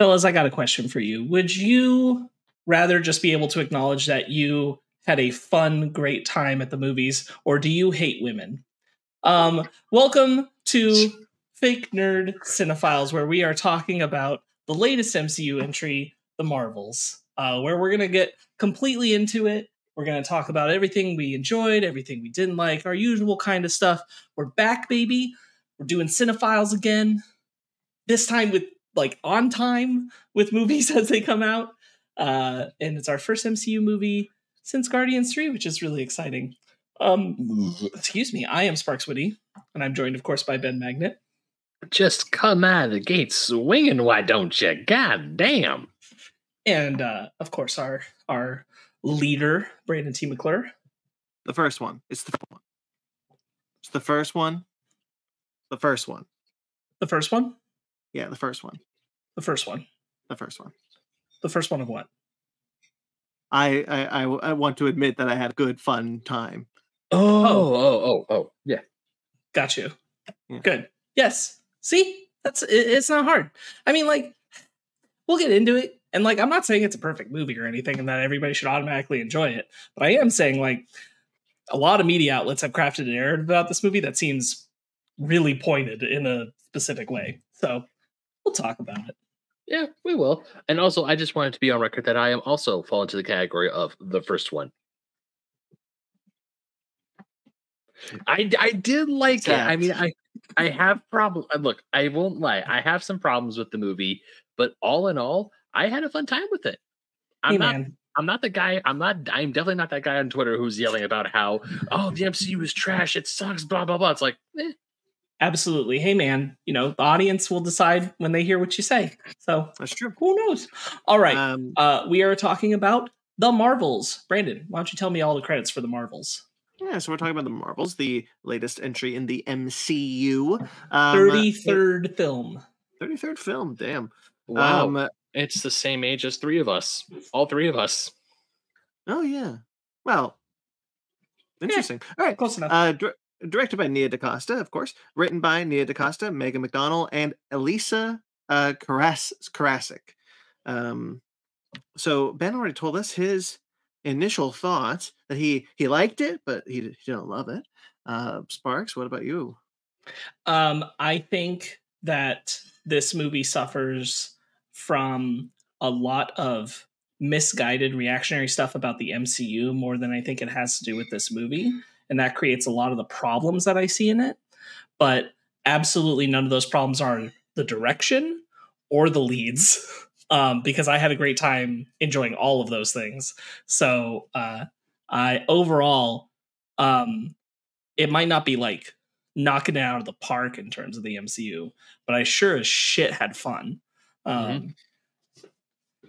Fellas, I got a question for you. Would you rather just be able to acknowledge that you had a fun, great time at the movies, or do you hate women? Welcome to Fake Nerd Cine-Files, where we are talking about the latest MCU entry, The Marvels, where we're going to get completely into it. We're going to talk about everything we enjoyed, everything we didn't like, our usual kind of stuff. We're back, baby. We're doing Cine-Files again. This time with on time with movies as they come out. And it's our first MCU movie since Guardians 3, which is really exciting. Excuse me, I am Sparkz Woody, and I'm joined, of course, by Ben Magnet. Just come out of the gate swinging, why don't you? God damn. And, of course, our leader, Brandon T. McClure. The first one. It's the first one. It's the first one. The first one. The first one? Yeah, the first one. The first one. The first one. The first one of what? I want to admit that I had a good, fun time. Oh. Yeah. Got you. Yeah. Good. Yes. See? It's not hard. I mean, we'll get into it. And, I'm not saying it's a perfect movie or anything and that everybody should automatically enjoy it. But I am saying, a lot of media outlets have crafted a narrative about this movie that seems really pointed in a specific way. So we'll talk about it. Yeah, we will. And also, I just wanted to be on record that I am also fall into the category of the first one. I did like it. I mean, I have problems. Look, I won't lie. I have some problems with the movie, but all in all, I had a fun time with it. I'm not the guy. I'm definitely not that guy on Twitter who's yelling about how, the MCU is trash. It sucks. Blah blah blah. It's like, Absolutely. Hey, man, the audience will decide when they hear what you say. So that's true. Who knows? All right. We are talking about The Marvels. Brandon, why don't you tell me all the credits for The Marvels? Yeah, so we're talking about The Marvels, the latest entry in the MCU. 33rd film. 33rd film, damn. Wow. It's the same age as three of us. All three of us. Oh, yeah. Well, interesting. All right. Close enough. Directed by Nia DaCosta, of course. Written by Nia DaCosta, Megan McDonnell, and Elissa Karasik. So Ben already told us his initial thoughts that he liked it, but he didn't love it. Sparkz, what about you? I think that this movie suffers from a lot of misguided reactionary stuff about the MCU more than I think it has to do with this movie. And that creates a lot of the problems that I see in it. But absolutely none of those problems are the direction or the leads, because I had a great time enjoying all of those things. So I overall, it might not be knocking it out of the park in terms of the MCU, but I sure as shit had fun.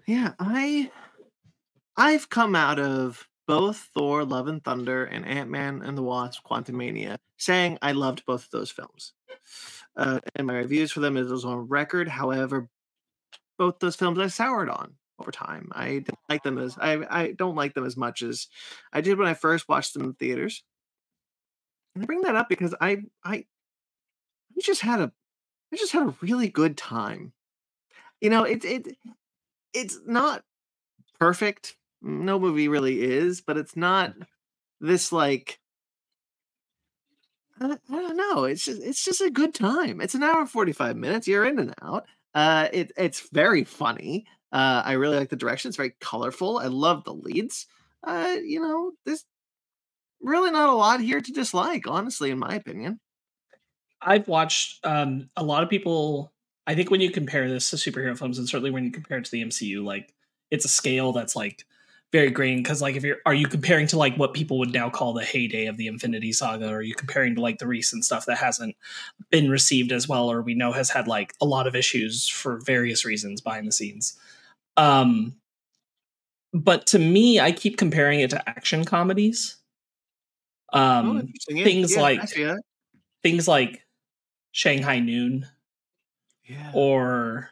Yeah, I've come out of both Thor, Love and Thunder, and Ant-Man and the Wasp, Quantumania, saying I loved both of those films. And my reviews for them is on record. However, both those films I soured on over time. I didn't like them I don't like them as much as I did when I first watched them in theaters. And I bring that up because I just had a really good time. It's not perfect. No movie really is, but it's not this I don't know. It's just a good time. It's an hour and 45 minutes. You're in and out. It's very funny. I really like the direction. It's very colorful. I love the leads. There's really not a lot here to dislike, honestly, in my opinion. I've watched a lot of people. I think when you compare this to superhero films, and certainly when you compare it to the MCU, it's a scale that's very grain, because are you comparing to what people would now call the heyday of the Infinity Saga, or are you comparing to the recent stuff that hasn't been received as well, or we know has had a lot of issues for various reasons behind the scenes? But to me, I keep comparing it to action comedies. Things like Shanghai Noon, or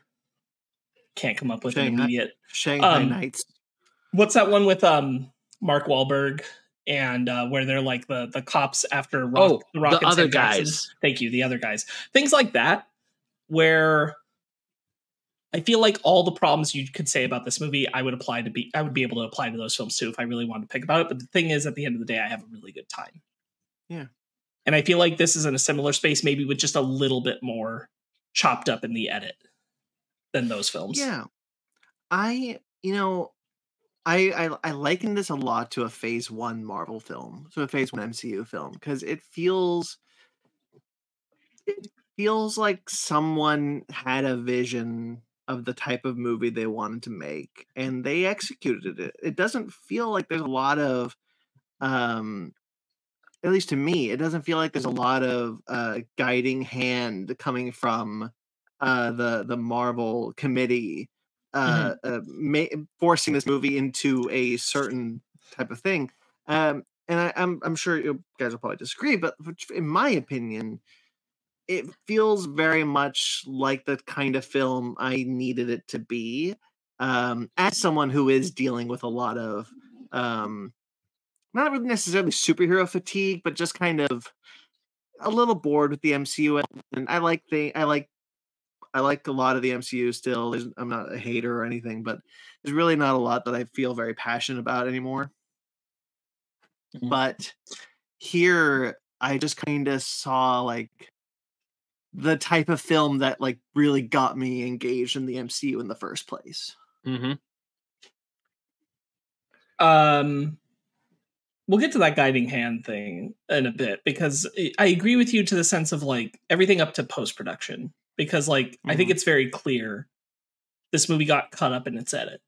can't come up with an immediate Shanghai Nights. What's that one with Mark Wahlberg and where they're the cops after the Rock the other guys. Thank you, the other guys. Things like that, where I feel like all the problems you could say about this movie, I would be able to apply to those films too if I really wanted to pick about it. But the thing is, at the end of the day, I have a really good time. Yeah. And I feel like this is in a similar space, maybe with just a little bit more chopped up in the edit than those films. Yeah. I liken this a lot to a Phase 1 Marvel film, to a Phase 1 MCU film, because it feels like someone had a vision of the type of movie they wanted to make, and they executed it. It doesn't feel like there's a lot of, at least to me, it doesn't feel like there's a lot of guiding hand coming from the Marvel committee, forcing this movie into a certain type of thing. And I'm sure you guys will probably disagree, but in my opinion, it feels very much like the kind of film I needed it to be. As someone who is dealing with a lot of, not really necessarily superhero fatigue, but just kind of a little bored with the MCU. And I like a lot of the MCU still. I'm not a hater or anything, but there's really not a lot that I feel very passionate about anymore. Mm-hmm. But here, I just kind of saw like the type of film that like really got me engaged in the MCU in the first place. Mm-hmm. We'll get to that guiding hand thing in a bit, because I agree with you to the sense of like everything up to post-production, because like, I think it's very clear this movie got cut up in its edit.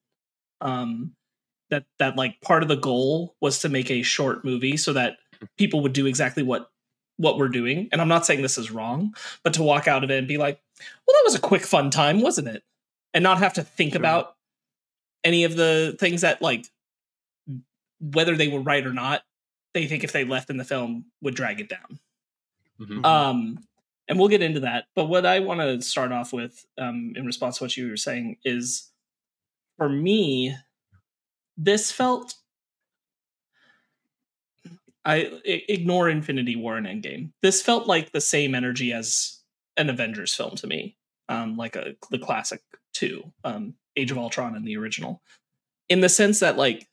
That like part of the goal was to make a short movie so that people would do exactly what we're doing. And I'm not saying this is wrong, but to walk out of it and be like, well, that was a quick, fun time, wasn't it? And not have to think about any of the things that like, whether they were right or not, they think if they left in the film would drag it down. Mm-hmm. And we'll get into that. But what I want to start off with, in response to what you were saying, is for me, this felt, ignore Infinity War and Endgame. This felt like the same energy as an Avengers film to me. Like the classic 2, Age of Ultron and the original. In the sense that like,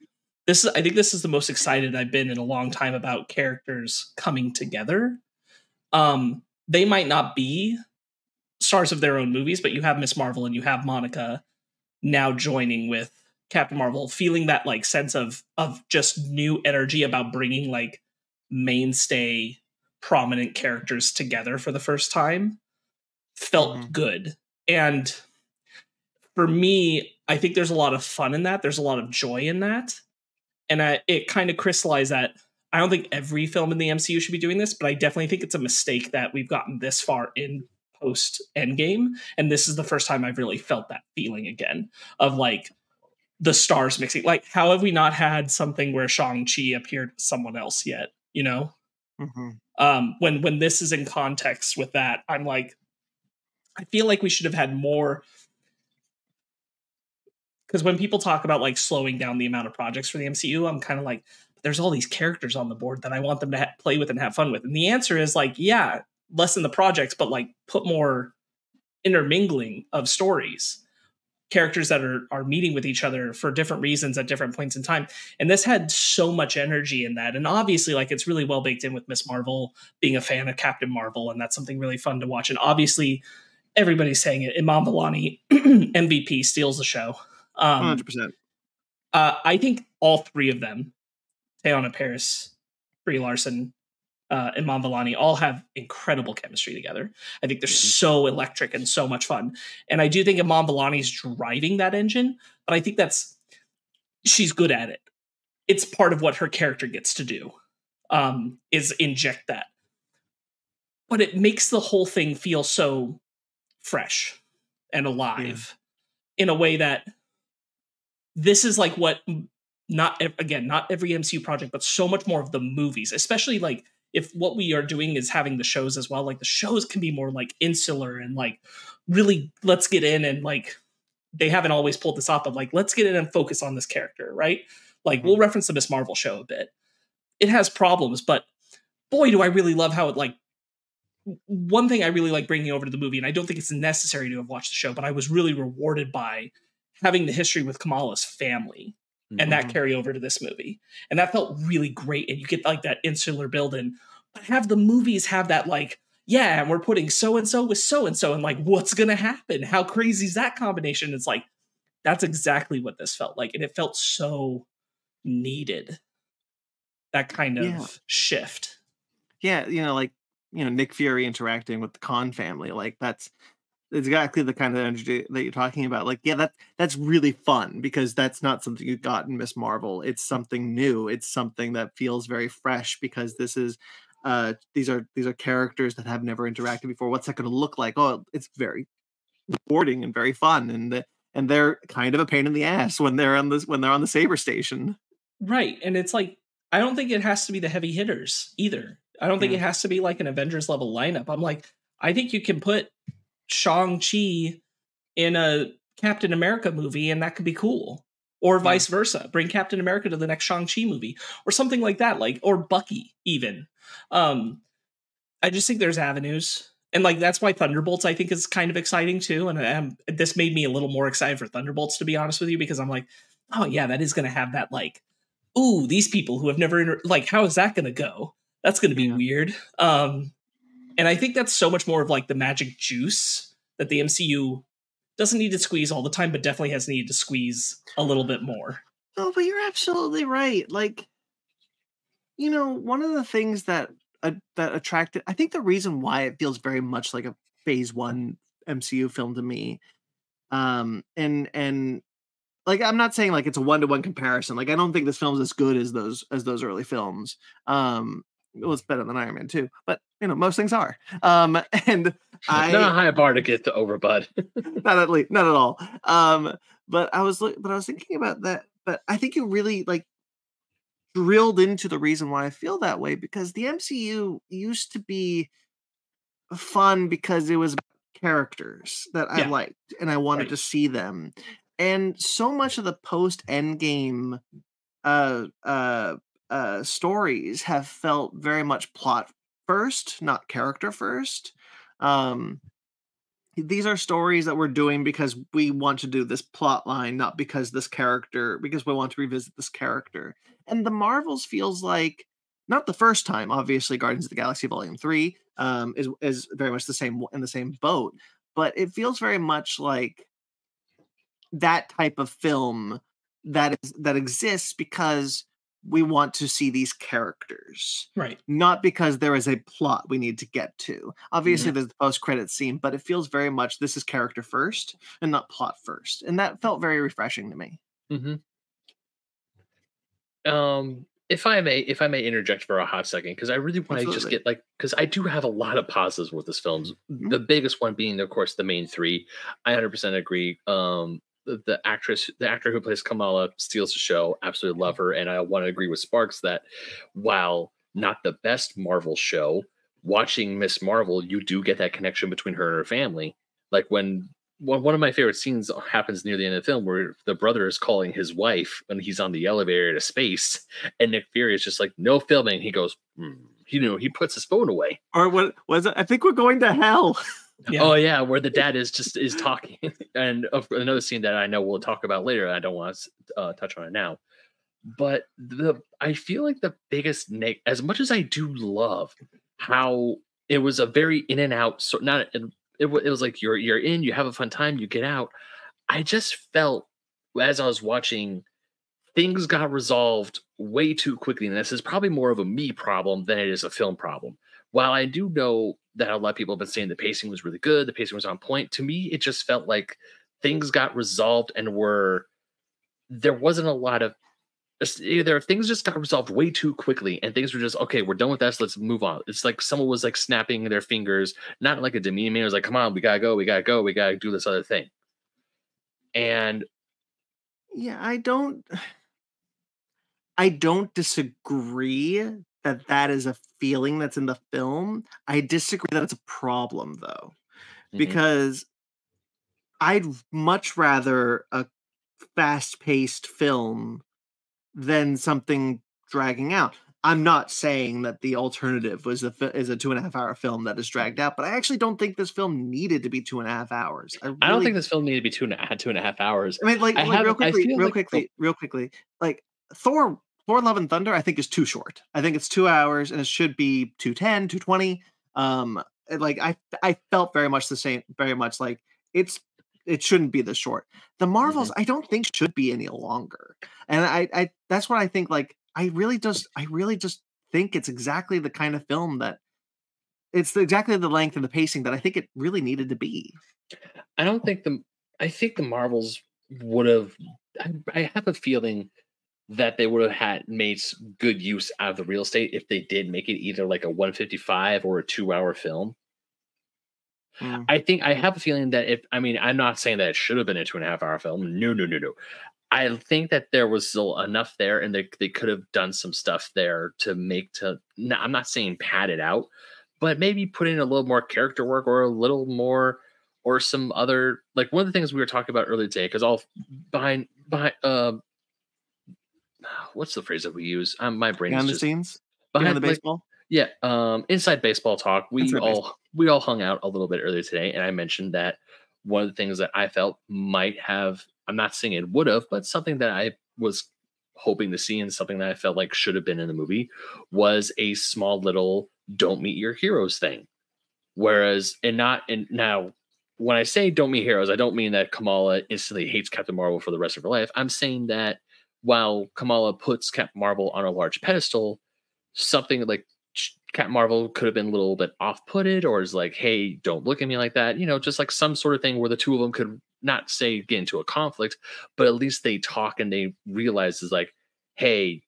I think this is the most excited I've been in a long time about characters coming together. They might not be stars of their own movies, but you have Miss Marvel and you have Monica now joining with Captain Marvel, feeling that like sense of just new energy about bringing like mainstay prominent characters together for the first time felt good. And for me, I think there's a lot of fun in that. There's a lot of joy in that. And it kind of crystallized that I don't think every film in the MCU should be doing this, but I definitely think it's a mistake that we've gotten this far in post Endgame. And this is the first time I've really felt that feeling again of like the stars mixing. Like, how have we not had something where Shang-Chi appeared with someone else yet? You know? When this is in context with that, I'm like, I feel like we should have had more. Because when people talk about like slowing down the amount of projects for the MCU, I'm kind of like, there's all these characters on the board that I want them to play with and have fun with. And the answer is like, yeah, lessen the projects, but like put more intermingling of stories, characters that are meeting with each other for different reasons at different points in time. And this had so much energy in that. And obviously like it's really well baked in with Miss Marvel being a fan of Captain Marvel. And that's something really fun to watch. And obviously everybody's saying it. Iman Vellani MVP steals the show. 100%. I think all three of them, Teyonah Parris, Brie Larson, Iman Vellani, all have incredible chemistry together. I think they're so electric and so much fun. And I do think Iman Vellani's driving that engine, but I think she's good at it. It's part of what her character gets to do, is inject that. But it makes the whole thing feel so fresh and alive in a way that this is like what not every MCU project, but so much more of the movies, especially like if what we are doing is having the shows as well, like the shows can be more like insular and like really let's get in and like they haven't always pulled this off of like, let's get in and focus on this character, right? Like we'll reference the Miss Marvel show a bit. It has problems, but boy, do I really love how it like one thing I really like bringing over to the movie, and I don't think it's necessary to have watched the show, but I was really rewarded by having the history with Kamala's family and that carry over to this movie. And that felt really great. And you get like that insular build in, but have the movies have that like, yeah, and we're putting so-and-so with so-and-so and like, what's going to happen? How crazy is that combination? It's like, that's exactly what this felt like. And it felt so needed. That kind of shift. Yeah. Like, Nick Fury interacting with the Khan family. Like that's exactly the kind of energy that you're talking about. Like, yeah, that's really fun because that's not something you got in Miss Marvel. It's something new. It's something that feels very fresh because this is these are characters that have never interacted before. What's that going to look like? Oh, it's very rewarding and very fun, and they're kind of a pain in the ass when they're on the Saber Station. Right, and it's like I don't think it has to be the heavy hitters either. I don't think it has to be like an Avengers level lineup. I'm like, I think you can put Shang-Chi in a Captain America movie and that could be cool. Or vice versa. Bring Captain America to the next Shang-Chi movie or something like that, like, or Bucky even. I just think there's avenues. And like, that's why Thunderbolts, I think, is kind of exciting too. And this made me a little more excited for Thunderbolts, to be honest with you, because I'm like, oh yeah, that is going to have that like, ooh, these people who have never, like, how is that going to go? That's going to be weird. And I think that's so much more of like the magic juice that the MCU doesn't need to squeeze all the time, but definitely has needed to squeeze a little bit more. Oh, but you're absolutely right. Like, one of the things that attracted, I think the reason why it feels very much like a phase 1 MCU film to me, and like, I'm not saying like it's a 1-to-1 comparison. Like, I don't think this film's as good as those early films. It was better than Iron Man 2, but most things are. And not a high bar to get to over, bud. not at all. But I was thinking about that. But I think you really like drilled into the reason why I feel that way, because the MCU used to be fun because it was characters that I liked and I wanted to see them. And so much of the post Endgame stories have felt very much plot first, not character first. These are stories that we're doing because we want to do this plot line, not because we want to revisit this character. And the Marvels feels like, not the first time, obviously Guardians of the Galaxy Volume 3 is very much the same, in the same boat, but it feels very much like that type of film that exists because we want to see these characters, right? Not because there is a plot we need to get to. Obviously, there's the post-credit scene, but it feels very much this is character first and not plot first, and that felt very refreshing to me. If I may interject for a hot second, because I really want to just get like, because I do have a lot of positives with this film. The biggest one being, of course, the main three. I 100% agree. The actor who plays Kamala steals the show. Absolutely love her. And I want to agree with Sparkz that while not the best Marvel show, watching Miss Marvel, you do get that connection between her and her family. Like when one of my favorite scenes happens near the end of the film where the brother is calling his wife when he's on the elevator to space, and Nick Fury is just like, no filming. He goes, he puts his phone away. Or what was it? I think we're going to hell. Yeah. Oh yeah, where the dad is talking. And another scene that I know we'll talk about later. I don't want to touch on it now, but I feel like the biggest as much as I do love how it was a very in and out. So it was like you're in, you have a fun time, you get out. I just felt as I was watching, things got resolved way too quickly, and this is probably more of a me problem than it is a film problem. While I do know that a lot of people have been saying the pacing was really good, the pacing was on point, to me, it just felt like things got resolved and there wasn't a lot of, either things just got resolved way too quickly and things were just, okay, we're done with this, let's move on. It's like someone was like snapping their fingers, not like a demeaning manner. It was like, come on, we gotta go, we gotta do this other thing. And yeah, I don't disagree that is a feeling that's in the film. I disagree that it's a problem, though, because I'd much rather a fast-paced film than something dragging out. I'm not saying that the alternative is a 2.5 hour film that is dragged out, but I actually don't think this film needed to be 2.5 hours. I don't think this film needed to be 2.5 hours. I mean, real quickly, like Thor, Love and Thunder, I think is too short. I think it's 2 hours and it should be 210, 220. Like I felt very much the same, very much like it shouldn't be this short. The Marvels, I don't think should be any longer. And I that's what I think. Like I really just think it's exactly the kind of film that exactly the length and the pacing that I think it really needed to be. I think the Marvels would have. I have a feeling that they would have made good use out of the real estate if they did make it either like a 155 or a 2 hour film. I have a feeling that I'm not saying that it should have been a 2.5 hour film. No. I think that there was still enough there, and they could have done some stuff there I'm not saying pad it out, but maybe put in a little more character work or a little more, or some other, like one of the things we were talking about earlier today, because all behind what's the phrase that we use? My brain behind is the just scenes, behind the baseball. Inside baseball talk. We all hung out a little bit earlier today, and I mentioned that one of the things that I felt might have, I'm not saying it would have, but something that I was hoping to see and something that I felt like should have been in the movie was a small little don't meet your heroes thing. Whereas, now when I say don't meet heroes, I don't mean that Kamala instantly hates Captain Marvel for the rest of her life. I'm saying that while Kamala puts Captain Marvel on a large pedestal, something like Captain Marvel could have been a little bit off-putted, or is like, hey, don't look at me like that. Just like some sort of thing where the two of them could not say get into a conflict, but at least they talk and they realize is like, hey,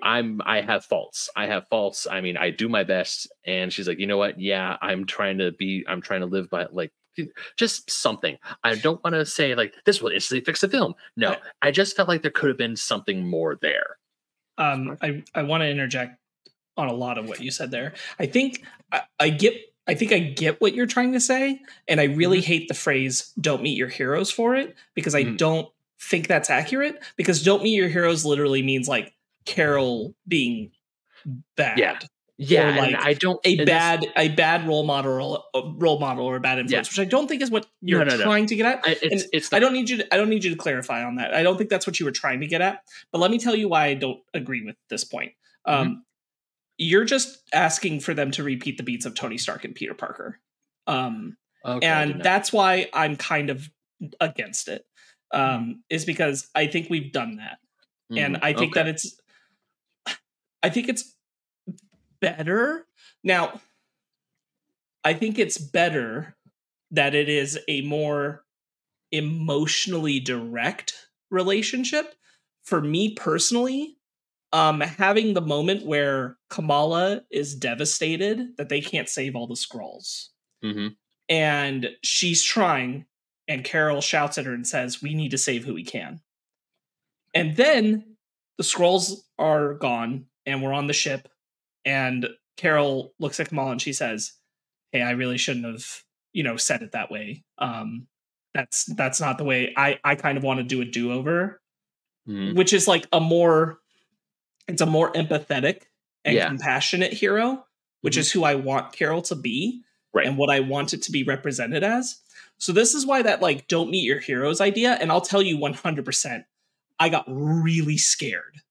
I have faults. I mean, I do my best. And she's like, you know what? Yeah, I'm trying to live by like just something. I don't want to say like this will instantly fix the film. No, I just felt like there could have been something more there. I want to interject on a lot of what you said there. I think I get what you're trying to say, and I really hate the phrase "don't meet your heroes" for it, because I don't think that's accurate. Because "don't meet your heroes" literally means like Carol being bad. Yeah, or like and I don't a bad role model or a bad influence, which I don't think is what you're trying to get at. I don't need you to clarify on that. I don't think that's what you were trying to get at. But let me tell you why I don't agree with this point. You're just asking for them to repeat the beats of Tony Stark and Peter Parker, and that's why I'm kind of against it. Is because I think we've done that, and I think that it's better. Now, I think it's better that it is a more emotionally direct relationship. For me personally, having the moment where Kamala is devastated that they can't save all the Skrulls. And she's trying, and Carol shouts at her and says, we need to save who we can. And then the Skrulls are gone, and we're on the ship. And Carol looks at Kamala and she says, hey, I really shouldn't have, said it that way. That's not the way I kind of want to do a do-over, which is like it's a more empathetic and compassionate hero, which is who I want Carol to be and what I want it to be represented as. So this is why that like, don't meet your heroes idea. And I'll tell you 100%, I got really scared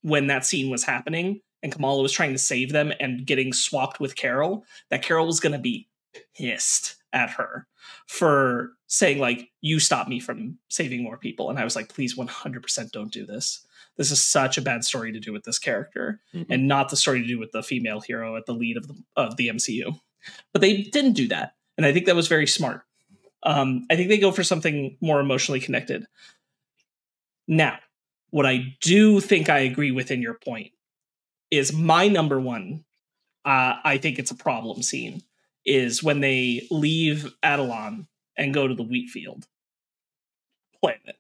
when that scene was happening and Kamala was trying to save them and getting swapped with Carol, that Carol was going to be pissed at her for saying like, you stopped me from saving more people. And I was like, please 100% don't do this. This is such a bad story to do with this character and not the story to do with the female hero at the lead of the MCU. But they didn't do that. And I think that was very smart. I think they go for something more emotionally connected. Now, what I do think I agree with in your point is my number one, I think it's a problem scene, is when they leave Adelon and go to the wheat field planet.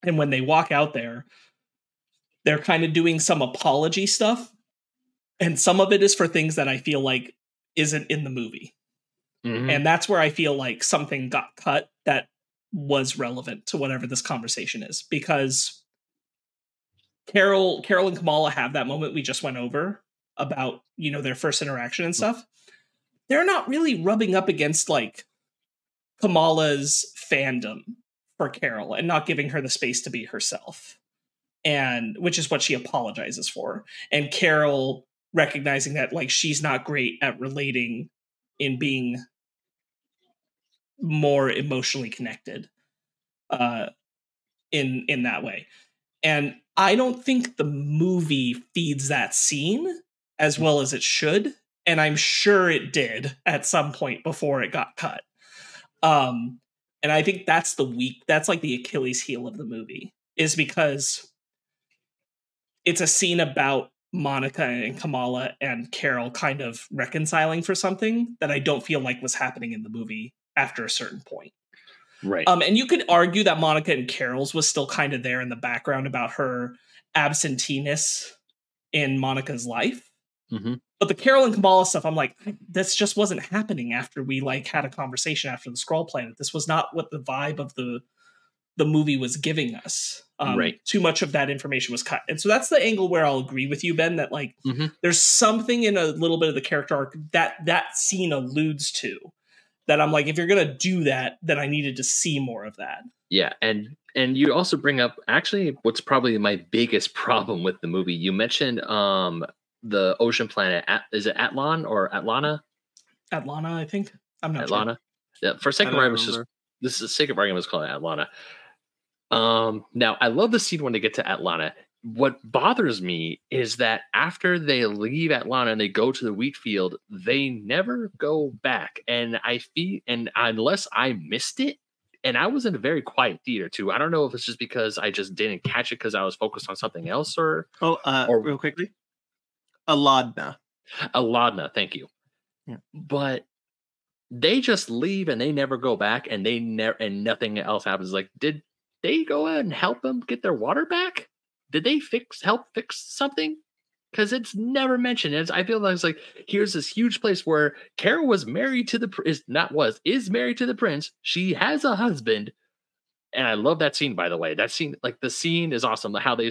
And when they walk out there, they're kind of doing some apology stuff. And some of it is for things that I feel like isn't in the movie. And that's where I feel like something got cut that was relevant to whatever this conversation is. Because Carol and Kamala have that moment we just went over about, you know, their first interaction and stuff. They're not really rubbing up against like Kamala's fandom for Carol and not giving her the space to be herself. And which is what she apologizes for. And Carol recognizing that like she's not great at relating in being more emotionally connected in that way. And I don't think the movie feeds that scene as well as it should. And I'm sure it did at some point before it got cut. And I think that's that's like the Achilles heel of the movie, is because it's a scene about Monica and Kamala and Carol kind of reconciling for something that I don't feel like was happening in the movie after a certain point. Right. And you could argue that Monica and Carol's was still kind of there in the background about her absenteeness in Monica's life. Mm-hmm. But the Carol and Kamala stuff, I'm like, this just wasn't happening after we like had a conversation after the Skrull Planet. This was not what the vibe of the movie was giving us. Right. Too much of that information was cut. And so that's the angle where I'll agree with you, Ben, that like there's something in a little bit of the character arc that scene alludes to, that I'm like, if you're going to do that, then I needed to see more of that. Yeah. And you also bring up actually what's probably my biggest problem with the movie. You mentioned the ocean planet. Is it Atlan or Atlana? Atlana, I think. I'm not Atlana. sure. Yeah. For a second, this is the sake of argument, let's call it Atlana. Now I love the scene when they get to Atlana. What bothers me is that after they leave Atlanta and they go to the wheat field, they never go back. And unless I missed it, and I was in a very quiet theater too. I don't know if it's just because I just didn't catch it because I was focused on something else or real quickly. Aladna. Thank you. Yeah. But they just leave and they never go back, and and nothing else happens. Like, did they go and help them get their water back? Did they help fix something? Because it's never mentioned. I feel like it's like, here's this huge place where Carol was married to is married to the prince. She has a husband, and I love that scene. By the way, that scene, like the scene, is awesome. How they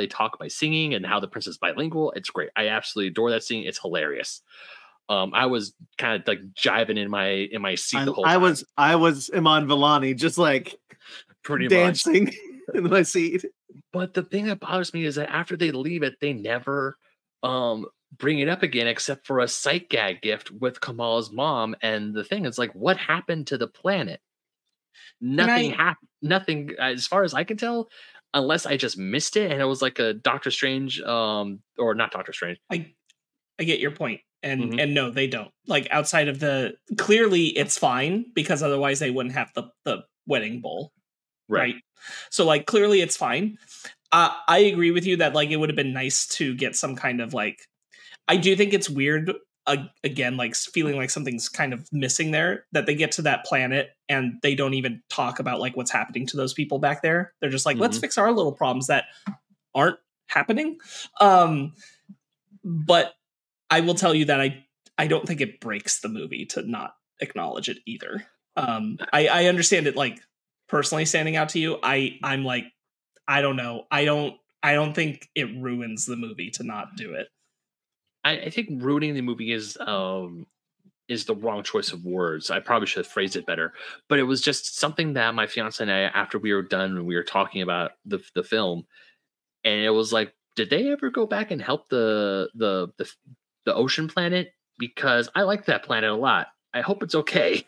talk by singing and how the prince is bilingual. It's great. I absolutely adore that scene. It's hilarious. I was kind of like jiving in my seat the whole time. I was Iman Vellani, just like pretty dancing much in my seat. But the thing that bothers me is that after they leave it, they never bring it up again, except for a sight gag gift with Kamala's mom. And the thing is, like, what happened to the planet? Nothing happened. Nothing, as far as I can tell, unless I just missed it and it was like a Doctor Strange, or not Doctor Strange. I get your point. And and no, they don't. Like, outside of clearly it's fine, because otherwise they wouldn't have the wedding bowl. Right. So like, clearly it's fine. I agree with you that like it would have been nice to get some kind of like, I do think it's weird, again, like feeling like something's kind of missing there, that they get to that planet and they don't even talk about like what's happening to those people back there. They're just like, let's fix our little problems that aren't happening. But I will tell you that I don't think it breaks the movie to not acknowledge it either. I understand it, like, personally standing out to you. I'm like, I don't know. I don't think it ruins the movie to not do it. I think ruining the movie is the wrong choice of words. I probably should have phrased it better. But it was just something that my fiance and I, after we were done, we were talking about the film, and it was like, did they ever go back and help the ocean planet? Because I like that planet a lot. I hope it's okay.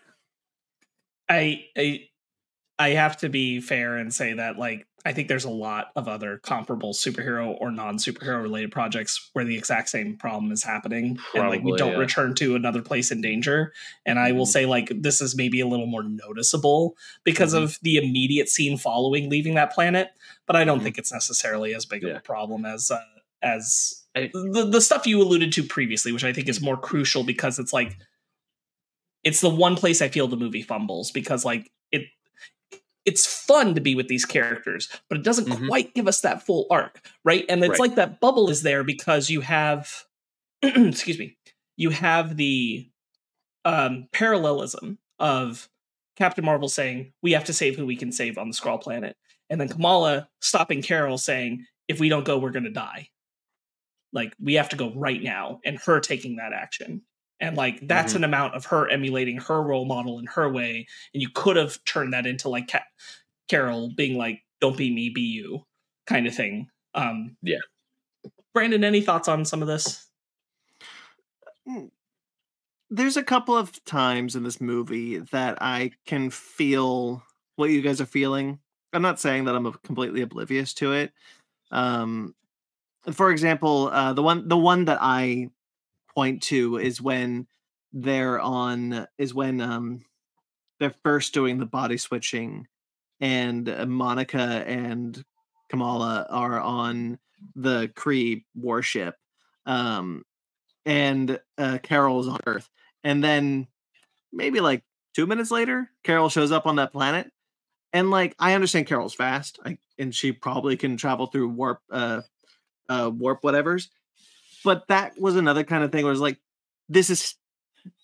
I have to be fair and say that, like, I think there's a lot of other comparable superhero or non-superhero related projects where the exact same problem is happening. Probably, and like, we don't return to another place in danger. And I will say, like, this is maybe a little more noticeable because of the immediate scene following leaving that planet. But I don't think it's necessarily as big of a problem as the stuff you alluded to previously, which I think is more crucial, because it's like, it's the one place I feel the movie fumbles, because like it's fun to be with these characters, but it doesn't quite give us that full arc, right? And it's like that bubble is there because you have, excuse me, you have the parallelism of Captain Marvel saying, we have to save who we can save on the Skrull planet. and then Kamala stopping Carol saying, if we don't go, we're going to die. Like, we have to go right now, and her taking that action. And like, that's an amount of her emulating her role model in her way. And you could have turned that into like Carol being like, don't be me, be you kind of thing. Yeah. Brandon, any thoughts on some of this? There's a couple of times in this movie that I can feel what you guys are feeling. I'm not saying that I'm completely oblivious to it. For example, the one that I point to is when they're first doing the body switching, and Monica and Kamala are on the Kree warship, and Carol's on Earth, and then maybe like 2 minutes later, Carol shows up on that planet, and like, I understand Carol's fast, and she probably can travel through warp whatevers, but that was another kind of thing where it's like, this is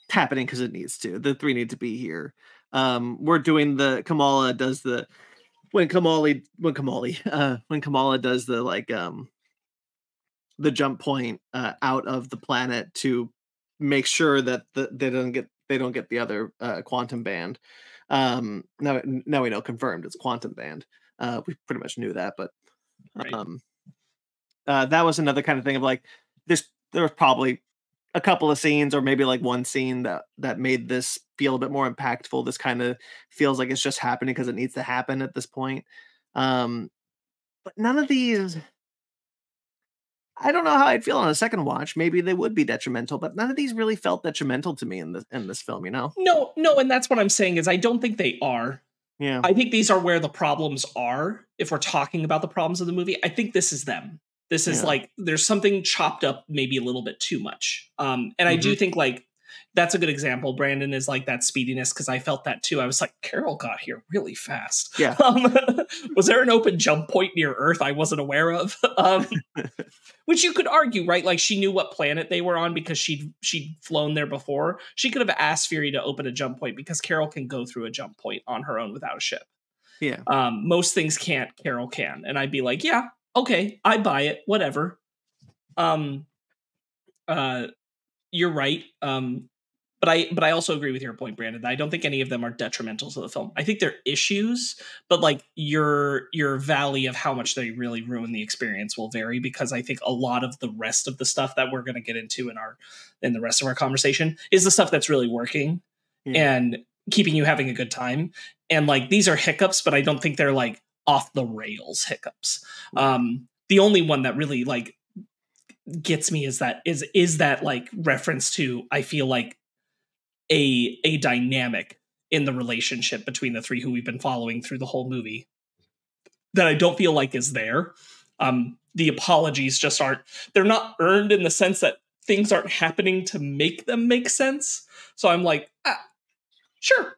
happening because it needs to. The three need to be here. We're doing Kamala does the when Kamala does the like the jump point out of the planet to make sure that they don't get the other quantum band. Now we know confirmed it's quantum band. We pretty much knew that, but Right. That was another kind of thing of like, there was probably a couple of scenes, or maybe like one scene that made this feel a bit more impactful. This kind of feels like it's just happening because it needs to happen at this point. But none of these, I don't know how I'd feel on a second watch. Maybe they would be detrimental, but none of these really felt detrimental to me in this film, you know? No, and that's what I'm saying is I don't think they are. Yeah. I think these are where the problems are. If we're talking about the problems of the movie, I think this is them. This is like, there's something chopped up maybe a little bit too much. And I do think like, that's a good example. Brandon is like that speediness, because I felt that too. I was like, Carol got here really fast. Yeah. Was there an open jump point near Earth I wasn't aware of? Which you could argue, right? Like, she knew what planet they were on because she'd flown there before. She could have asked Fury to open a jump point because Carol can go through a jump point on her own without a ship. Yeah. Most things can't, Carol can. And I'd be like, yeah, okay, I buy it, whatever. You're right. But I also agree with your point, Brandon. I don't think any of them are detrimental to the film. I think they're issues, but like your valley of how much they really ruin the experience will vary, because I think a lot of the rest of the stuff that we're going to get into in the rest of our conversation is the stuff that's really working and keeping you having a good time. And like, these are hiccups, but I don't think they're like off the rails hiccups. The only one that really like gets me is that like reference to, I feel like, a dynamic in the relationship between the three who we've been following through the whole movie that I don't feel like is there. The apologies just they're not earned in the sense that things aren't happening to make them make sense. So I'm like, sure.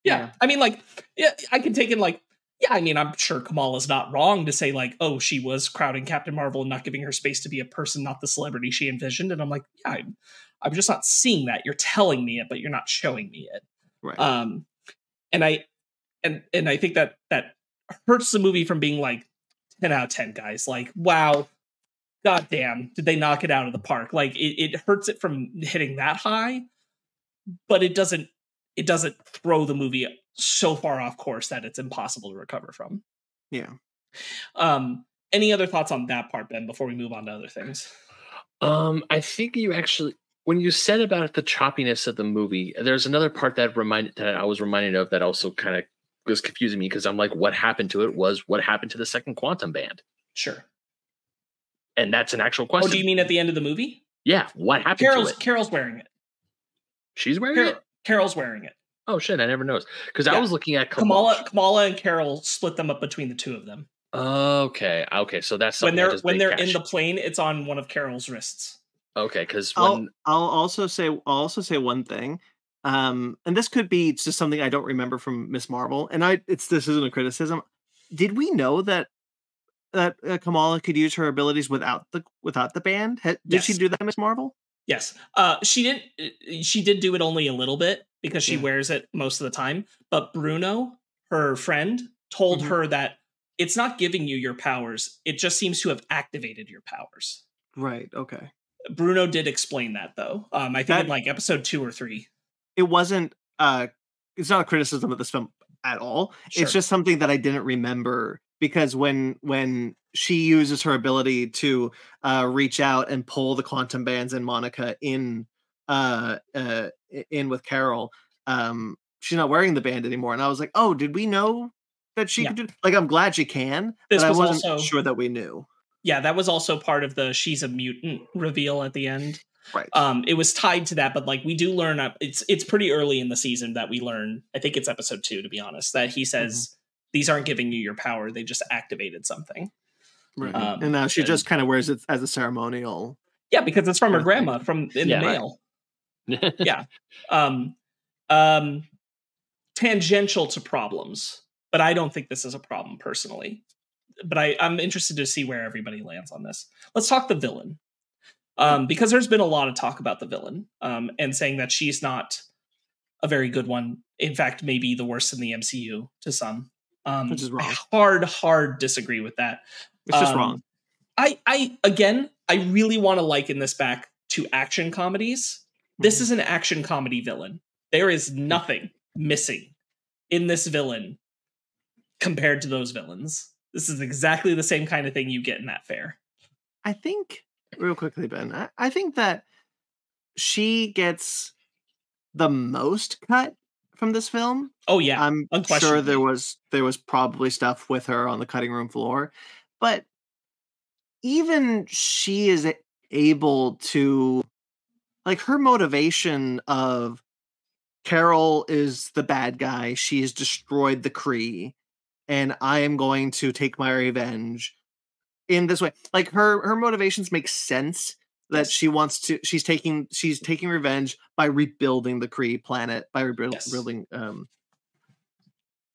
Yeah. I mean, like, yeah, I can take it like, yeah, I mean, I'm sure Kamala's not wrong to say like, oh, she was crowding Captain Marvel and not giving her space to be a person, not the celebrity she envisioned. And I'm like, yeah, I'm just not seeing that. You're telling me it, but you're not showing me it. Right. And I think that hurts the movie from being like 10 out of 10, guys. Like, wow, goddamn, did they knock it out of the park? Like, it hurts it from hitting that high, but it doesn't throw the movie so far off course that it's impossible to recover from. Yeah. Any other thoughts on that part, Ben, before we move on to other things? I think you actually, when you said about the choppiness of the movie, there's another part that I was reminded of that also kind of was confusing me, because I'm like, what happened to it was what happened to the second quantum band. Sure. And that's an actual question. Oh, do you mean at the end of the movie? Yeah. What happened to it? Carol's wearing it. She's wearing it? Carol's wearing it. Oh shit, I never noticed. Because I was looking at Kamala and Carol split them up between the two of them. Okay. So that's when they're in the plane, it's on one of Carol's wrists. Okay, because I'll also say one thing, and this could be just something I don't remember from Miss Marvel, and this isn't a criticism. Did we know that Kamala could use her abilities without the band? Did she do that in Miss Marvel? Yes. She didn't. She did do it only a little bit because she wears it most of the time. But Bruno, her friend, told her that it's not giving you your powers. It just seems to have activated your powers. Right. Okay. Bruno did explain that though. I think in like episode 2 or 3. It wasn't it's not a criticism of this film at all. Sure. It's just something that I didn't remember, because when she uses her ability to reach out and pull the quantum bands and Monica in with Carol, she's not wearing the band anymore. And I was like, oh, did we know that she could do, like, I'm glad she can, but I wasn't sure that we knew. Yeah, that was also part of the she's a mutant reveal at the end. Right. It was tied to that, but like we do learn it's pretty early in the season that we learn, I think it's episode 2 to be honest, that he says these aren't giving you your power, they just activated something. Right. And now she just kind of wears it as a ceremonial. Yeah, because it's from her grandma from in the mail. Right. Yeah. Tangential to problems, but I don't think this is a problem personally. But I'm interested to see where everybody lands on this. Let's talk the villain. Because there's been a lot of talk about the villain, and saying that she's not a very good one. In fact, maybe the worst in the MCU to some. Which is wrong. I hard disagree with that. It's just wrong. I really want to liken this back to action comedies. This is an action comedy villain. There is nothing missing in this villain compared to those villains. This is exactly the same kind of thing you get in that fair. I think, real quickly, Ben, I think that she gets the most cut from this film. Oh yeah, I'm sure there was probably stuff with her on the cutting room floor, but even she is able to, like, her motivation of Carol is the bad guy. She has destroyed the Kree, and I am going to take my revenge in this way. Like, her motivations make sense, that she wants to, she's taking revenge by rebuilding the Kree planet, by rebuilding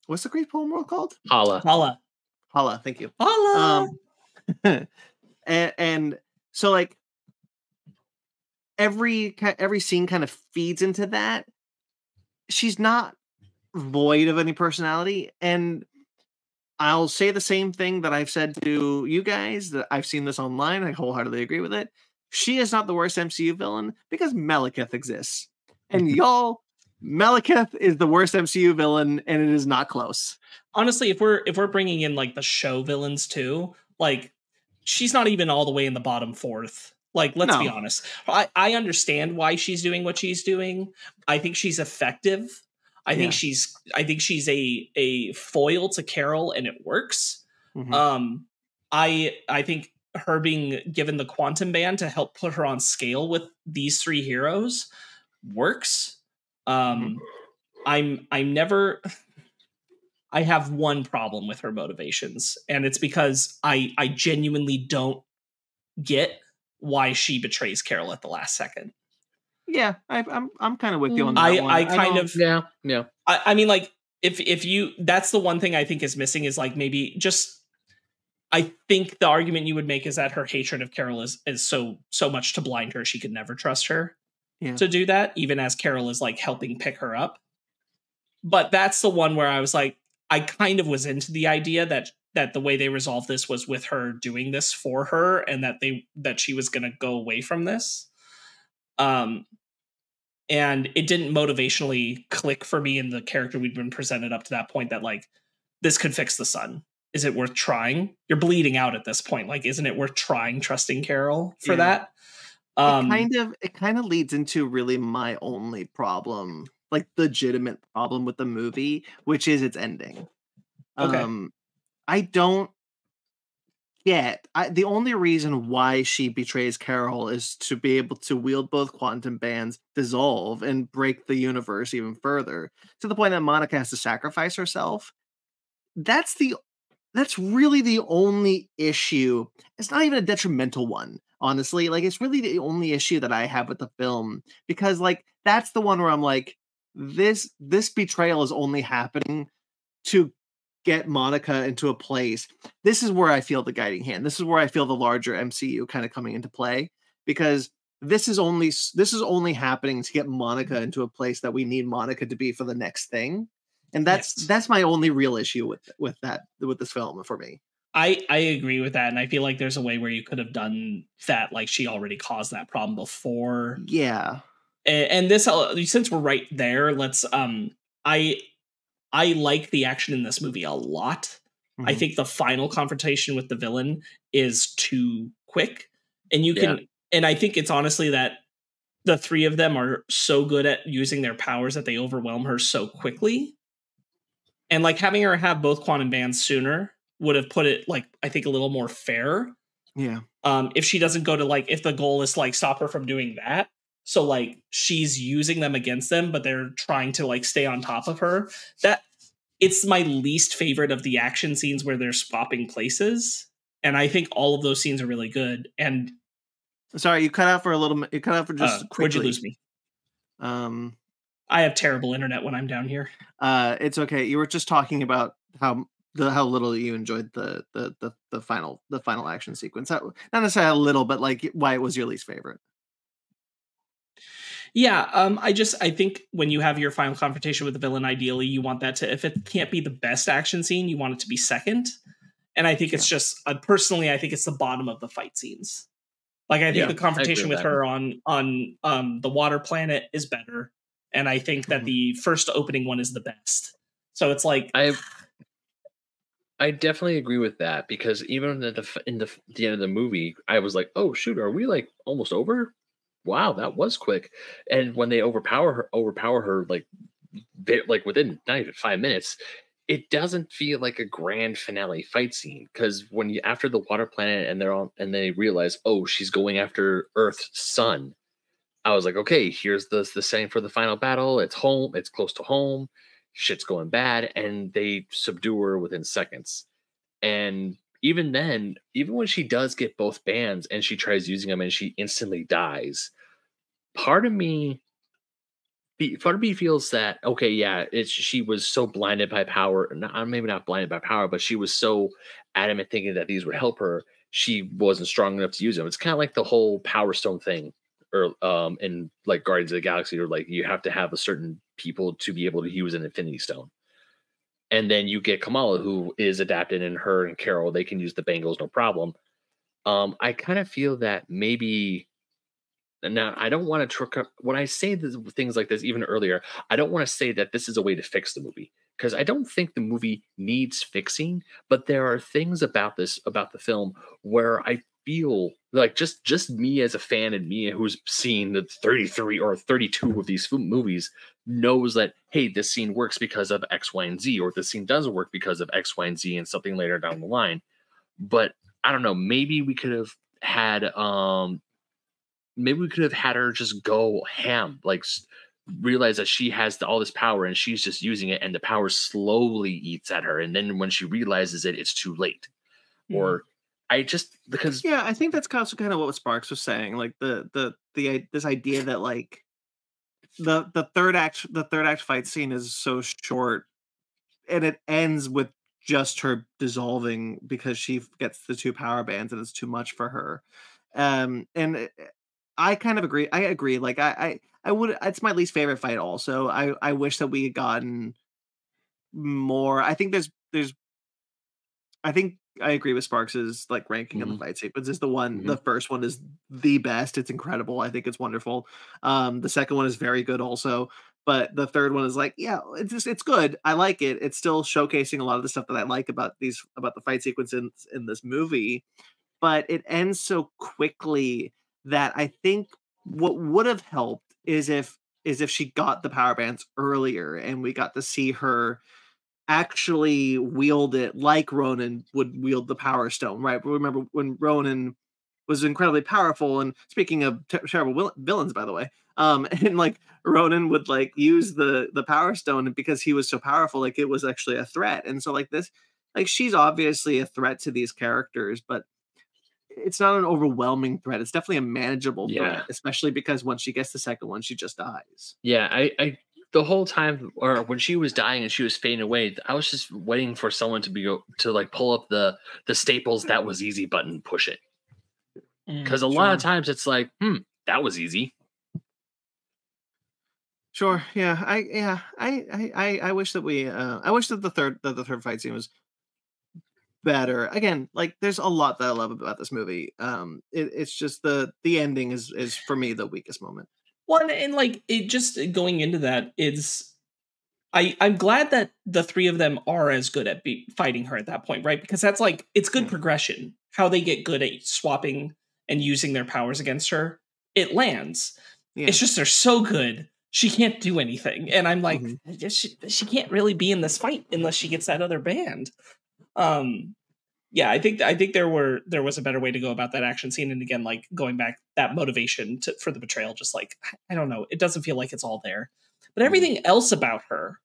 what's the Kree world called? Hala, thank you. Hala. And so, like, every scene kind of feeds into that. She's not void of any personality, and I'll say the same thing that I've said to you guys, that I've seen this online. I wholeheartedly agree with it. She is not the worst MCU villain because Malekith exists. And y'all, Malekith is the worst MCU villain, and it is not close. Honestly, if we're bringing in like the show villains too, like, she's not even all the way in the bottom fourth. Like, let's be honest. I understand why she's doing what she's doing. I think she's effective. I think she's a foil to Carol, and it works. I think her being given the quantum band to help put her on scale with these 3 heroes works. I have one problem with her motivations, and it's because I genuinely don't get why she betrays Carol at the last second. Yeah, I'm kind of with you on that one. Yeah. I mean, like, if you, that's the one thing I think is missing, is like, maybe just, I think the argument you would make is that her hatred of Carol is so much to blind her. She could never trust her to do that, even as Carol is like helping pick her up. But that's the one where I was like, I kind of was into the idea that the way they resolved this was with her doing this for her, and that she was going to go away from this. And it didn't motivationally click for me in the character we'd been presented up to that point, that like, this could fix the sun. Is it worth trying? You're bleeding out at this point. Like, isn't it worth trying trusting Carol for that? It kind of leads into really my only problem, like legitimate problem with the movie, which is its ending. Okay. I don't get, the only reason why she betrays Carol is to be able to wield both quantum bands, dissolve, and break the universe even further, to the point that Monica has to sacrifice herself. That's really the only issue. It's not even a detrimental one, honestly. Like, it's really the only issue that I have with the film, because, like, that's the one where I'm like, this betrayal is only happening to get Monica into a place. This is where I feel the guiding hand. This is where I feel the larger MCU kind of coming into play, because this is only happening to get Monica into a place that we need Monica to be for the next thing. And that's my only real issue with this film for me. I agree with that, and I feel like there's a way where you could have done that, like she already caused that problem before. Yeah. And this, since we're right there, let's I like the action in this movie a lot. I think the final confrontation with the villain is too quick, and you can, and I think it's honestly that the three of them are so good at using their powers that they overwhelm her so quickly. And like having her have both quantum bands sooner would have put it like, I think, a little more fair. Yeah. If she doesn't go to like, if the goal is to like stop her from doing that. So like she's using them against them, but they're trying to like stay on top of her. That it's my least favorite of the action scenes where they're swapping places. And I think all of those scenes are really good. And sorry, you cut out for a little. You cut out for just quickly. Where'd you lose me? I have terrible internet when I'm down here. It's okay. You were just talking about how little you enjoyed the final action sequence. Not necessarily a little, but like why it was your least favorite. Yeah, I think when you have your final confrontation with the villain, ideally you want that to, if it can't be the best action scene, you want it to be second. And I think it's just personally, I think it's the bottom of the fight scenes. Like I think the confrontation with her on the water planet is better, and I think that the first opening one is the best. So it's like I definitely agree with that, because even in the end of the movie, I was like, oh shoot, are we like almost over? Wow, that was quick. And when they overpower her like within not even 5 minutes, it doesn't feel like a grand finale fight scene, because when you after the water planet and they realize, oh, she's going after Earth's sun, I was like, okay, here's the setting for the final battle. It's home, it's close to home, shit's going bad, and they subdue her within seconds. And even then, even when she does get both bands and she tries using them and she instantly dies, part of me feels that, okay, yeah, she was so blinded by power, maybe not blinded by power, but she was so adamant thinking that these would help her, she wasn't strong enough to use them. It's kind of like the whole Power Stone thing, or in like Guardians of the Galaxy, or like you have to have a certain people to be able to use an Infinity Stone. And then you get Kamala, who is adapted, and her and Carol, they can use the bangles no problem. I kind of feel that maybe. Now, I don't want to trick up when I say things like this, even earlier. I don't want to say that this is a way to fix the movie, because I don't think the movie needs fixing. But there are things about the film, where I feel like just me as a fan, and me who's seen the 33 or 32 of these movies, knows that, hey, this scene works because of X, Y, and Z, or this scene doesn't work because of X, Y, and Z, and something later down the line. But I don't know. Maybe we could have had her just go ham, like realize that she has all this power and she's just using it, and the power slowly eats at her. And then when she realizes it's too late. Or I think that's also kind of what Sparkz was saying. Like this idea that like the third act fight scene is so short, and it ends with just her dissolving because she gets the 2 power bands and it's too much for her. I kind of agree. I agree. Like I would. It's my least favorite fight. Also, I wish that we had gotten more. I think there's. I think I agree with Sparks's like ranking of the fight sequence. Is the one. The first one is the best. It's incredible. I think it's wonderful. The second one is very good also. But the third one is like, yeah, it's good. I like it. It's still showcasing a lot of the stuff that I like about the fight sequence in this movie. But it ends so quickly that I think what would have helped is if she got the power bands earlier and we got to see her actually wield it like Ronan would wield the Power Stone, right? Remember when Ronan was incredibly powerful, and speaking of terrible villains, by the way, and like Ronan would like use the Power Stone, and because he was so powerful, like it was actually a threat. And so like this, like she's obviously a threat to these characters, but it's not an overwhelming threat. It's definitely a manageable threat, especially because once she gets the second one, she just dies. Yeah, I the whole time, or when she was dying and she was fading away, I was just waiting for someone to like pull up the Staples "that was easy" button, push it. Because a lot of times it's like, that was easy. Sure. Yeah. I wish that I wish that the third fight scene was better. Again, like there's a lot that I love about this movie. It's just the ending is for me the weakest moment. Well, and like it just going into that, I'm glad that the three of them are as good at fighting her at that point, right? Because that's like it's good progression. How they get good at swapping and using their powers against her, it lands. Yeah. It's just they're so good, she can't do anything, and I'm like, she can't really be in this fight unless she gets that other band. Yeah, I think there was a better way to go about that action scene, and again, like going back, that motivation for the betrayal, just like I don't know, it doesn't feel like it's all there, but everything else about her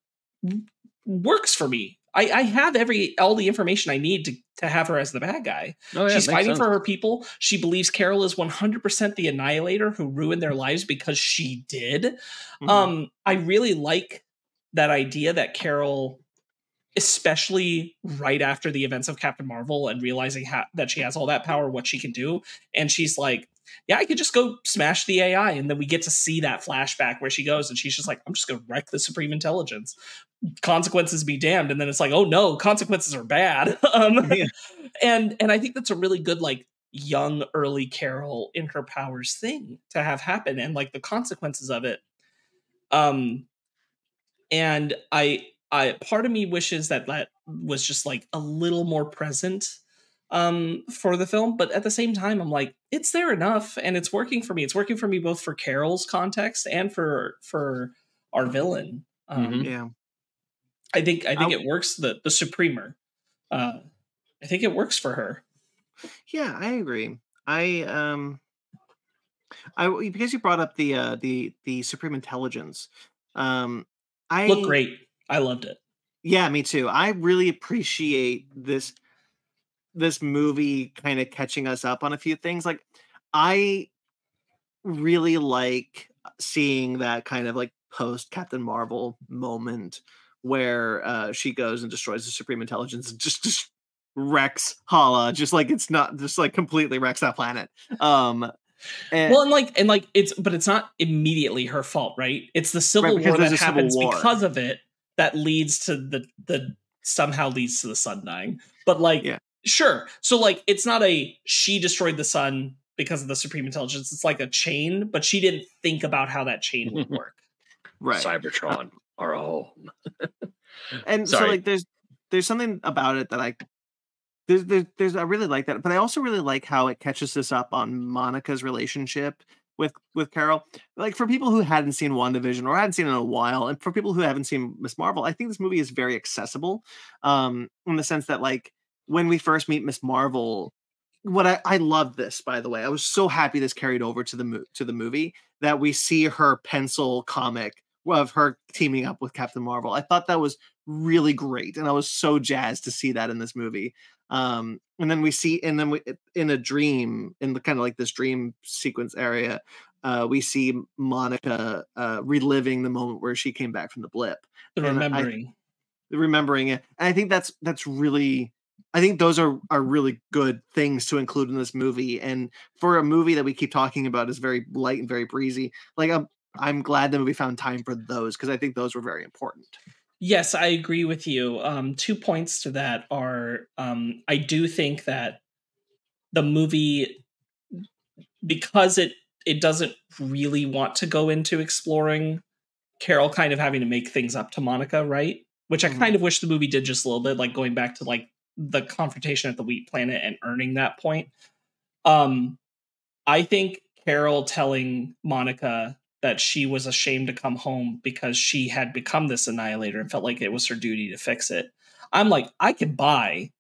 works for me. I have all the information I need to have her as the bad guy. Oh, yeah, she's fighting for her people. She believes Carol is 100% the Annihilator who ruined their lives because she did. I really like that idea that Carol, especially right after the events of Captain Marvel and realizing that she has all that power, what she can do. And she's like, yeah, I could just go smash the AI. And then we get to see that flashback where she goes and she's just like, I'm just going to wreck the Supreme Intelligence. Consequences be damned. And then it's like, oh no, consequences are bad. And I think that's a really good, like, young, early Carol in her powers thing to have happen, and like the consequences of it. And I part of me wishes that was just like a little more present for the film, but at the same time I'm like, it's there enough and it's working for me. It's working for me both for Carol's context and for our villain. Yeah. I think it works, the Supremer. I think it works for her. Yeah, I agree. I because you brought up the Supreme Intelligence. Looked great. I loved it. Yeah, me too. I really appreciate this movie kind of catching us up on a few things. Like, I really like seeing that kind of like post Captain Marvel moment where she goes and destroys the Supreme Intelligence and just wrecks Hala, just like it's not just like completely wrecks that planet. And it's not immediately her fault, right? It's the Civil War that happens because of it that leads to the somehow leads to the sun dying. But like, sure. So like, it's not she destroyed the sun because of the Supreme Intelligence. It's like a chain, but she didn't think about how that chain would work. Right. Cybertron, our home. And so like, there's something about it that I really like that, but I also really like how it catches us up on Monica's relationship with Carol. Like, for people who hadn't seen WandaVision or hadn't seen it in a while, and for people who haven't seen Miss Marvel, I think this movie is very accessible, in the sense that, like, when we first meet Miss Marvel, I love this, by the way. I was so happy this carried over to the movie, that we see her pencil comic of her teaming up with Captain Marvel. I thought that was really great, and I was so jazzed to see that in this movie. And then we in a dream, in the kind of like this dream sequence area, we see Monica reliving the moment where she came back from the blip, remembering it. And I think that's really, I think those are really good things to include in this movie. And for a movie that we keep talking about is very light and very breezy, like I'm glad that we found time for those, because I think those were very important. Yes, I agree with you. 2 points to that are, I do think that the movie, because it doesn't really want to go into exploring Carol kind of having to make things up to Monica, right? Which I kind of wish the movie did just a little bit, like going back to like the confrontation at the Wheat Planet and earning that point. I think Carol telling Monica that she was ashamed to come home because she had become this Annihilator and felt like it was her duty to fix it. I'm like, I can buy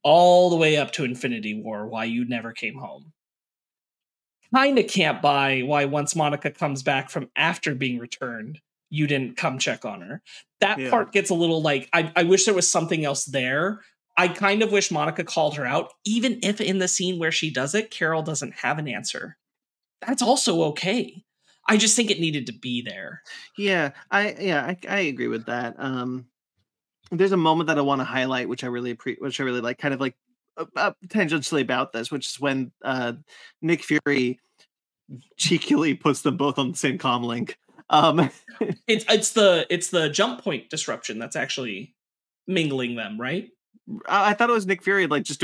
all the way up to Infinity War why you never came home. Kinda can't buy why once Monica comes back from after being returned, you didn't come check on her. That part gets a little like, I wish there was something else there. I kind of wish Monica called her out, even if in the scene where she does it, Carol doesn't have an answer. That's also okay. I just think it needed to be there. Yeah, I agree with that. There's a moment that I want to highlight, which I really like, kind of like tangentially about this, which is when Nick Fury cheekily puts them both on the same comm link. It's the jump point disruption that's actually mingling them, right? I thought it was Nick Fury like just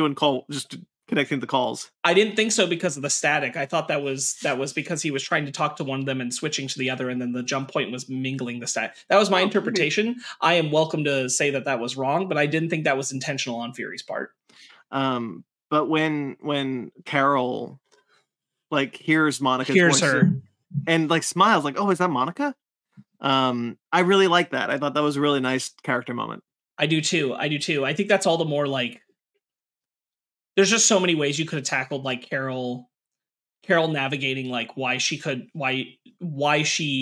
connecting the calls. I didn't think so because of the static. I thought that was because he was trying to talk to one of them and switching to the other, and then the jump point was mingling the static. That was my interpretation. I am welcome to say that was wrong, but I didn't think that was intentional on Fury's part. But when Carol like hears Monica's voice her and like smiles like, oh, is that Monica? I really like that. I thought that was a really nice character moment. I do too. I think that's all the more like there's just so many ways you could have tackled like Carol navigating like why she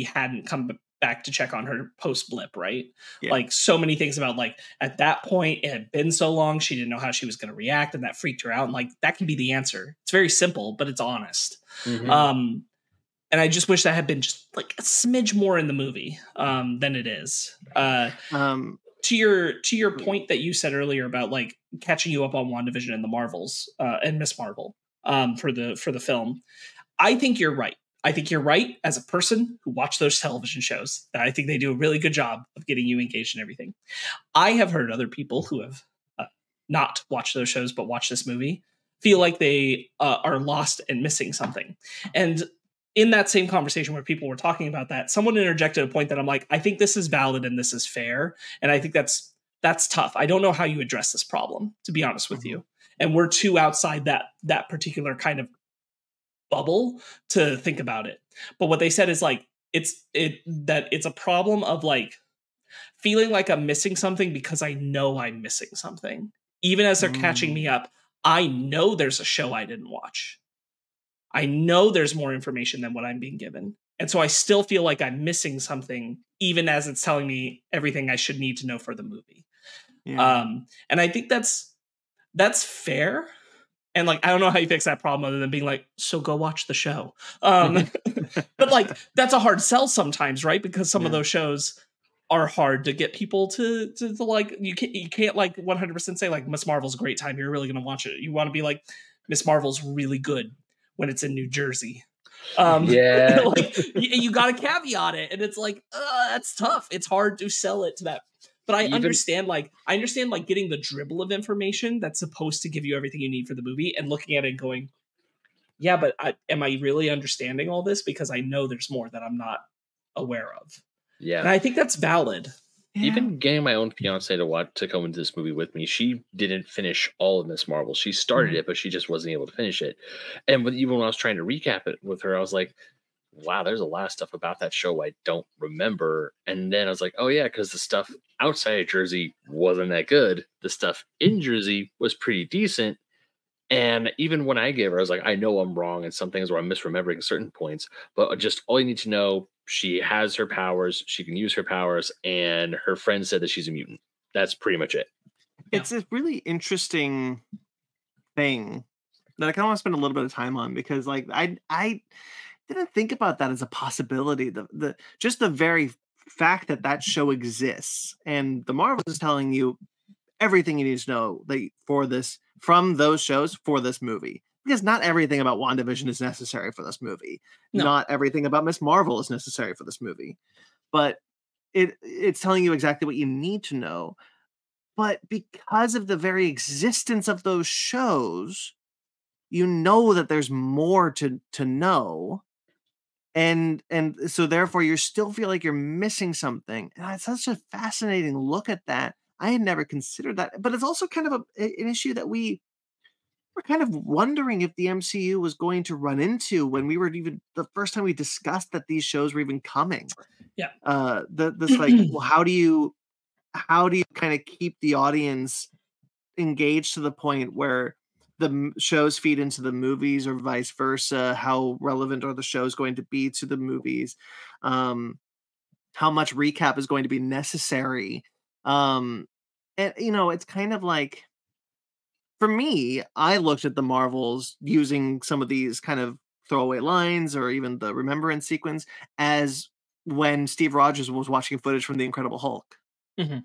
hadn't come back to check on her post blip, right? Yeah. Like so many things about like at that point it had been so long she didn't know how she was going to react, and that freaked her out. And like that can be the answer. It's very simple, but it's honest. Mm-hmm. And I just wish that had been just like a smidge more in the movie than it is. To your point that you said earlier about like catching you up on WandaVision and the Marvels and Miss Marvel for the film, I think you're right. I think you're right as a person who watched those television shows. I think they do a really good job of getting you engaged in everything. I have heard other people who have not watched those shows but watched this movie feel like they are lost and missing something. And in that same conversation where people were talking about that, someone interjected a point that I'm like, I think this is valid and this is fair. And I think that's tough. I don't know how you address this problem, to be honest with you. And we're too outside that particular kind of bubble to think about it. But what they said is like, it's a problem of like feeling like I'm missing something because I know I'm missing something. Even as they're catching me up, I know there's a show I didn't watch. I know there's more information than what I'm being given. And so I still feel like I'm missing something, even as it's telling me everything I should need to know for the movie. Yeah. And I think that's fair. And like, I don't know how you fix that problem other than being like, so go watch the show. But like, that's a hard sell sometimes, right? Because some of those shows are hard to get people to like, you can't like 100% say like Miss Marvel's a great time. You're really going to watch it. You want to be like, Miss Marvel's really good when it's in New Jersey. Like you got to caveat it. And it's like, that's tough. It's hard to sell it to that. But I understand getting the dribble of information that's supposed to give you everything you need for the movie and looking at it and going, yeah, but am I really understanding all this? Because I know there's more that I'm not aware of. Yeah. And I think that's valid. Yeah. Even getting my own fiance to come into this movie with me, she didn't finish all of Miss Marvel. She started it, but she just wasn't able to finish it. And even when I was trying to recap it with her, I was like, wow, there's a lot of stuff about that show I don't remember. And then I was like, oh yeah, because the stuff outside of Jersey wasn't that good. The stuff in Jersey was pretty decent. And even when I gave her, I was like, I know I'm wrong and some things where I'm misremembering certain points, but just all you need to know, she has her powers, she can use her powers, and her friend said that she's a mutant. That's pretty much it. It's a really interesting thing that I kind of want to spend a little bit of time on, because like I didn't think about that as a possibility. The just the very fact that show exists, and the Marvels is telling you everything you need to know from those shows for this movie. Because not everything about WandaVision is necessary for this movie. No. Not everything about Miss Marvel is necessary for this movie. But it's telling you exactly what you need to know. But because of the very existence of those shows, you know that there's more to know. And so therefore you still feel like you're missing something. And it's such a fascinating look at that. I had never considered that. But it's also kind of an issue that we're kind of wondering if the MCU was going to run into when we were even the first time we discussed that these shows were even coming. Yeah. This like, well, how do you kind of keep the audience engaged to the point where the shows feed into the movies or vice versa? How relevant are the shows going to be to the movies? How much recap is going to be necessary? And it's kind of like, for me, I looked at the Marvels using some of these kind of throwaway lines or even the remembrance sequence as when Steve Rogers was watching footage from The Incredible Hulk. Mm-hmm.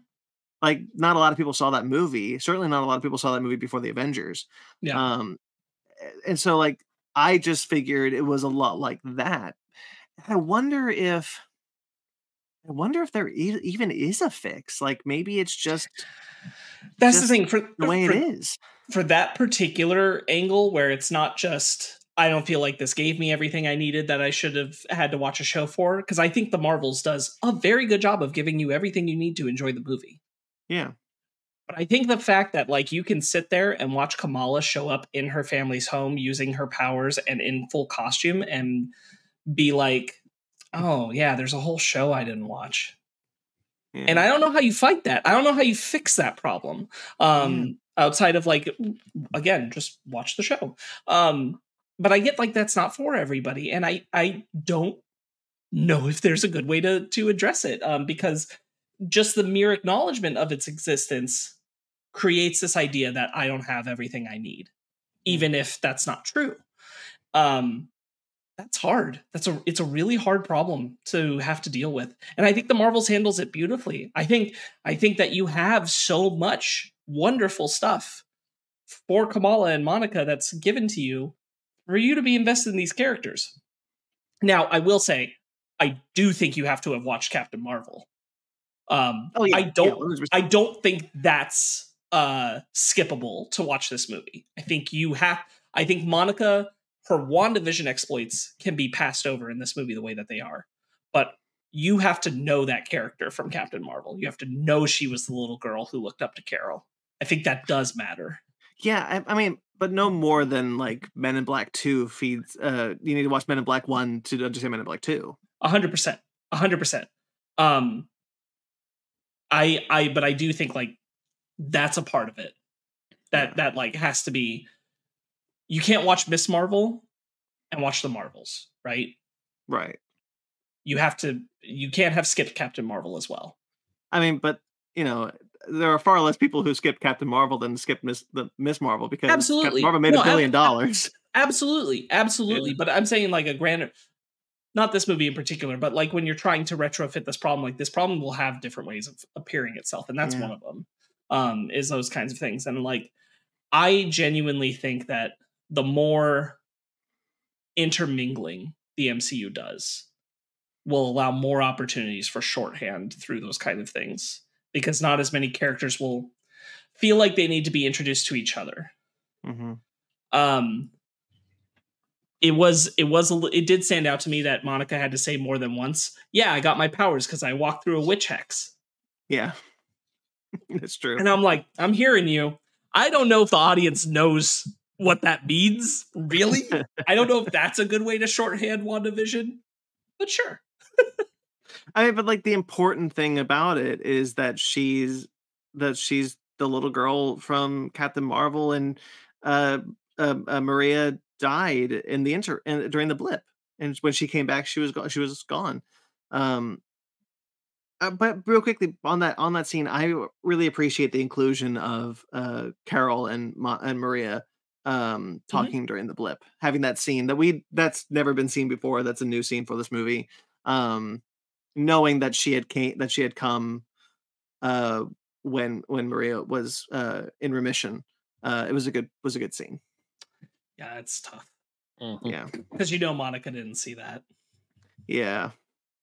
Like, not a lot of people saw that movie. Certainly not a lot of people saw that movie before the Avengers. Yeah. And so, like, I just figured it was a lot like that. I wonder if I wonder if there even is a fix. Like maybe it's just that's the thing for the way it is. For that particular angle where it's not just, I don't feel like this gave me everything I needed that I should have had to watch a show for. Because I think The Marvels does a very good job of giving you everything you need to enjoy the movie. Yeah. But I think the fact that like you can sit there and watch Kamala show up in her family's home using her powers and in full costume and be like, oh yeah, there's a whole show I didn't watch. Yeah. And I don't know how you fight that. I don't know how you fix that problem. Outside of like, again, just watch the show. But I get like that's not for everybody. And I don't know if there's a good way to address it. Because just the mere acknowledgement of its existence creates this idea that I don't have everything I need, even if that's not true. That's hard. It's a really hard problem to have to deal with. And I think the Marvels handles it beautifully. I think that you have so much wonderful stuff for Kamala and Monica that's given to you for you to be invested in these characters. Now, I will say, I do think you have to have watched Captain Marvel. I don't think that's skippable to watch this movie. I think Monica, her WandaVision exploits can be passed over in this movie the way that they are. But you have to know that character from Captain Marvel. You have to know she was the little girl who looked up to Carol. I think that does matter. Yeah, I mean, but no more than like Men in Black 2 feeds. You need to watch Men in Black 1 to understand Men in Black 2. 100%. 100%. But I do think like that's a part of it. That like has to be. You can't watch Miss Marvel and watch the Marvels, right? Right. You can't have skipped Captain Marvel as well. I mean, but there are far less people who skip Captain Marvel than skip Miss Marvel because absolutely. Captain Marvel made $1 billion. Absolutely. Yeah. But I'm saying like not this movie in particular, but like when you're trying to retrofit this problem, like this problem will have different ways of appearing itself. And that's one of them, is those kinds of things. And like, I genuinely think that the more intermingling the MCU does will allow more opportunities for shorthand through those kind of things, because not as many characters will feel like they need to be introduced to each other. Mm-hmm. It did stand out to me that Monica had to say more than once, yeah, I got my powers because I walked through a witch hex. Yeah, it's true. And I'm like, I'm hearing you. I don't know if the audience knows what that means, really. I don't know if that's a good way to shorthand WandaVision, but sure. I mean, but like the important thing about it is that she's the little girl from Captain Marvel, and Maria died in the during the blip, and when she came back, she was gone. But real quickly on that scene, I really appreciate the inclusion of Carol and Maria talking during the blip, having that scene that's never been seen before. That's a new scene for this movie. Knowing that she had come when Maria was in remission, it was a good scene. Yeah, it's tough. Mm-hmm. Yeah, because Monica didn't see that. Yeah,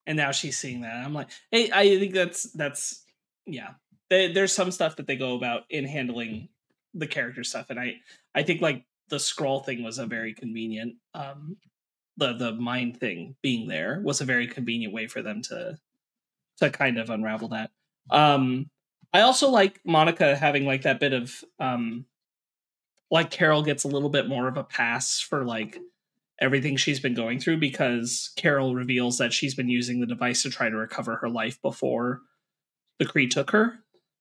and now she's seeing that. I'm like, hey, I think that's yeah. There's some stuff that they go about in handling the character stuff, and I think like the scroll thing was a very convenient. The mind thing being there was a very convenient way for them to kind of unravel that. I also like Monica having like that bit of like Carol gets a little bit more of a pass for like everything she's been going through, because Carol reveals that she's been using the device to try to recover her life before the Kree took her.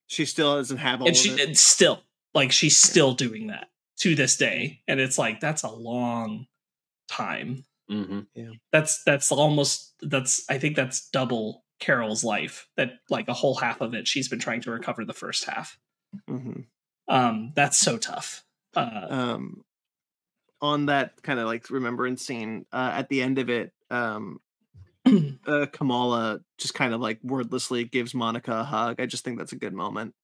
She still doesn't have all of it. And still, like, she's still doing that to this day. And it's like, that's a long time. Mm-hmm. Yeah. I think that's double Carol's life, that like a whole half of it she's been trying to recover the first half. Mm-hmm. That's so tough. On that kind of like remembrance scene, at the end of it, Kamala just kind of like wordlessly gives Monica a hug. I just think that's a good moment.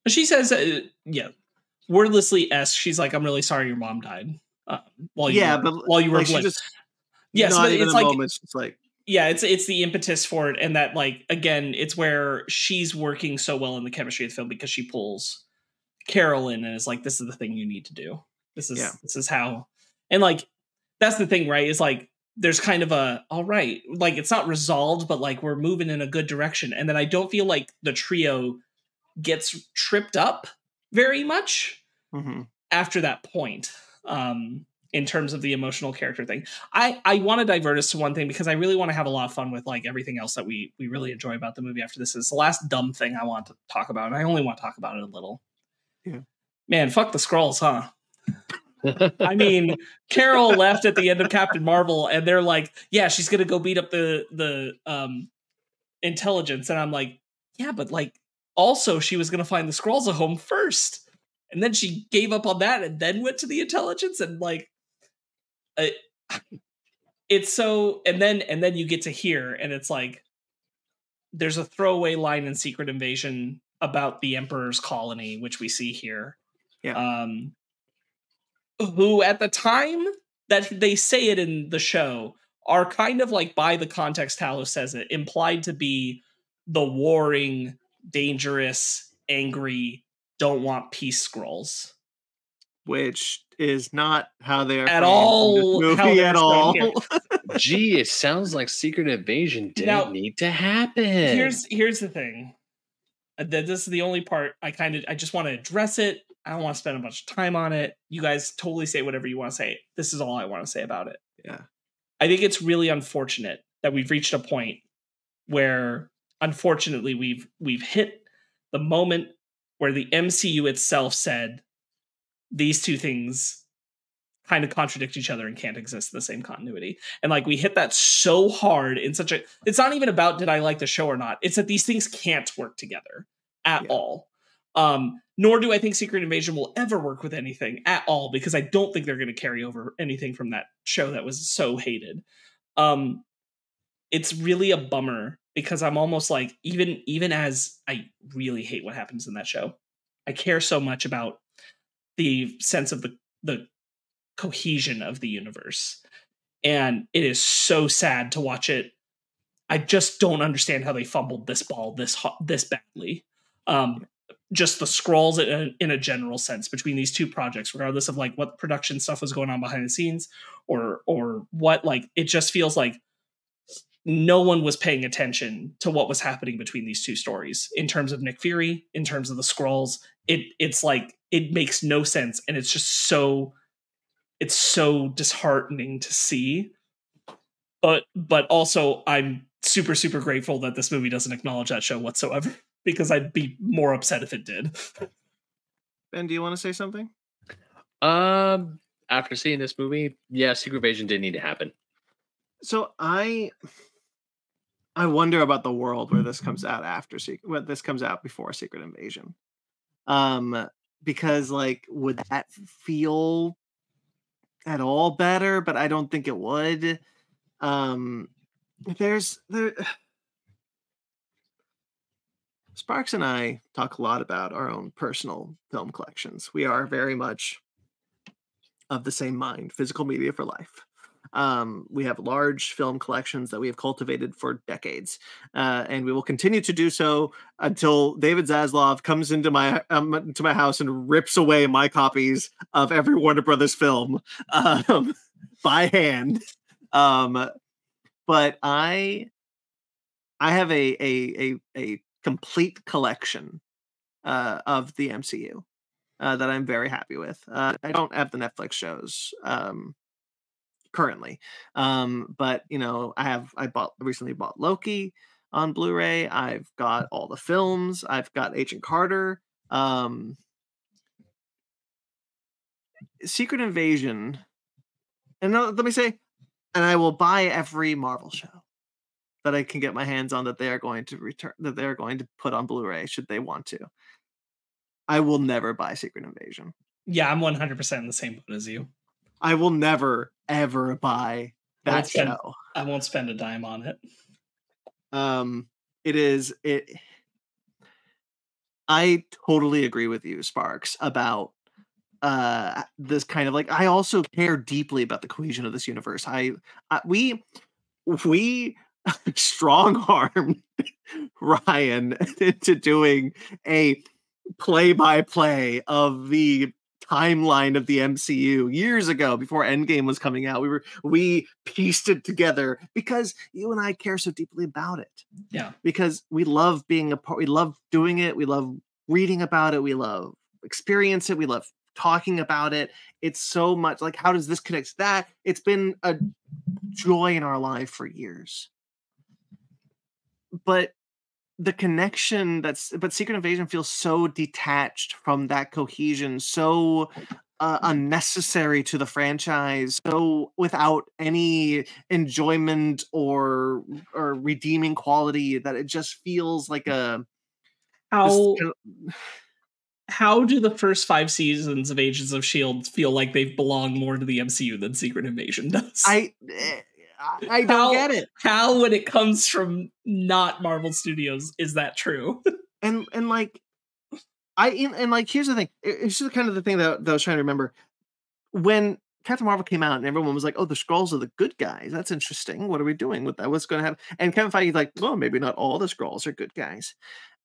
She says, wordlessly she's like, I'm really sorry your mom died. While you were like blind. just, yes, but it's like, moment, it's like, Yeah, it's the impetus for it, and that, like, again, it's where she's working so well in the chemistry of the film because she pulls Carol in and is like, this is the thing you need to do. This is how, and like, that's the thing, right? Is like, there's kind of a, all right, like, it's not resolved, but like, we're moving in a good direction. And then I don't feel like the trio gets tripped up very much after that point. In terms of the emotional character thing. I want to divert us to one thing because I really want to have a lot of fun with like everything else that we really enjoy about the movie after this. Is the last dumb thing I want to talk about, and I only want to talk about it a little. Yeah. Man, fuck the Skrulls, huh? I mean, Carol left at the end of Captain Marvel, and they're like, yeah, she's gonna go beat up the intelligence. And I'm like, yeah, but like, also she was gonna find the Skrulls a home first. And then she gave up on that and then went to the intelligence, and like, it's so, and then you get to here, and it's like, there's a throwaway line in Secret Invasion about the Emperor's colony, which we see here. Yeah. Who at the time that they say it in the show are kind of like, by the context Talos says it, implied to be the warring, dangerous, angry, don't want peace Skrulls. Which is not how they are at all. In this movie at all. Gee, it sounds like Secret Invasion didn't need to happen. Here's the thing. This is the only part I just want to address it. I don't want to spend a bunch of time on it. You guys totally say whatever you want to say. This is all I want to say about it. Yeah. I think it's really unfortunate that we've reached a point where, unfortunately, we've hit the moment where the MCU itself said these two things kind of contradict each other and can't exist in the same continuity. And like, we hit that so hard in such a, it's not even about did I like the show or not. It's that these things can't work together at all. Nor do I think Secret Invasion will ever work with anything at all, because I don't think they're going to carry over anything from that show that was so hated. It's really a bummer, because I'm almost like, even as I really hate what happens in that show, I care so much about the sense of the cohesion of the universe. And it is so sad to watch it. I just don't understand how they fumbled this ball this badly. Just the Skrulls in a general sense between these two projects, regardless of like what production stuff was going on behind the scenes or what, like, it just feels like no one was paying attention to what was happening between these two stories in terms of Nick Fury, in terms of the Skrulls. It's like, it makes no sense. And it's just so disheartening to see. But also I'm super, super grateful that this movie doesn't acknowledge that show whatsoever, because I'd be more upset if it did. Ben, do you want to say something? After seeing this movie, yeah, Secret Invasion didn't need to happen. So I wonder about the world where this comes out before Secret Invasion. Because like, would that feel at all better? But I don't think it would. Sparkz and I talk a lot about our own personal film collections. We are very much of the same mind, physical media for life. We have large film collections that we have cultivated for decades, and we will continue to do so until David Zaslav comes into my house and rips away my copies of every Warner Brothers film by hand. But I have a complete collection of the MCU that I'm very happy with. I don't have the Netflix shows currently, but you know, I recently bought Loki on Blu-ray. I've got all the films. I've got Agent Carter. Secret Invasion, and let me say, and I will buy every Marvel show that I can get my hands on that they are going to put on Blu-ray should they want to. I will never buy Secret Invasion. Yeah, I'm 100% in the same boat as you. I will never, ever buy that show. I won't spend a dime on it. I totally agree with you, Sparkz, about this kind of like, I also care deeply about the cohesion of this universe. We strong-armed Ryan into doing a play-by-play of the timeline of the MCU years ago before Endgame was coming out. We pieced it together because you and I care so deeply about it. Yeah. Because we love being a part, we love doing it, we love reading about it, we love experience it, we love talking about it. It's so much like, how does this connect to that? It's been a joy in our life for years. But the connection but Secret Invasion feels so detached from that cohesion, so unnecessary to the franchise, so without any enjoyment or redeeming quality, that it just feels like a how do the first 5 seasons of Agents of S.H.I.E.L.D. feel like they've belonged more to the MCU than Secret Invasion does? I don't get it. How, when it comes from not Marvel Studios, is that true? and like, here's the thing. It's just kind of the thing that I was trying to remember. When Captain Marvel came out and everyone was like, oh, the Skrulls are the good guys. That's interesting. What are we doing with that? What's going to happen? And Kevin Feige's like, well, maybe not all the Skrulls are good guys.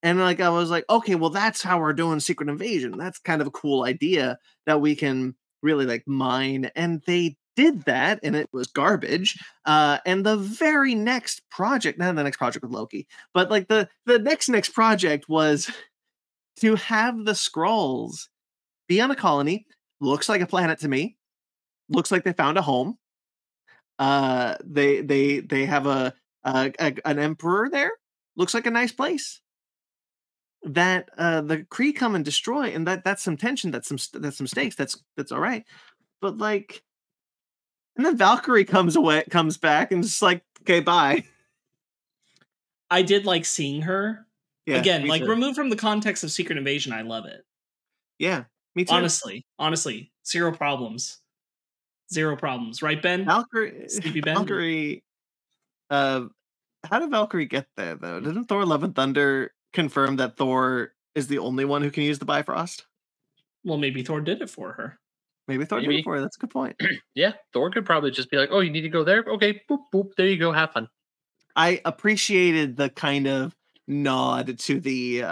And like, I was like, okay, well, that's how we're doing Secret Invasion. That's kind of a cool idea that we can really like mine. And they did that, and it was garbage. And the very next project, not the next project with Loki, but like the next project was to have the Skrulls be on a colony. Looks like a planet to me. Looks like they found a home. They have an emperor there. Looks like a nice place. That the Kree come and destroy, and that's some tension, that's some stakes, that's all right. But like, and then Valkyrie comes back and just like, okay, bye. I did like seeing her. Yeah, again, like too. removed from the context of Secret Invasion, I love it. Yeah, me too. Honestly, zero problems, right, Ben? Sleepy Ben. Valkyrie. How did Valkyrie get there though? Didn't Thor: Love and Thunder confirm that Thor is the only one who can use the Bifrost? Well, maybe Thor did it for her. Maybe Thor did it for her. That's a good point. Yeah, Thor could probably just be like, oh, you need to go there? Okay, boop, boop, there you go, have fun. I appreciated the kind of nod to the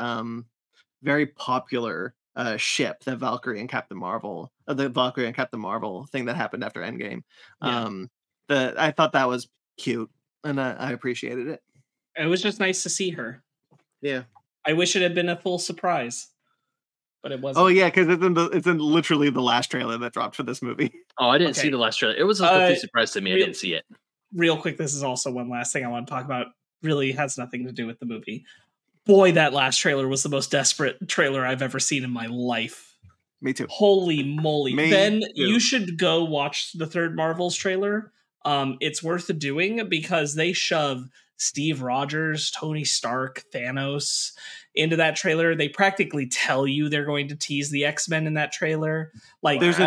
very popular ship that Valkyrie and Captain Marvel, the Valkyrie and Captain Marvel thing that happened after Endgame. Yeah. I thought that was cute, and I appreciated it. It was just nice to see her. Yeah. I wish it had been a full surprise, but it wasn't. Oh yeah, because it's in literally the last trailer that dropped for this movie. Oh, I didn't see the last trailer. It was a complete surprise to me. I didn't see it. Real quick, this is also one last thing I want to talk about. Really has nothing to do with the movie. Boy, that last trailer was the most desperate trailer I've ever seen in my life. Me too. Holy moly. Ben, you should go watch the third Marvels trailer. It's worth doing because they shove Steve Rogers, Tony Stark, Thanos into that trailer. They practically tell you they're going to tease the X-Men in that trailer. Like there's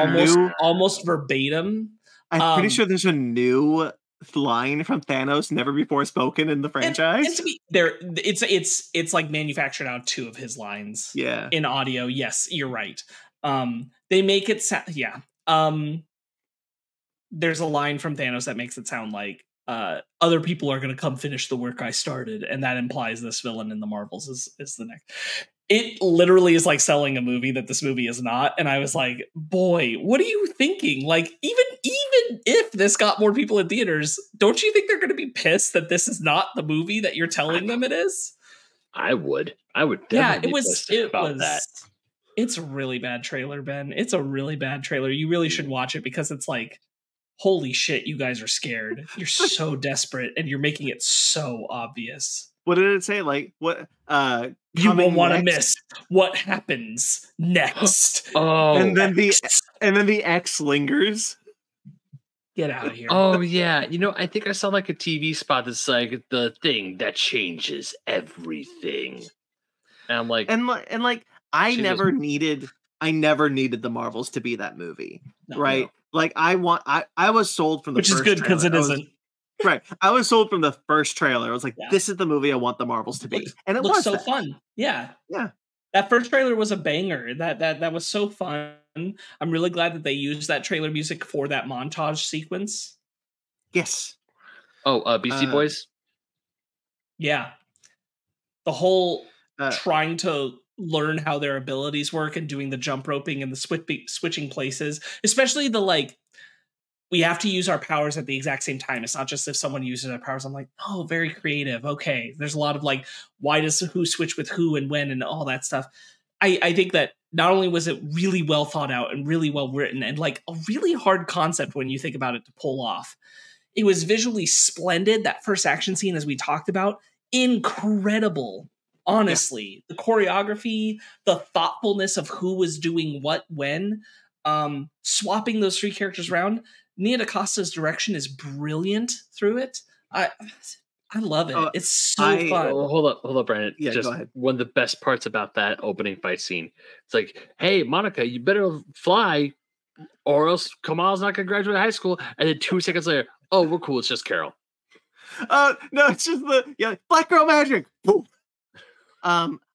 almost verbatim. I'm pretty sure there's a new line from Thanos never before spoken in the franchise. And to be, it's like manufactured out 2 of his lines. Yeah. In audio. Yes, you're right. They make it sound there's a line from Thanos that makes it sound like other people are going to come finish the work I started, and that implies this villain in the Marvels is the next. It literally is like selling a movie that this movie is not, and I was like, boy, what are you thinking? Like, even if this got more people in theaters, don't you think they're going to be pissed that this is not the movie that you're telling them it is? I would definitely be pissed about that. It's a really bad trailer, Ben. It's a really bad trailer. You really should watch it because it's like, holy shit, you guys are scared. You're so desperate, and you're making it so obvious. What did it say? Like, what? You won't want to miss what happens next. Oh, and then the X lingers. Get out of here. Oh yeah, I think I saw like a TV spot that's like the thing that changes everything. And I'm like, I never needed the Marvels to be that movie, right? No. Like I was sold from the which is good because it isn't. Right, I was sold from the first trailer. I was like, "This is the movie I want the Marvels to be," and it was so fun. Yeah. That first trailer was a banger. That was so fun. I'm really glad that they used that trailer music for that montage sequence. Yes. Oh, Beastie Boys. Yeah. The whole trying to learn how their abilities work and doing the jump roping and the switching places, especially the like, we have to use our powers at the exact same time. It's not just if someone uses their powers, I'm like, oh, very creative. Okay. There's a lot of like, why does who switch with who and when and all that stuff. I think that not only was it really well thought out and really well written and like a really hard concept when you think about it to pull off, it was visually splendid. That first action scene, as we talked about, incredible. Honestly, the choreography, the thoughtfulness of who was doing what when, swapping those three characters around. Nia DaCosta's direction is brilliant through it. I love it. It's so fun. Oh, hold up, Brandon. Yeah, just go ahead. One of the best parts about that opening fight scene. It's like, hey, Monica, you better fly, or else Kamal's not gonna graduate high school. And then 2 seconds later, oh, we're cool. It's just Carol. No, it's just black girl magic.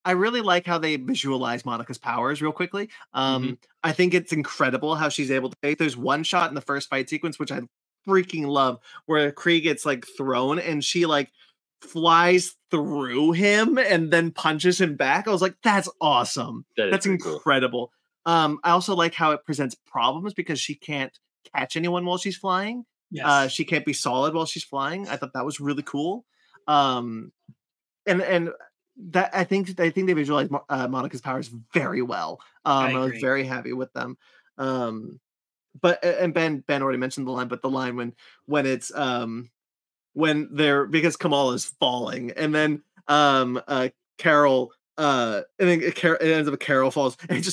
I really like how they visualize Monica's powers real quickly. I think it's incredible how she's able to take. There's one shot in the first fight sequence, which I freaking love, where Kree gets like thrown and she like flies through him and then punches him back. I was like, that's awesome. That's incredible. Cool. I also like how it presents problems because she can't catch anyone while she's flying. Yes. She can't be solid while she's flying. I thought that was really cool. And that I think they visualize Monica's powers very well. I was very happy with them. But Ben already mentioned the line, but the line when it's when they're, because Kamal is falling and then Carol and then it ends up Carol falls and it's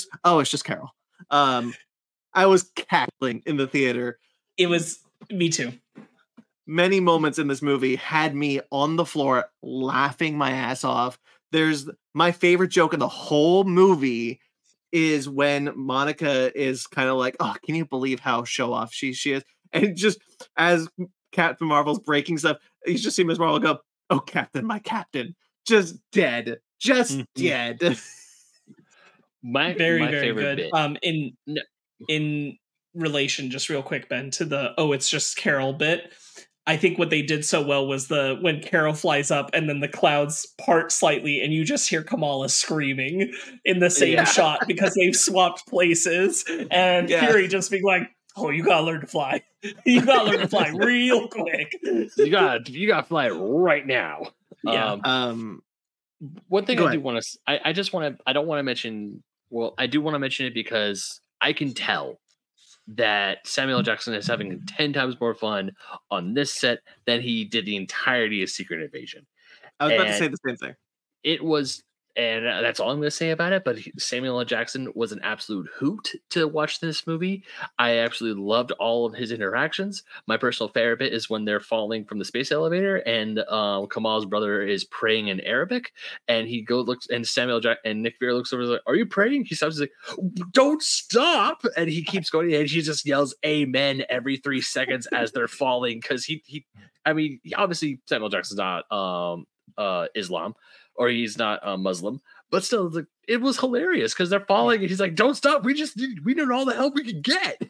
just Carol. I was cackling in the theater. It was me too. Many moments in this movie had me on the floor laughing my ass off. There's my favorite joke in the whole movie is when Monica is kind of like, oh, can you believe how show off she is? And just as Captain Marvel's breaking stuff, you just see Ms. Marvel go, oh, Captain, my Captain, just dead, dead. My very favorite good. Bit. In relation, just real quick, Ben, to the it's just Carol bit. I think what they did so well was when Carol flies up and then the clouds part slightly and you just hear Kamala screaming in the same shot because they've swapped places, and Fury just being like, oh, you gotta learn to fly. You gotta learn to fly real quick. You gotta fly right now. Yeah. One thing I do want to, I don't want to mention, well, I do want to mention it because I can tell that Samuel L. Jackson is having 10 times more fun on this set than he did the entirety of Secret Invasion. I was about to say the same thing. It was, and that's all I'm going to say about it, but Samuel L. Jackson was an absolute hoot to watch this movie. I absolutely loved all of his interactions. My personal favorite bit is when they're falling from the space elevator and Kamal's brother is praying in Arabic, and he looks, and and Nick Fury looks over, like, are you praying? He stops, he's like, don't stop, and he keeps going, and he just yells amen every 3 seconds as they're falling, because obviously Samuel Jackson's not Islam, or he's not Muslim, but still, it was hilarious because they're falling and he's like, don't stop, we need all the help we can get.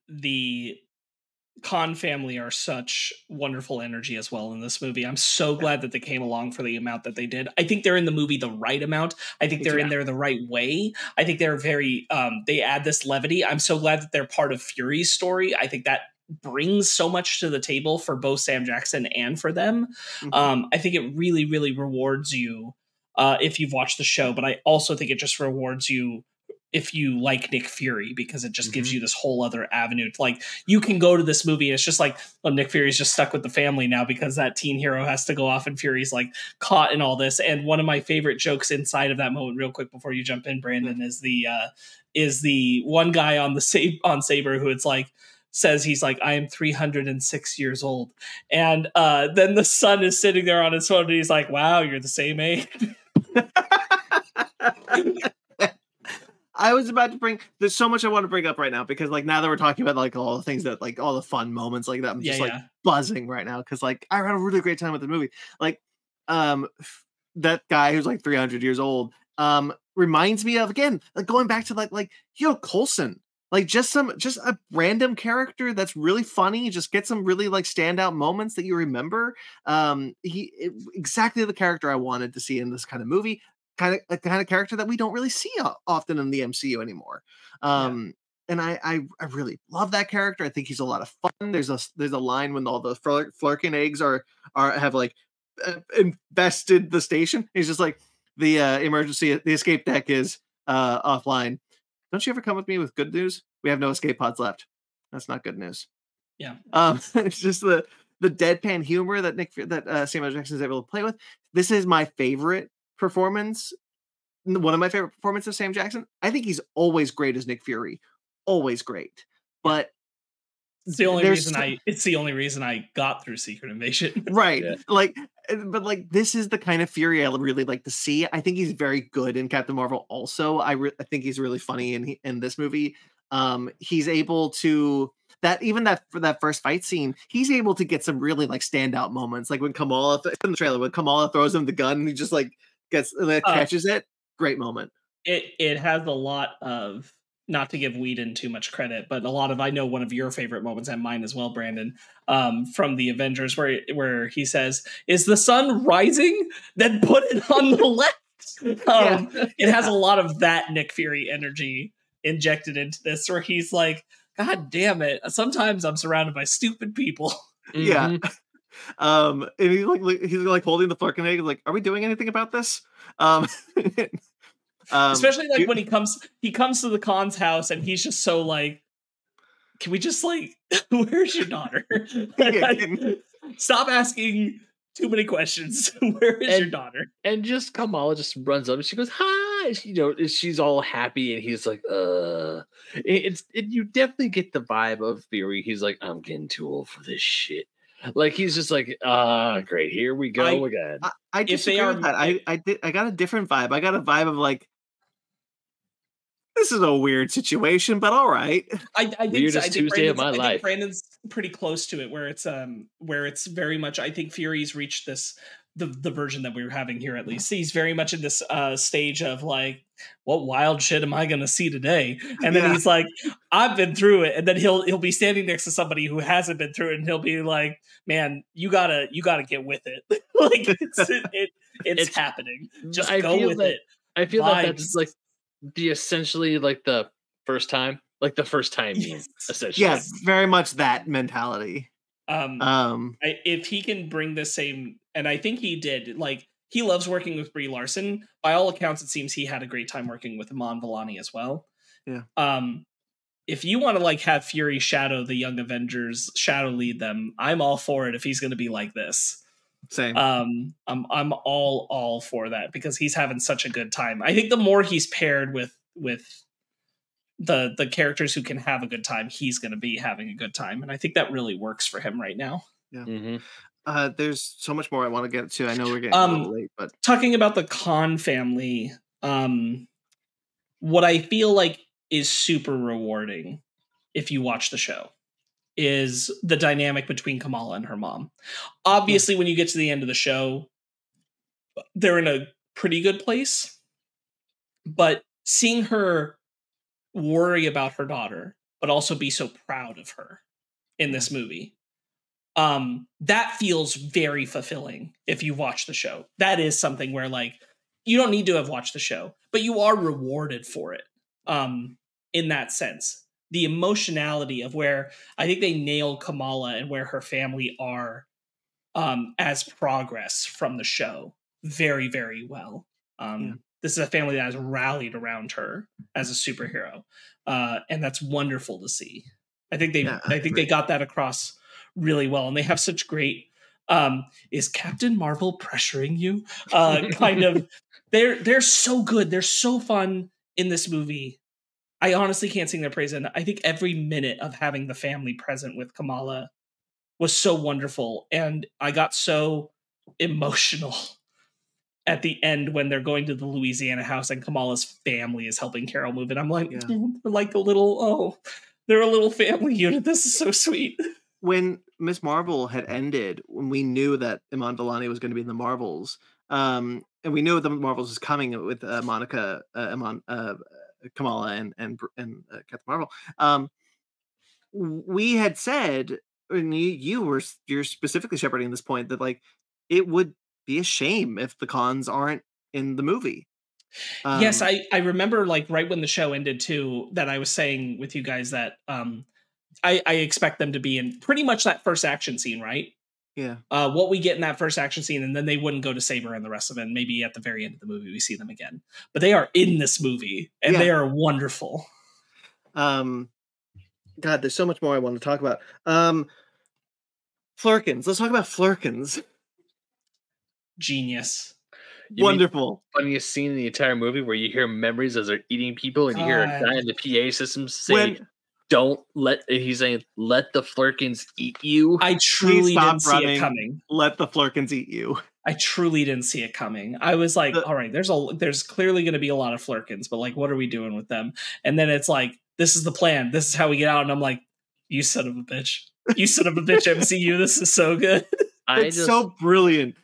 The Khan family are such wonderful energy as well in this movie. I'm so glad that they came along for the amount that they did. I think they're in the movie the right amount. I think they're in there the right way. I think they're very they add this levity. I'm so glad that they're part of Fury's story. I think that brings so much to the table for both Sam Jackson and for them. I think it really, really rewards you if you've watched the show, but I also think it just rewards you if you like Nick Fury, because it just gives you this whole other avenue. Like, you can go to this movie and it's just like, well, Nick Fury's just stuck with the family now because that teen hero has to go off and Fury's like caught in all this. And one of my favorite jokes inside of that moment, real quick before you jump in, Brandon, is the one guy on Saber who it's like, says he's like, I am 306 years old. And then the son is sitting there on his phone and he's like, wow, you're the same age. I was about to there's so much I want to bring up right now, because like now that we're talking about like all the things that like all the fun moments like that, I'm just buzzing right now because like I had a really great time with the movie. Like that guy who's like 300 years old reminds me of, again, like going back to like Coulson Like just a random character that's really funny, just get some really like standout moments that you remember. Exactly the character I wanted to see in this kind of movie, kind of character that we don't really see often in the MCU anymore. And I really love that character. I think he's a lot of fun. There's a line when all the Flurkin eggs have like infested the station. He's just like, the escape deck is offline. Don't you ever come with me with good news? We have no escape pods left. That's not good news. Yeah. It's just the deadpan humor that Samuel Jackson is able to play with. This is my favorite performance. One of my favorite performances of Sam Jackson. I think he's always great as Nick Fury. Always great. But it's the only reason I got through Secret Invasion. Right. Yeah. But this is the kind of Fury I really like to see. I think he's very good in Captain Marvel also. I think he's really funny in this movie. He's able to for that first fight scene, he's able to get some really like standout moments. Like when Kamala in the trailer, when Kamala throws him the gun and he just like catches it. Great moment. It has a lot of, not to give Whedon too much credit, but a lot of, I know one of your favorite moments and mine as well, Brandon, from the Avengers where he says, "Is the sun rising? Then put it on the left." It has a lot of that Nick Fury energy injected into this, where he's like, "God damn it! Sometimes I'm surrounded by stupid people." Yeah. And he's like holding the fucking egg, like, "Are we doing anything about this?" Especially like when he comes to the Khan's house and he's just so like, "Can we just like, where's your daughter? Stop asking too many questions. Where is your daughter?" And just Kamala just runs up and she goes, "Hi!" She's all happy and he's like, you definitely get the vibe of Fury. He's like, "I'm getting too old for this shit." Like he's just like, great, here we go again. I disagree with that. I got a different vibe. I got a vibe of like, this is a weird situation, but all right. I think weirdest Tuesday of my life. I think Brandon's pretty close to it, where it's very much. I think Fury's reached the version that we were having here. At least he's very much in this stage of like, what wild shit am I going to see today? And then he's like, "I've been through it," and then he'll be standing next to somebody who hasn't been through it, and he'll be like, "Man, you gotta get with it." Like it's happening. Just go with it. I feel like that's like the essentially like the first time meme, essentially. Yeah, very much that mentality. If he can bring the same, and I think he did, like, he loves working with Brie Larson. By all accounts, it seems he had a great time working with Iman Vellani as well. Yeah. If you want to like have Fury shadow the Young Avengers, shadow lead them, I'm all for it if he's going to be like this. Same. I'm all for that because he's having such a good time. I think the more he's paired with the characters who can have a good time, he's going to be having a good time, and I think that really works for him right now. Yeah. Mm-hmm. There's so much more I want to get to. I know we're getting a little late, but talking about the Khan family, what I feel like is super rewarding if you watch the show is the dynamic between Kamala and her mom. Obviously, when you get to the end of the show, they're in a pretty good place, but seeing her worry about her daughter, but also be so proud of her in this movie, that feels very fulfilling if you watch the show. That is something where, like, you don't need to have watched the show, but you are rewarded for it. In that sense, the emotionality of where I think they nailed Kamala and where her family are as progress from the show very, very well. This is a family that has rallied around her as a superhero, and that's wonderful to see. I think they got that across really well, and they have such great. Is Captain Marvel pressuring you? Kind of. They're so good. They're so fun in this movie. I honestly can't sing their praise, and I think every minute of having the family present with Kamala was so wonderful, and I got so emotional at the end when they're going to the Louisiana house and Kamala's family is helping Carol move, and I'm like, they're like they're a little family unit. This is so sweet. When Miss Marvel had ended, when we knew that Iman Vellani was going to be in the Marvels, and we knew the Marvels was coming with Monica Kamala and Captain Marvel. We had said, and you're specifically shepherding this point, that like it would be a shame if the cons aren't in the movie. Yes, I remember like right when the show ended too, that I was saying with you guys that I expect them to be in pretty much that first action scene, right? Yeah. What we get in that first action scene, and then they wouldn't go to Saber and the rest of it. And maybe at the very end of the movie we see them again, but they are in this movie and they are wonderful. God, there's so much more I want to talk about. Flurkins. Let's talk about Flurkins. Genius. Wonderful. Funniest scene in the entire movie where you hear memories as they're eating people, and you hear a guy in the PA system say, "Don't let." He's saying, "Let the Flurkins eat you." I truly didn't see it coming. Let the Flurkins eat you. I truly didn't see it coming. I was like, all right, there's clearly going to be a lot of Flurkins, but like, what are we doing with them? And then it's like, this is the plan. This is how we get out. And I'm like, you son of a bitch. You son of a bitch, MCU. This is so good. It's so brilliant.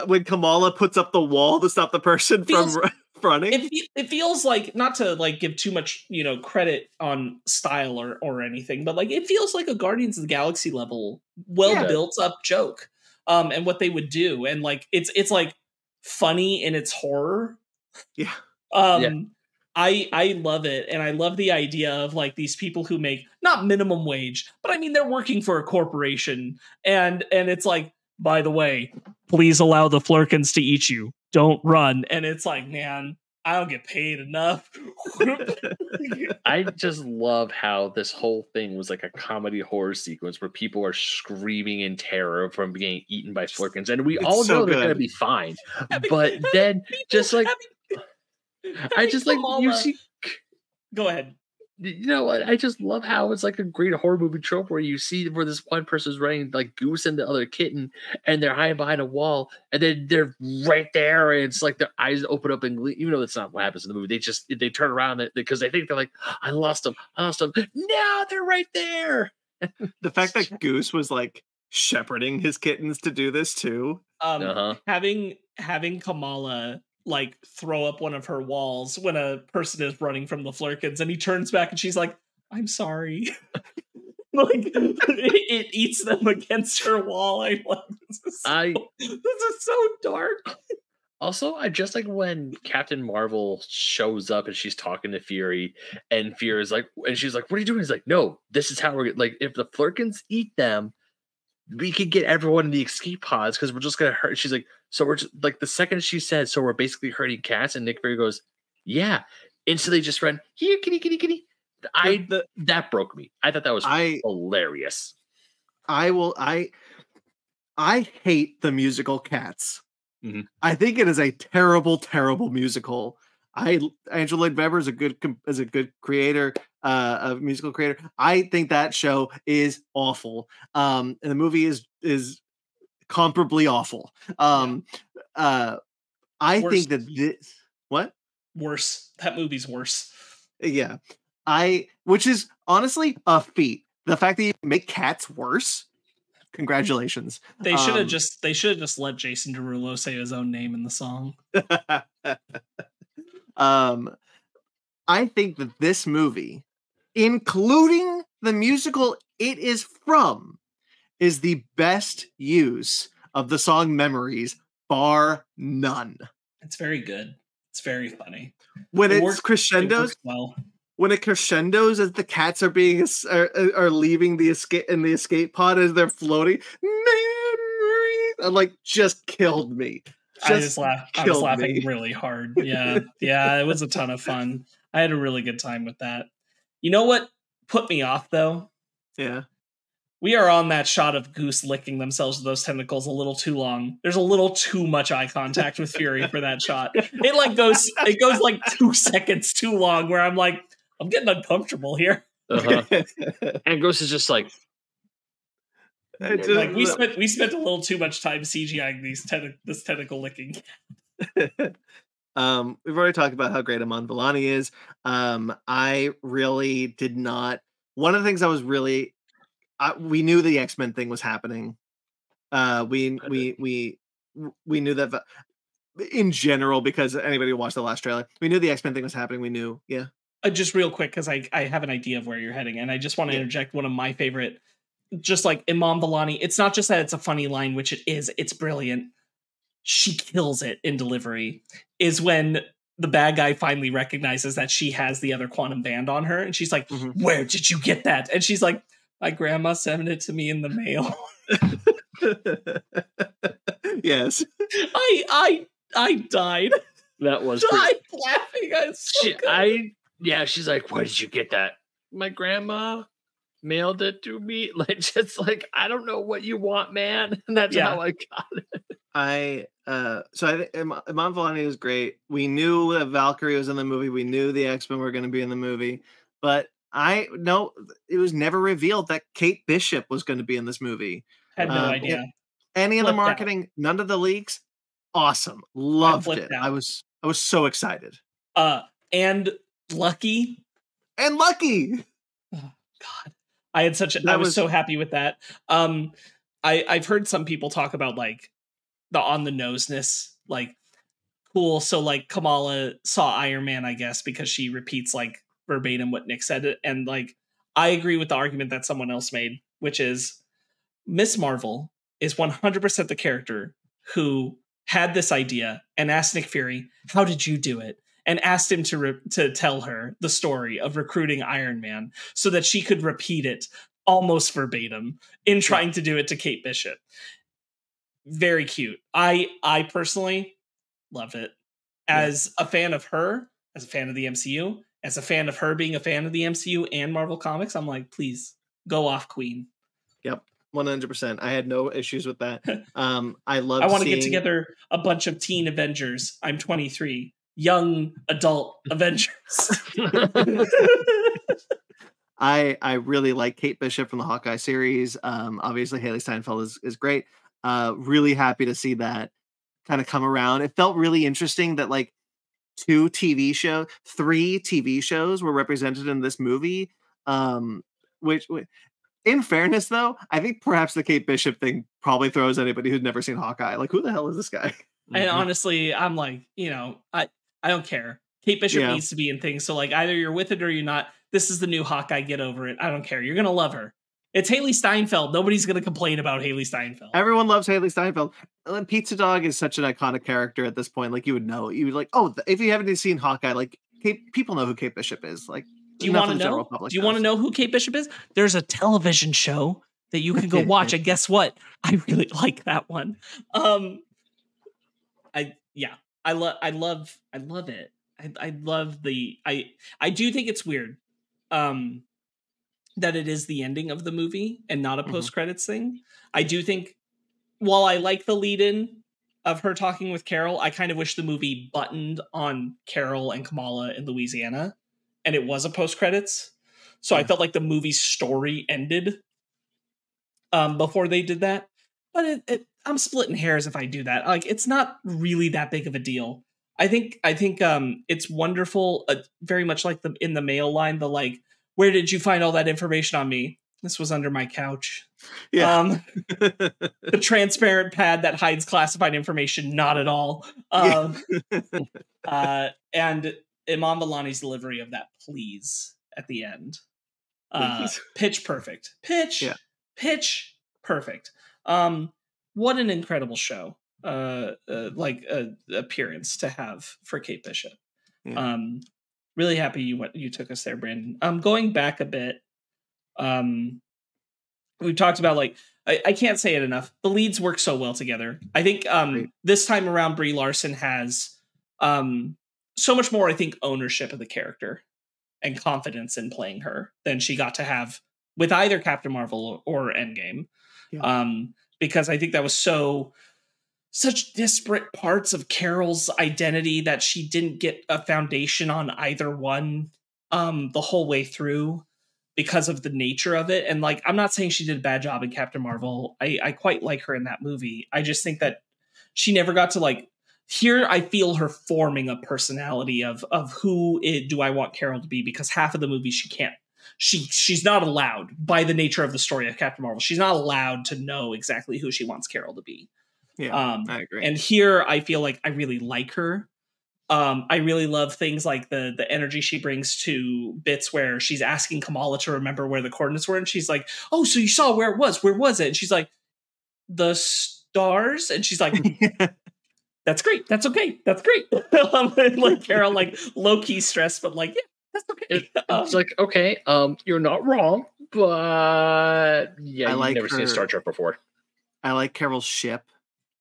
When Kamala puts up the wall to stop the person from running. It feels like, not to like give too much, credit on style or anything, but like, it feels like a Guardians of the Galaxy level, built up joke. And what they would do, and like it's like funny in its horror. Yeah. I love it, and I love the idea of like these people who make not minimum wage, but I mean they're working for a corporation, and it's like, by the way, please allow the Flurkins to eat you. Don't run. And it's like, man, I don't get paid enough. I just love how this whole thing was like a comedy horror sequence where people are screaming in terror from being eaten by Flurkins, and we all know they're going to be fine. But then, just like, I just like you see. Go ahead. You know what? I just love how it's like a great horror movie trope where you see where this one person's running like Goose and the other kitten, and they're hiding behind a wall, and then they're right there, and it's like their eyes open up and even though that's not what happens in the movie, they turn around because they think they're like, I lost them. No, they're right there. The fact that Goose was like shepherding his kittens to do this too. Having Kamala like throw up one of her walls when a person is running from the Flurkins, and he turns back and she's like, I'm sorry. Like it eats them against her wall. I'm like, this is so dark. Also, I just like when Captain Marvel shows up and she's talking to Fury, and Fury is like, and she's like, what are you doing? He's like, no, this is how we're like, if the Flurkins eat them, we could get everyone in the escape pods because we're just gonna hurt. She's like, so we're just like, the second she said, so we're basically hurting cats, and Nick Fury goes, yeah. Instantly just ran, here, kitty, kitty, kitty. That broke me. I thought that was hilarious. I hate the musical Cats. Mm-hmm. I think it is a terrible, terrible musical. Andrew Lloyd Webber is a good creator, a musical creator. I think that show is awful. And the movie is comparably awful. I think that this worse. That movie's worse. Yeah. Which is honestly a feat. The fact that you make Cats worse. Congratulations. They should have just let Jason Derulo say his own name in the song. I think that this movie, including the musical it is from, is the best use of the song Memories, bar none. It's very good. It's very funny. When it crescendos, when it crescendos as the cats are leaving the escape pod as they're floating, Memories, I'm like, just killed me. I was laughing really hard. Yeah. Yeah, it was a ton of fun. I had a really good time with that. You know what put me off, though? Yeah. We are on that shot of Goose licking themselves with those tentacles a little too long. There's a little too much eye contact with Fury for that shot. It goes like 2 seconds too long, where I'm like, I'm getting uncomfortable here. And Goose is just like, we spent a little too much time CGIing this tentacle licking. We've already talked about how great Iman Vellani is. I really did not. One of the things I was really, we knew the X-Men thing was happening. We knew that in general, because anybody who watched the last trailer, we knew the X-Men thing was happening. We knew, yeah. Just real quick, because I have an idea of where you're heading, and I just want to interject one of my favorite, just like Iman Vellani. It's not just that it's a funny line, which it is. It's brilliant. She kills it in delivery. Is when the bad guy finally recognizes that she has the other quantum band on her, and she's like, "Where did you get that?" And she's like, "My grandma sent it to me in the mail." Yes, I died. That was died laughing. She's like, "Where did you get that?" My grandma mailed it to me. Like, just like, I don't know what you want, man. And that's how I got it. I think Iman Vellani is great. We knew that Valkyrie was in the movie. We knew the X-Men were going to be in the movie, but it was never revealed that Kate Bishop was going to be in this movie. Had no idea. Any of the marketing, none of the leaks. Awesome. Loved it. I was so excited. And Lucky. Oh God. I was so happy with that. I've heard some people talk about like the on the noseness, like cool. So like Kamala saw Iron Man, I guess, because she repeats like verbatim what Nick said. And like, I agree with the argument that someone else made, which is Miss Marvel is 100% the character who had this idea and asked Nick Fury, "How did you do it?" And asked him to tell her the story of recruiting Iron Man so that she could repeat it almost verbatim in trying to do it to Kate Bishop. Very cute. I personally love it. As a fan of her, as a fan of the MCU, as a fan of her being a fan of the MCU and Marvel Comics, I'm like, please go off, Queen. Yep. 100%. I had no issues with that. I want to get together a bunch of teen Avengers. I'm 23. Young adult Avengers. I really like Kate Bishop from the Hawkeye series. Obviously Haley Steinfeld is great. Really happy to see that kind of come around. It felt really interesting that like 3 TV shows were represented in this movie. Which in fairness though, I think perhaps the Kate Bishop thing probably throws anybody who's never seen Hawkeye. Like, who the hell is this guy? And honestly, I'm like, I don't care. Kate Bishop needs to be in things. So like either you're with it or you're not. This is the new Hawkeye. Get over it. I don't care. You're going to love her. It's Haley Steinfeld. Nobody's going to complain about Haley Steinfeld. Everyone loves Haley Steinfeld. And Pizza Dog is such an iconic character at this point. Like you would know. You would like, oh, if you haven't seen Hawkeye, like people know who Kate Bishop is. Like, do you want to know? Do you want to know who Kate Bishop is? There's a television show that you can go watch. And guess what? I really like that one. I love it. I love I do think it's weird that it is the ending of the movie and not a post-credits thing. I do think while I like the lead-in of her talking with Carol, I kind of wish the movie buttoned on Carol and Kamala in Louisiana and it was a post-credits. So I felt like the movie's story ended before they did that. But I'm splitting hairs if I do that. Like, it's not really that big of a deal. I think it's wonderful. Very much like in the mail line, the like, where did you find all that information on me? This was under my couch. Yeah. The transparent pad that hides classified information, not at all. And Iman Vellani's delivery of that please at the end. Pitch perfect. Pitch perfect. What an incredible show. Appearance to have for Kate Bishop. Really happy you took us there, Brandon. Going back a bit, we've talked about like I can't say it enough. The leads work so well together. I think this time around Brie Larson has so much more, I think, ownership of the character and confidence in playing her than she got to have with either Captain Marvel or Endgame. Because I think that was such disparate parts of Carol's identity that she didn't get a foundation on either one the whole way through because of the nature of it. And like, I'm not saying she did a bad job in Captain Marvel. I quite like her in that movie. I just think that she never got to like, here I feel her forming a personality of who do I want Carol to be, because half of the movie she can't. She's not allowed, by the nature of the story of Captain Marvel, she's not allowed to know exactly who she wants Carol to be. Yeah, I agree. And here I feel like I really like her I really love things like the energy she brings to bits where she's asking Kamala to remember where the coordinates were, and she's like, "Oh, so you saw where it was? Where was it?" And she's like, "The stars," and she's like. That's great. That's okay. That's great. Like Carol, like low key stressed, but like, yeah, that's okay. It's like, okay, you're not wrong, but yeah, I've never seen Star Trek before. I like Carol's ship.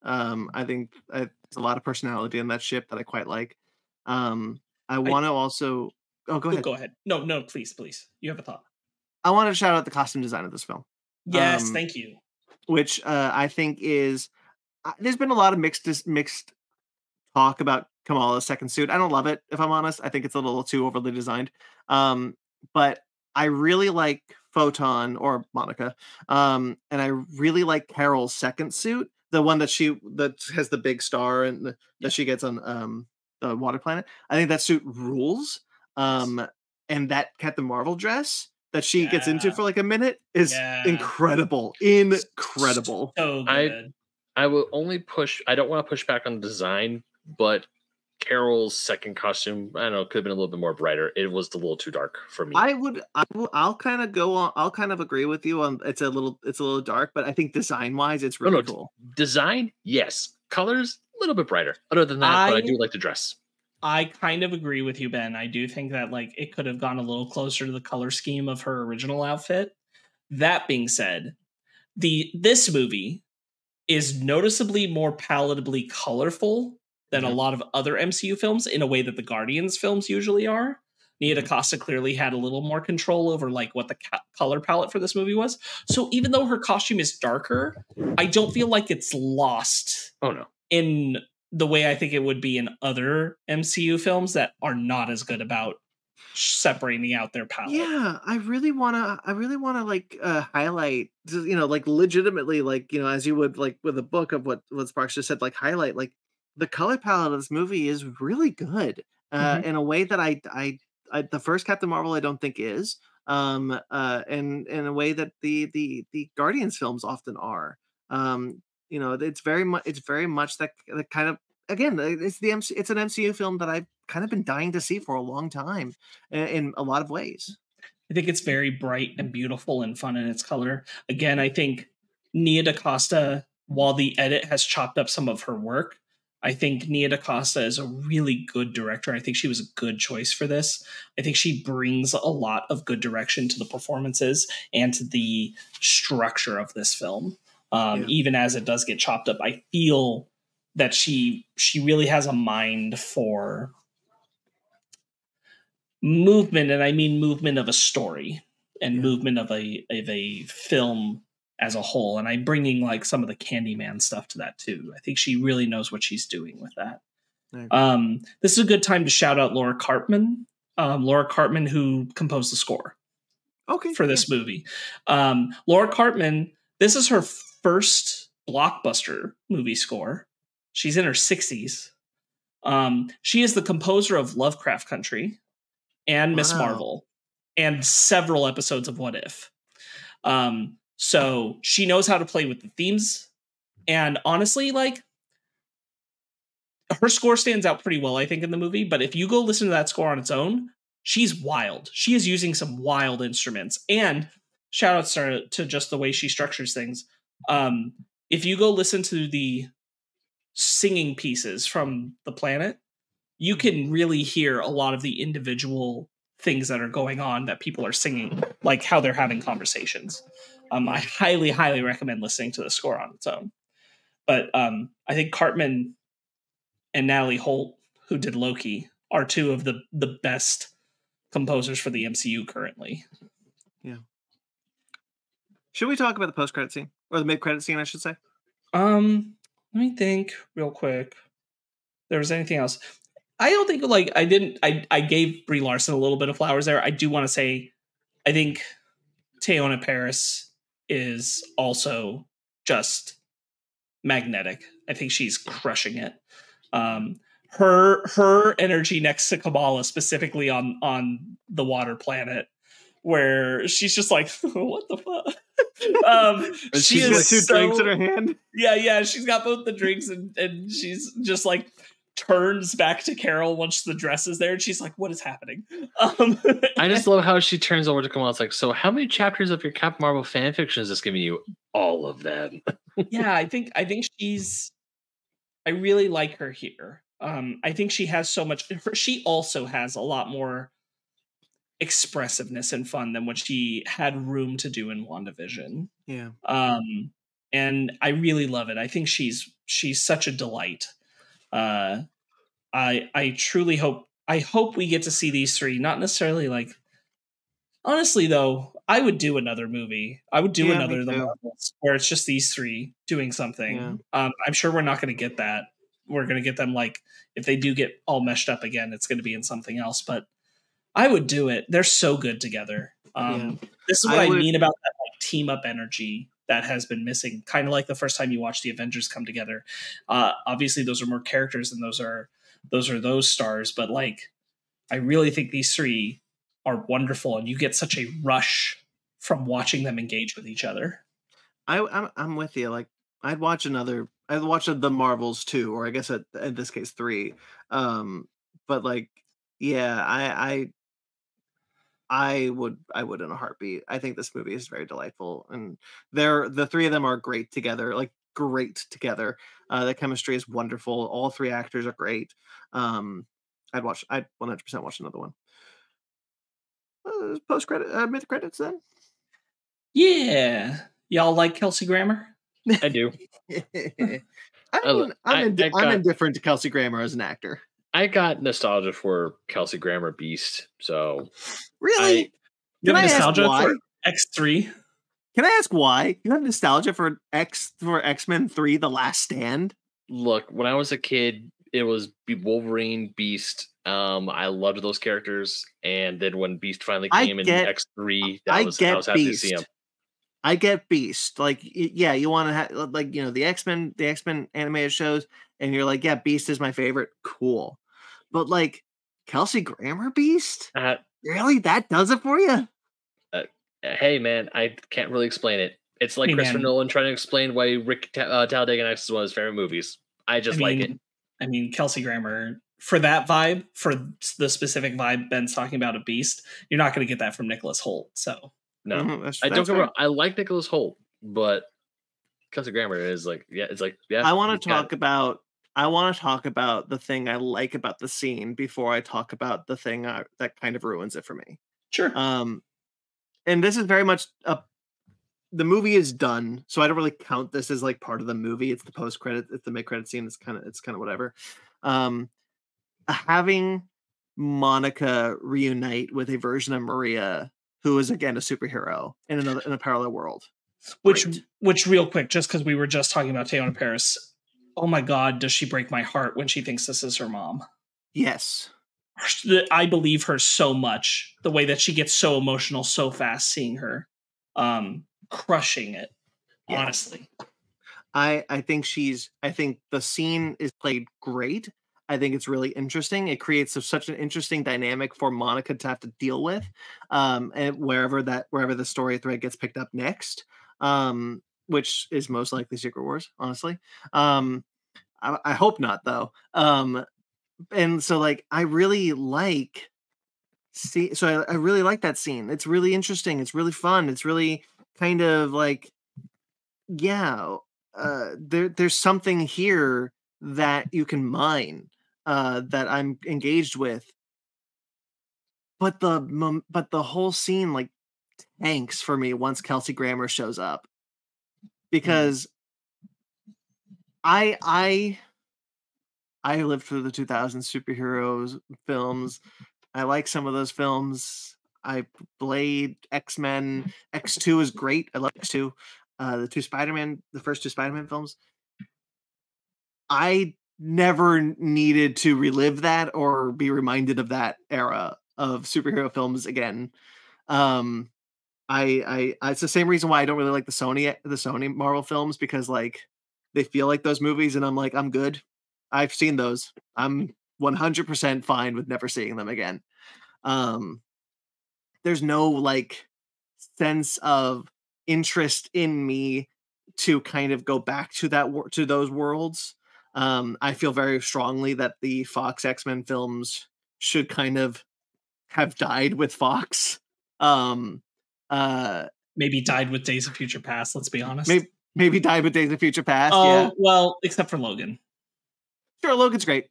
I think there's a lot of personality in that ship that I quite like. I want to also. Oh, go ahead. Go ahead. No, please. You have a thought. I want to shout out the costume design of this film. Yes, thank you. Which I think is. There's been a lot of mixed talk about Kamala's second suit. I don't love it, if I'm honest. I think it's a little too overly designed. But I really like Photon or Monica. And I really like Carol's second suit, the one that has the big star and that she gets on the water planet. I think that suit rules. And that Captain Marvel dress that she gets into for like a minute is incredible. Incredible. So good. I will only push. I don't want to push back on the design, but Carol's second costume, I don't know, could have been a little bit more brighter. It was a little too dark for me. I'll kind of go on. I'll kind of agree with you on it's a little dark, but I think design wise, it's really cool. Design, yes. Colors, a little bit brighter. Other than that, but I do like the dress. I kind of agree with you, Ben. I do think that like it could have gone a little closer to the color scheme of her original outfit. That being said, this movie is noticeably more palatably colorful than a lot of other MCU films in a way that the Guardians films usually are. Nia DaCosta clearly had a little more control over like what the color palette for this movie was. So even though her costume is darker, I don't feel like it's lost. Oh no. In the way I think it would be in other MCU films that are not as good about separating out their palette. Yeah, I really wanna like highlight, like legitimately, like, as you would like with a book of what Sparkz just said, like highlight like the color palette of this movie is really good in a way that I the first Captain Marvel I don't think is, and in a way that the Guardians films often are. It's very much that kind of, again, it's an MCU film that I've kind of been dying to see for a long time in a lot of ways. I think it's very bright and beautiful and fun in its color. Again, I think Nia DaCosta, while the edit has chopped up some of her work, I think Nia DaCosta is a really good director. I think she was a good choice for this. I think she brings a lot of good direction to the performances and to the structure of this film. Even as it does get chopped up, I feel that she really has a mind for movement, and I mean movement of a story and movement of a film as a whole. And I'm bringing like some of the Candyman stuff to that too. I think she really knows what she's doing with that. This is a good time to shout out Laura Cartman. Laura Cartman, who composed the score for this movie. Laura Cartman, this is her first blockbuster movie score. She's in her 60s. She is the composer of Lovecraft Country and Miss Marvel and several episodes of What If. So she knows how to play with the themes. And honestly, like, her score stands out pretty well, I think, in the movie. But if you go listen to that score on its own, she's wild. She is using some wild instruments. And shout outs to just the way she structures things. If you go listen to the singing pieces from The Planet, you can really hear a lot of the individual things that are going on that people are singing, like how they're having conversations. I highly, highly recommend listening to the score on its own. But I think Cartman and Natalie Holt, who did Loki, are two of the best composers for the MCU currently. Yeah. Should we talk about the post-credit scene? Or the mid-credit scene, I should say? Let me think real quick. There was anything else. I don't think I gave Brie Larson a little bit of flowers there. I do want to say, I think Teyonah Parris is also just magnetic. I think she's crushing it. Her energy next to Kamala, specifically on the water planet, where she's just like, what the fuck? She has two drinks in her hand. Yeah, she's got both the drinks and she's just like turns back to Carol once the dress is there, and she's like, "What is happening?" I just love how she turns over to Kamala. It's like, so how many chapters of your Captain Marvel fan fiction is this giving you? All of them. Yeah, I think she's. I really like her here. I think she has so much. She also has a lot more expressiveness and fun than what she had room to do in WandaVision. Yeah. And I really love it. I think she's such a delight. I truly hope we get to see these three. Not necessarily like. Honestly, though, I would do another movie. I would do another The Marvels where it's just these three doing something. Yeah. I'm sure we're not going to get that. We're going to get them like if they do get all meshed up again, it's going to be in something else. But I would do it. They're so good together. This is what I mean about that like team up energy that has been missing. Kind of like the first time you watch the Avengers come together. Obviously, those are more characters and those are those stars. But like, I really think these three are wonderful, and you get such a rush from watching them engage with each other. I'm with you. Like, I'd watch The Marvels too, or I guess in this case 3. But like, yeah, I would in a heartbeat. I think this movie is very delightful, and the three of them are great together. Like, great together. The chemistry is wonderful. All three actors are great. I'd 100% watch another one. Post credit, mid credits then. Yeah, y'all like Kelsey Grammer? I do. I'm indifferent to Kelsey Grammer as an actor. I got nostalgia for Kelsey Grammer Beast. So really, you have nostalgia for X3? Can I ask why you have nostalgia for X-Men 3: The Last Stand? Look, when I was a kid, it was Wolverine, Beast. I loved those characters, and then when Beast finally came in X3, I was happy to see him. I get Beast. Like, yeah, you want to have like the X-Men animated shows, and you're like, yeah, Beast is my favorite. Cool, but like Kelsey Grammer Beast, really, that does it for you? Hey man, I can't really explain it. It's like Christopher Nolan trying to explain why Rick Talladega Nights is one of his favorite movies. I like it. I mean, Kelsey Grammer, for that vibe, for the specific vibe Ben's talking about a Beast, you're not going to get that from Nicholas Hoult. So no, I don't get wrong. I like Nicholas Hoult, but Kelsey Grammer is like, I want to talk about the thing I like about the scene before I talk about the thing that kind of ruins it for me. Sure. And this is very much the movie is done, so I don't really count this as like part of the movie. It's the post credit, it's the mid credit scene. It's kind of whatever. Having Monica reunite with a version of Maria who is again a superhero in a parallel world. Which real quick, just because we were just talking about Teyonah Parris. Oh my God, does she break my heart when she thinks this is her mom? Yes. I believe her so much. The way that she gets so emotional so fast seeing her. Crushing it, yeah. Honestly. I think the scene is played great. I think it's really interesting. It creates such an interesting dynamic for Monica to have to deal with, and wherever the story thread gets picked up next, which is most likely Secret Wars, honestly. I hope not though. And so like I really like that scene. It's really interesting. It's really fun. It's really kind of like, yeah, there's something here that you can mine, that I'm engaged with. But the whole scene like tanks for me once Kelsey Grammer shows up, because I lived through the 2000s superheroes films. I like some of those films. I played X-Men. X2 is great. I love X2. The first two Spider-Man films. I never needed to relive that or be reminded of that era of superhero films again. It's the same reason why I don't really like the Sony Marvel films, because like they feel like those movies, and I'm like, I'm good. I've seen those. I'm 100% fine with never seeing them again. There's no like sense of interest in me to kind of go back to those worlds. I feel very strongly that the Fox X-Men films should kind of have died with Fox. Maybe died with Days of Future Past, let's be honest. Maybe died with Days of Future Past. Oh, yeah. Well, except for Logan. Sure, Logan's great.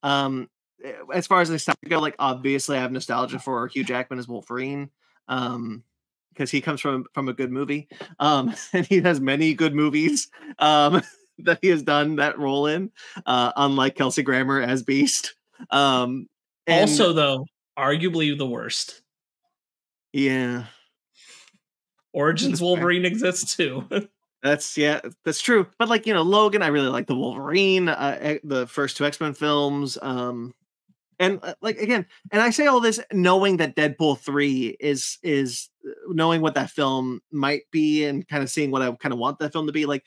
As far as nostalgia go, like obviously I have nostalgia for Hugh Jackman as Wolverine. Because he comes from a good movie. And he has many good movies that he has done that role in, unlike Kelsey Grammer as Beast. Also, though, arguably the worst. Yeah. Origins Wolverine exists too. That's true. But like, Logan, I really like the Wolverine, the first two X-Men films. And like, again, and I say all this knowing that Deadpool 3 is knowing what that film might be and kind of seeing what I kind of want that film to be. Like,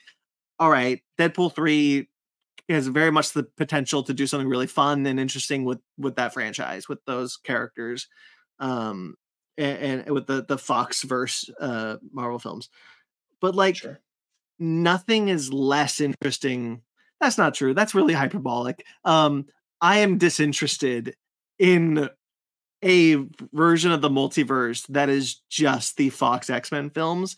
all right, Deadpool 3 has very much the potential to do something really fun and interesting with that franchise, with those characters, and with the Fox verse Marvel films. But like, sure, nothing is less interesting. That's not true. That's really hyperbolic. I am disinterested in a version of the multiverse that is just the Fox X-Men films.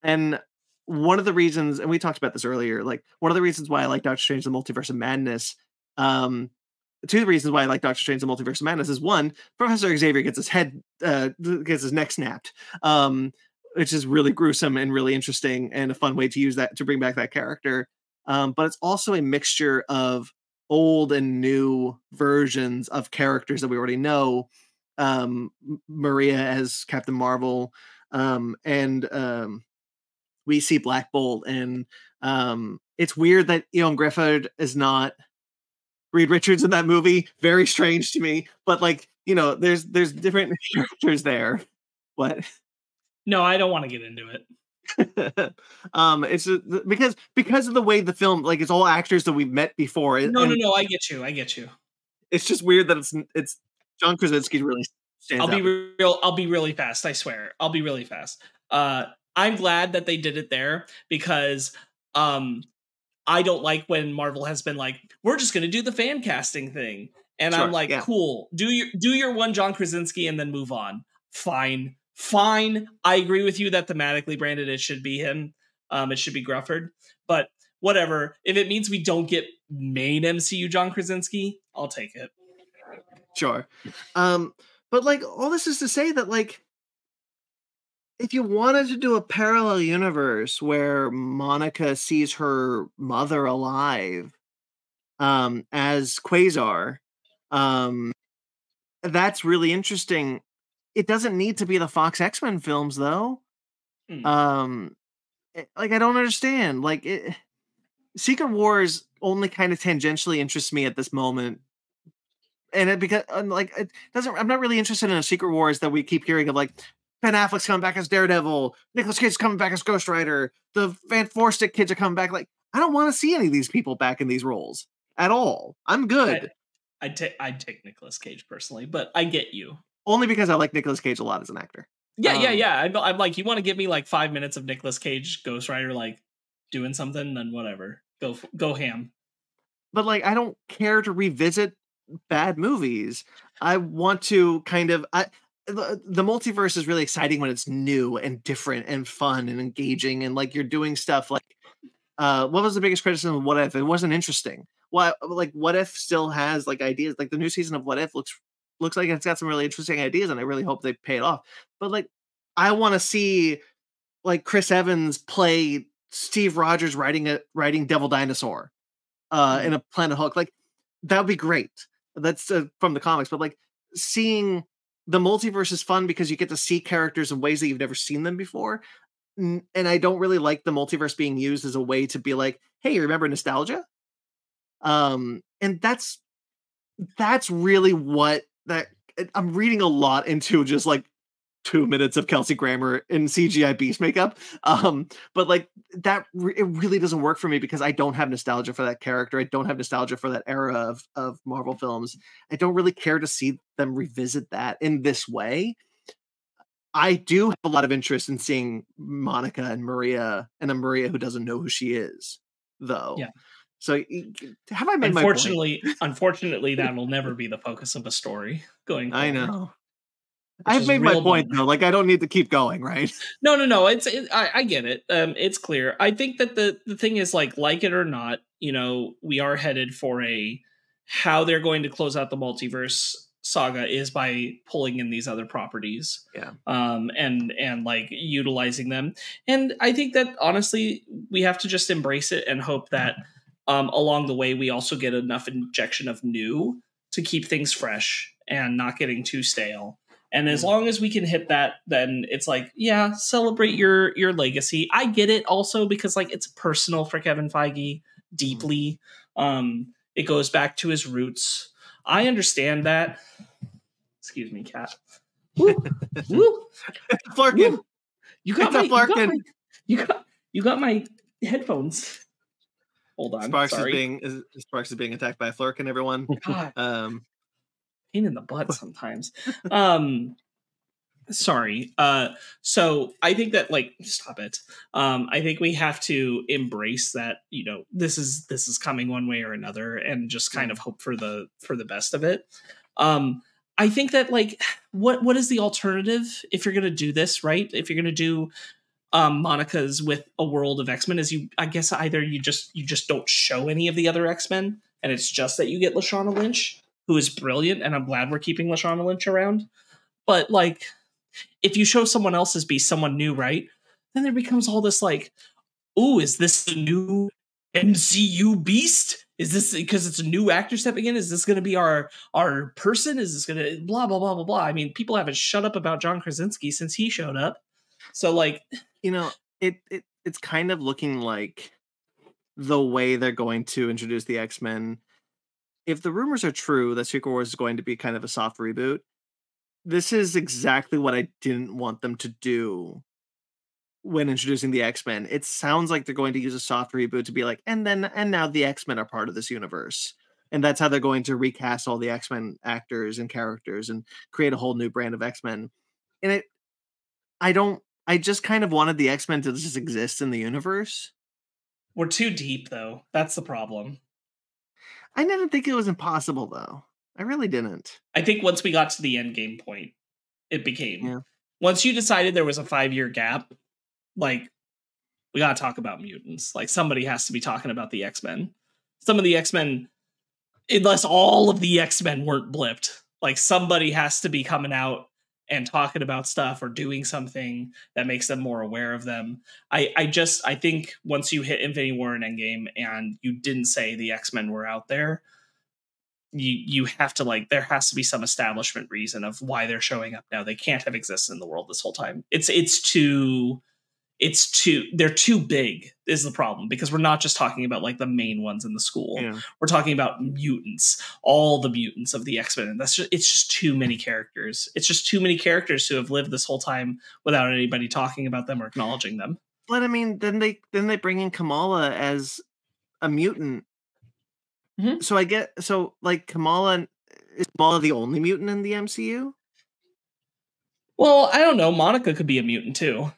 And one of the reasons, and we talked about this earlier, like one of the reasons why I like Doctor Strange: The Multiverse of Madness, two reasons why I like Doctor Strange: The Multiverse of Madness is, one, Professor Xavier gets his neck snapped, which is really gruesome and really interesting and a fun way to use that to bring back that character. But it's also a mixture of old and new versions of characters that we already know. Maria as Captain Marvel, and we see Black Bolt, and it's weird that Ewan Griffith is not Reed Richards in that movie. Very strange to me, but like, there's different characters there. What? No, I don't want to get into it. It's because of the way the film, like, it's all actors that we've met before. No, I get you. It's just weird that it's John Krasinski really stands out. I'll be really fast. I swear. I'll be really fast. I'm glad that they did it there, because I don't like when Marvel has been like, we're just going to do the fan casting thing. And sure, I'm like, yeah, cool. Do your one John Krasinski and then move on. Fine. I agree with you that thematically branded, it should be him. It should be Grufford. But whatever. If it means we don't get main MCU John Krasinski, I'll take it. Sure. But like, all this is to say that, like, if you wanted to do a parallel universe where Monica sees her mother alive as Quasar, that's really interesting. It doesn't need to be the Fox X-Men films, though. Like, I don't understand. Like, Secret Wars only kind of tangentially interests me at this moment. And it doesn't. I'm not really interested in a Secret Wars that we keep hearing of, like, Ben Affleck's coming back as Daredevil, Nicolas Cage's coming back as Ghost Rider, the Van Forstic kids are coming back. Like, I don't want to see any of these people back in these roles at all. I'm good. I'd take Nicolas Cage personally, but I get you. Only because I like Nicolas Cage a lot as an actor. Yeah. I'm like, you want to give me like 5 minutes of Nicolas Cage Ghost Rider, like doing something, then whatever. Go ham. But like, I don't care to revisit bad movies. I want to kind of... The multiverse is really exciting when it's new and different and fun and engaging, and like, you're doing stuff like... what was the biggest criticism of What If? It wasn't interesting. Well, like, What If still has like ideas. Like, the new season of What If looks like it's got some really interesting ideas, and I really hope they pay it off. But like, I want to see like Chris Evans play Steve Rogers writing Devil Dinosaur in a Planet Hulk. Like, that would be great. That's from the comics, but like, seeing the multiverse is fun because you get to see characters in ways that you've never seen them before. And I don't really like the multiverse being used as a way to be like, hey, remember nostalgia? And that's really what that I'm reading a lot into, just like 2 minutes of Kelsey Grammer in CGI Beast makeup. But like, it really doesn't work for me because I don't have nostalgia for that character. I don't have nostalgia for that era of Marvel films. I don't really care to see them revisit that in this way. I do have a lot of interest in seeing Monica and Maria, and a Maria who doesn't know who she is, though. Yeah. So have I made my point? Unfortunately, that will never be the focus of a story going forward. I know. I've made my point though. Like I don't need to keep going, right? No. I get it. It's clear. I think that the thing is like it or not, we are headed for how they're going to close out the multiverse saga is by pulling in these other properties. Yeah. And like utilizing them. And I think that honestly, we have to just embrace it and hope that along the way we also get enough injection of new to keep things fresh and not getting too stale. And as long as we can hit that, then it's like, yeah, celebrate your legacy. I get it also because like it's personal for Kevin Feige deeply. It goes back to his roots. I understand that. Excuse me, cat. Woo. Woo. Flurkin. Woo. You got my headphones. Hold on. Sparkz is being attacked by a Flurkin, everyone. God. Pain in the butt sometimes. Sorry. So I think that like stop it. I think we have to embrace that, this is coming one way or another and just kind of hope for the best of it. I think that like what is the alternative if you're gonna do this, right? If you're gonna do Monica's with a world of X-Men I guess either you just don't show any of the other X-Men and it's just that you get Lashana Lynch, who is brilliant, and I'm glad we're keeping Lashana Lynch around. But like, if you show someone else as Beast, someone new, right? Then there becomes all this like, ooh, is this the new MCU Beast? Is this because it's a new actor stepping in? Is this going to be our person? Is this going to blah blah blah blah blah? I mean, people haven't shut up about John Krasinski since he showed up. So like, it's kind of looking like the way they're going to introduce the X-Men. If the rumors are true that Secret Wars is going to be kind of a soft reboot, this is exactly what I didn't want them to do when introducing the X-Men. It sounds like they're going to use a soft reboot to be like, and now the X-Men are part of this universe. And that's how they're going to recast all the X-Men actors and characters and create a whole new brand of X-Men. And I just kind of wanted the X-Men to just exist in the universe. We're too deep though. That's the problem. I didn't think it was impossible, though. I really didn't. I think once we got to the end game point, it became. Yeah. Once you decided there was a 5-year gap, like, we got to talk about mutants. Like, somebody has to be talking about the X-Men. Some of the X-Men, unless all of the X-Men weren't blipped, like, somebody has to be coming out and talking about stuff or doing something that makes them more aware of them. I think once you hit Infinity War and Endgame and you didn't say the X-Men were out there, you have to like, there has to be some establishment reason of why they're showing up now. They can't have existed in the world this whole time. They're too big is the problem, because we're not just talking about like the main ones in the school. Yeah. We're talking about mutants, all the mutants of the X-Men. And it's just too many characters. It's just too many characters who have lived this whole time without anybody talking about them or acknowledging them. But I mean, then they bring in Kamala as a mutant. Mm-hmm. So Kamala, is Kamala the only mutant in the MCU? Well, I don't know. Monica could be a mutant too.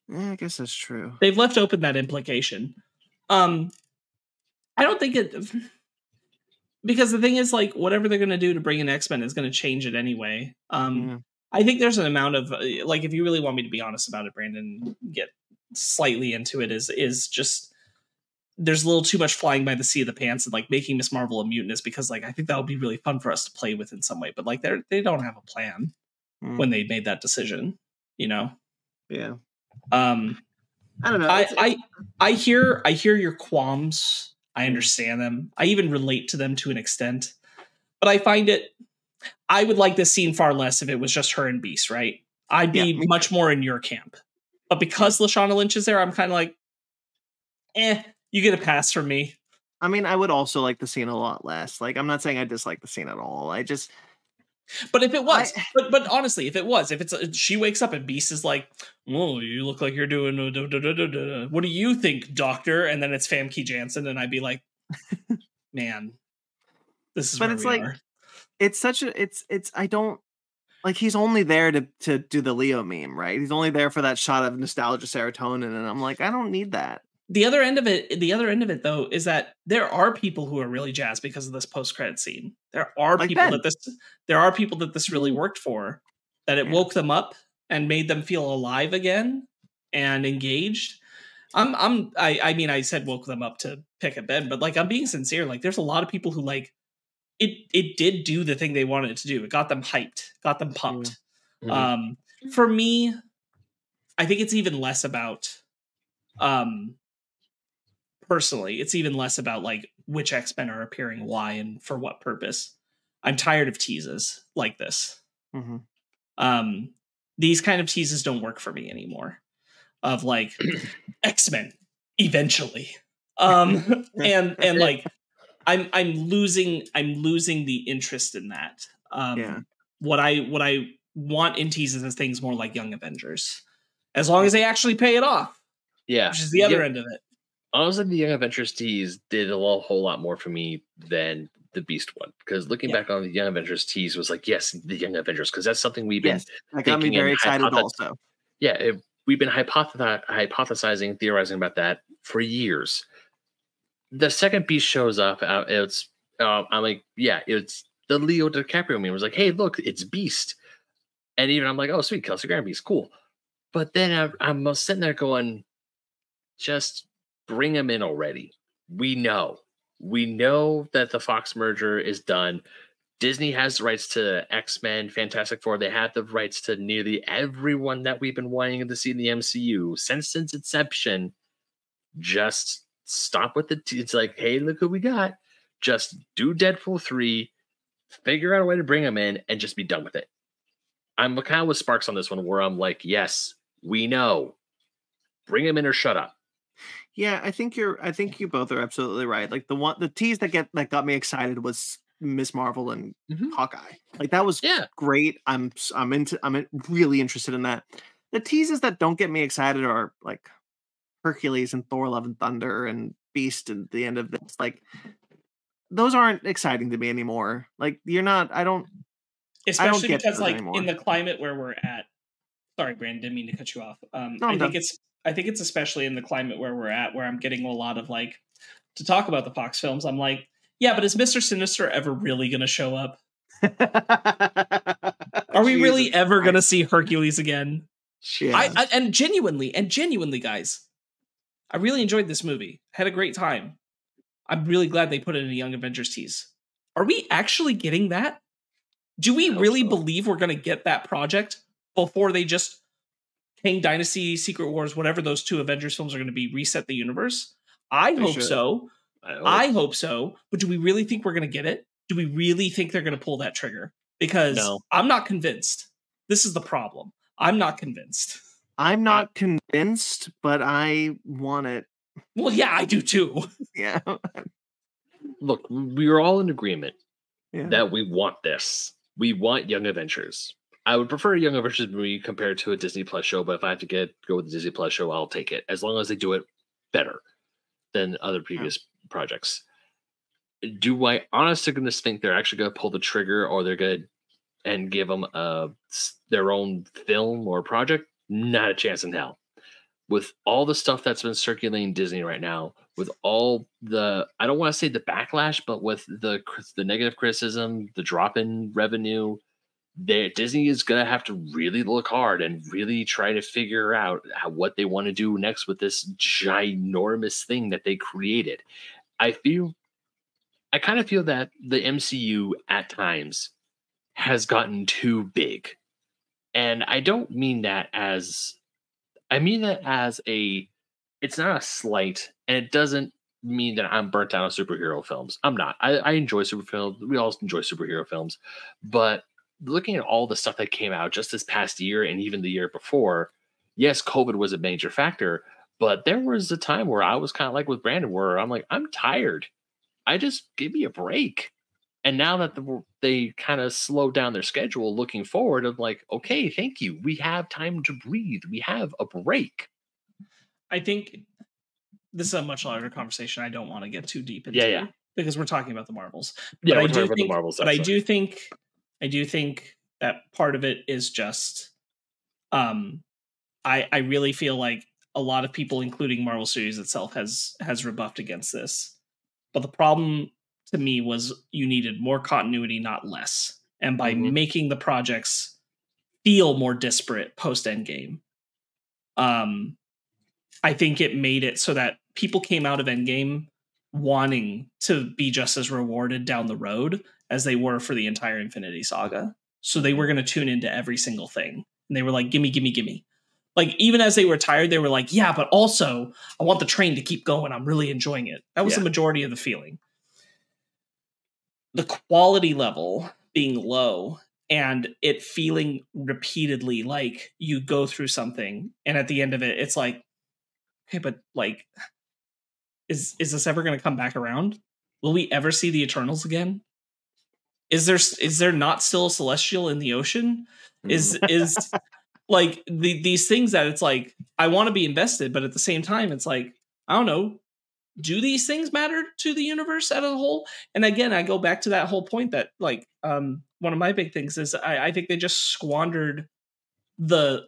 Yeah, I guess that's true. They've left open that implication. I don't think it, because the thing is, like, whatever they're going to do to bring in X-Men is going to change it anyway. I think there's an amount of like, if you really want me to be honest about it, Brandon, get slightly into it, is just there's a little too much flying by the seat of the pants and like making Miss Marvel a mutant is because like I think that would be really fun for us to play with in some way, but like they don't have a plan when they made that decision, Yeah. I don't know. I hear your qualms. I understand them. I even relate to them to an extent, but I would like this scene far less if it was just her and Beast, right? I'd be much more in your camp, but because Lashana Lynch is there, I'm kind of like, you get a pass from me. I mean, I would also like the scene a lot less. Like, I'm not saying I dislike the scene at all. But if it was, but honestly, if it's she wakes up and Beast is like, "Oh, you look like you're doing what do you think, Doctor?" And then it's Famke Janssen, and I'd be like, "Man, this is." But it's like, it's such a, it's. I don't like. He's only there to do the Leo meme, right? He's only there for that shot of nostalgia serotonin, and I'm like, I don't need that. the other end of it though is that there are people who are really jazzed because of this post-credit scene. There are Like people Ben. that this really worked for, that it woke them up and made them feel alive again and engaged. I mean, I said woke them up to pick a Ben, but like, I'm being sincere. Like, there's a lot of people who like it did do the thing they wanted it to do. It got them hyped, got them pumped. For me, I think it's even less about personally, it's even less about like which X-Men are appearing, why, and for what purpose. I'm tired of teases like this. These kind of teases don't work for me anymore. Of like X-Men eventually, and like I'm losing the interest in that. What I want in teases is things more like Young Avengers, as long as they actually pay it off. Yeah, which is the other end of it. Honestly, the Young Avengers tease did a whole lot more for me than the Beast one, because looking back on the Young Avengers tease was like, yes, the Young Avengers, because that's something we've been that got me very excited also. Yeah, we've been hypothesizing, theorizing about that for years. The second Beast shows up, I'm like, yeah, it's the Leo DiCaprio meme. It was like, hey, look, it's Beast. And even I'm like, oh, sweet, Kelsey Grammer Beast, cool. But then I'm sitting there going, just bring him in already. We know that the Fox merger is done. Disney has the rights to X-Men, Fantastic Four. They have the rights to nearly everyone that we've been wanting to see in the MCU since its inception. Just stop with it's like, hey, look who we got. Just do Deadpool 3, figure out a way to bring them in, and just be done with it. I'm kind of with Sparkz on this one, where I'm like, yes, we know. Bring him in or shut up. Yeah, I think you both are absolutely right. Like the tease that got me excited was Miss Marvel and Hawkeye. Like that was great. I'm really interested in that. The teases that don't get me excited are like Hercules and Thor: Love and Thunder and Beast at the end of this. Like those aren't exciting to me anymore. Like especially because like anymore. In the climate where we're at. Sorry, Brandon, didn't mean to cut you off. I think it's especially in the climate where we're at, where I'm getting a lot of like, to talk about the Fox films. I'm like, yeah, but is Mr. Sinister ever really going to show up? Are we really ever going to see Hercules again? Yeah. And genuinely, guys, I really enjoyed this movie. Had a great time. I'm really glad they put it in a Young Avengers tease. Are we actually getting that? Do we really believe we're going to get that project before they just Kang Dynasty, Secret Wars, whatever those two Avengers films are going to be, reset the universe? I hope so. I hope so. But do we really think we're going to get it? Do we really think they're going to pull that trigger? Because I'm not convinced. This is the problem. I'm not convinced. I'm not convinced, but I want it. Well, yeah, I do too. Yeah. Look, we are all in agreement that we want this. We want Young Avengers. I would prefer a Young Avengers movie compared to a Disney Plus show, but if I have to go with the Disney Plus show, I'll take it, as long as they do it better than other previous projects. Do I honest to goodness think they're actually going to pull the trigger, or they're going to and give them their own film or project? Not a chance in hell. With all the stuff that's been circulating Disney right now, with all the, I don't want to say the backlash, but with the negative criticism, the drop in revenue, Disney is going to have to really look hard and really try to figure out what they want to do next with this ginormous thing that they created. I kind of feel that the MCU at times has gotten too big. And I don't mean that as, I mean that as it's not a slight, and it doesn't mean that I'm burnt out on superhero films. I'm not. I enjoy super films. We all enjoy superhero films. But looking at all the stuff that came out just this past year and even the year before, yes, COVID was a major factor, but there was a time where I was kind of like with Brandon, where I'm like, I'm tired. I just give me a break. And now that they kind of slowed down their schedule looking forward, I'm like, okay, thank you. We have time to breathe. We have a break. I think this is a much larger conversation. I don't want to get too deep into because we're talking about the Marvels. Yeah, we're talking about the Marvels. But I do think that part of it is just, I really feel like a lot of people, including Marvel Studios itself, has rebuffed against this. But the problem to me was you needed more continuity, not less. And by making the projects feel more disparate post Endgame, I think it made it so that people came out of Endgame wanting to be just as rewarded down the road as they were for the entire Infinity Saga. So they were going to tune into every single thing. And they were like, gimme, gimme, gimme. Like, even as they were tired, they were like, yeah, but also I want the train to keep going. I'm really enjoying it. That was the majority of the feeling. The quality level being low and it feeling repeatedly like you go through something and at the end of it, it's like, okay, but like, is this ever going to come back around? Will we ever see the Eternals again? Is there not still a Celestial in the ocean? Is like these things that it's like, I want to be invested, but at the same time, it's like, I don't know, do these things matter to the universe as a whole? And again, I go back to that whole point that like, one of my big things is I think they just squandered the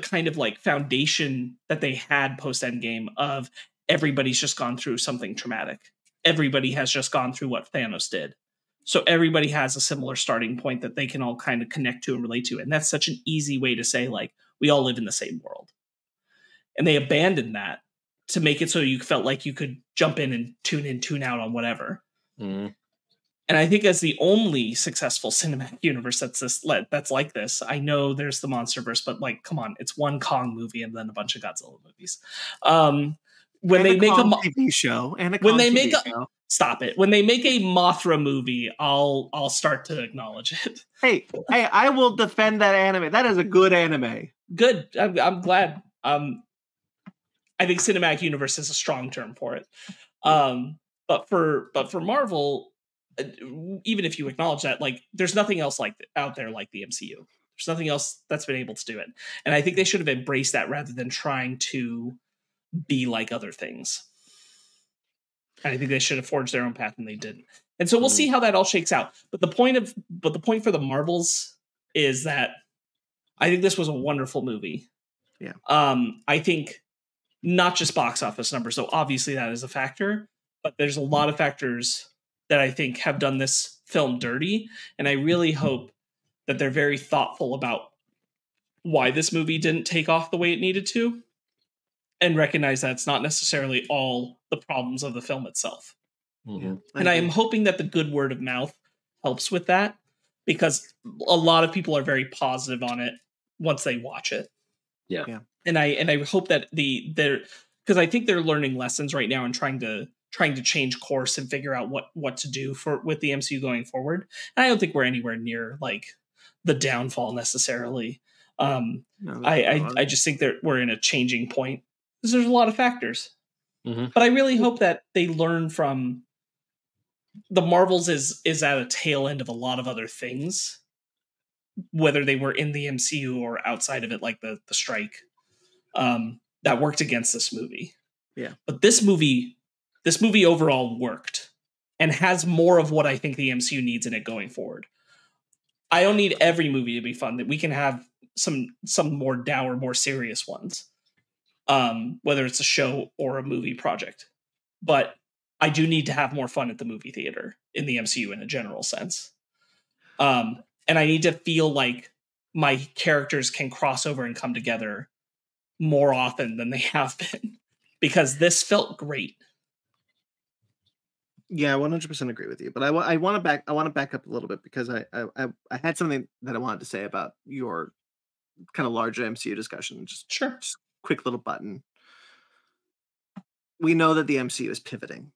kind of like foundation that they had post Endgame of everybody's just gone through something traumatic. Everybody has just gone through what Thanos did. So everybody has a similar starting point that they can all kind of connect to and relate to. And that's such an easy way to say, like, we all live in the same world. And they abandoned that to make it so you felt like you could jump in, tune out on whatever. And I think as the only successful cinematic universe that's like this, I know there's the Monsterverse, but like, come on, it's one Kong movie and then a bunch of Godzilla movies. When they make a TV show and a Kong TV show. Stop it. When they make a Mothra movie, I'll start to acknowledge it. Hey, I will defend that anime. That is a good anime. Good. I'm glad. I think cinematic universe is a strong term for it. But for Marvel, even if you acknowledge that, like, there's nothing else like out there like the MCU. There's nothing else that's been able to do it. And I think they should have embraced that rather than trying to be like other things. I think they should have forged their own path and they didn't. And so we'll see how that all shakes out. But the point for the Marvels is that I think this was a wonderful movie. Yeah. I think not just box office numbers, so obviously that is a factor, but there's a lot of factors that I think have done this film dirty. And I really hope that they're very thoughtful about why this movie didn't take off the way it needed to, and recognize that it's not necessarily all the problems of the film itself. And I am hoping that the good word of mouth helps with that, because a lot of people are very positive on it once they watch it. Yeah. And I hope that because I think they're learning lessons right now and trying to change course and figure out what to do with the MCU going forward. And I don't think we're anywhere near like the downfall necessarily. I just think that we're in a changing point. There's a lot of factors, but I really hope that they learn from the Marvels is at a tail end of a lot of other things, whether they were in the MCU or outside of it, like the strike that worked against this movie. Yeah. But this movie overall worked and has more of what I think the MCU needs in it going forward. I don't need every movie to be fun. That we can have some more dour, more serious ones. Whether it's a show or a movie project. But I do need to have more fun at the movie theater in the MCU in a general sense. And I need to feel like my characters can cross over and come together more often than they have been, because this felt great. Yeah, 100% agree with you. But I want to back up a little bit, because I had something that I wanted to say about your kind of larger MCU discussion. Just quick little button. We know that the MCU is pivoting.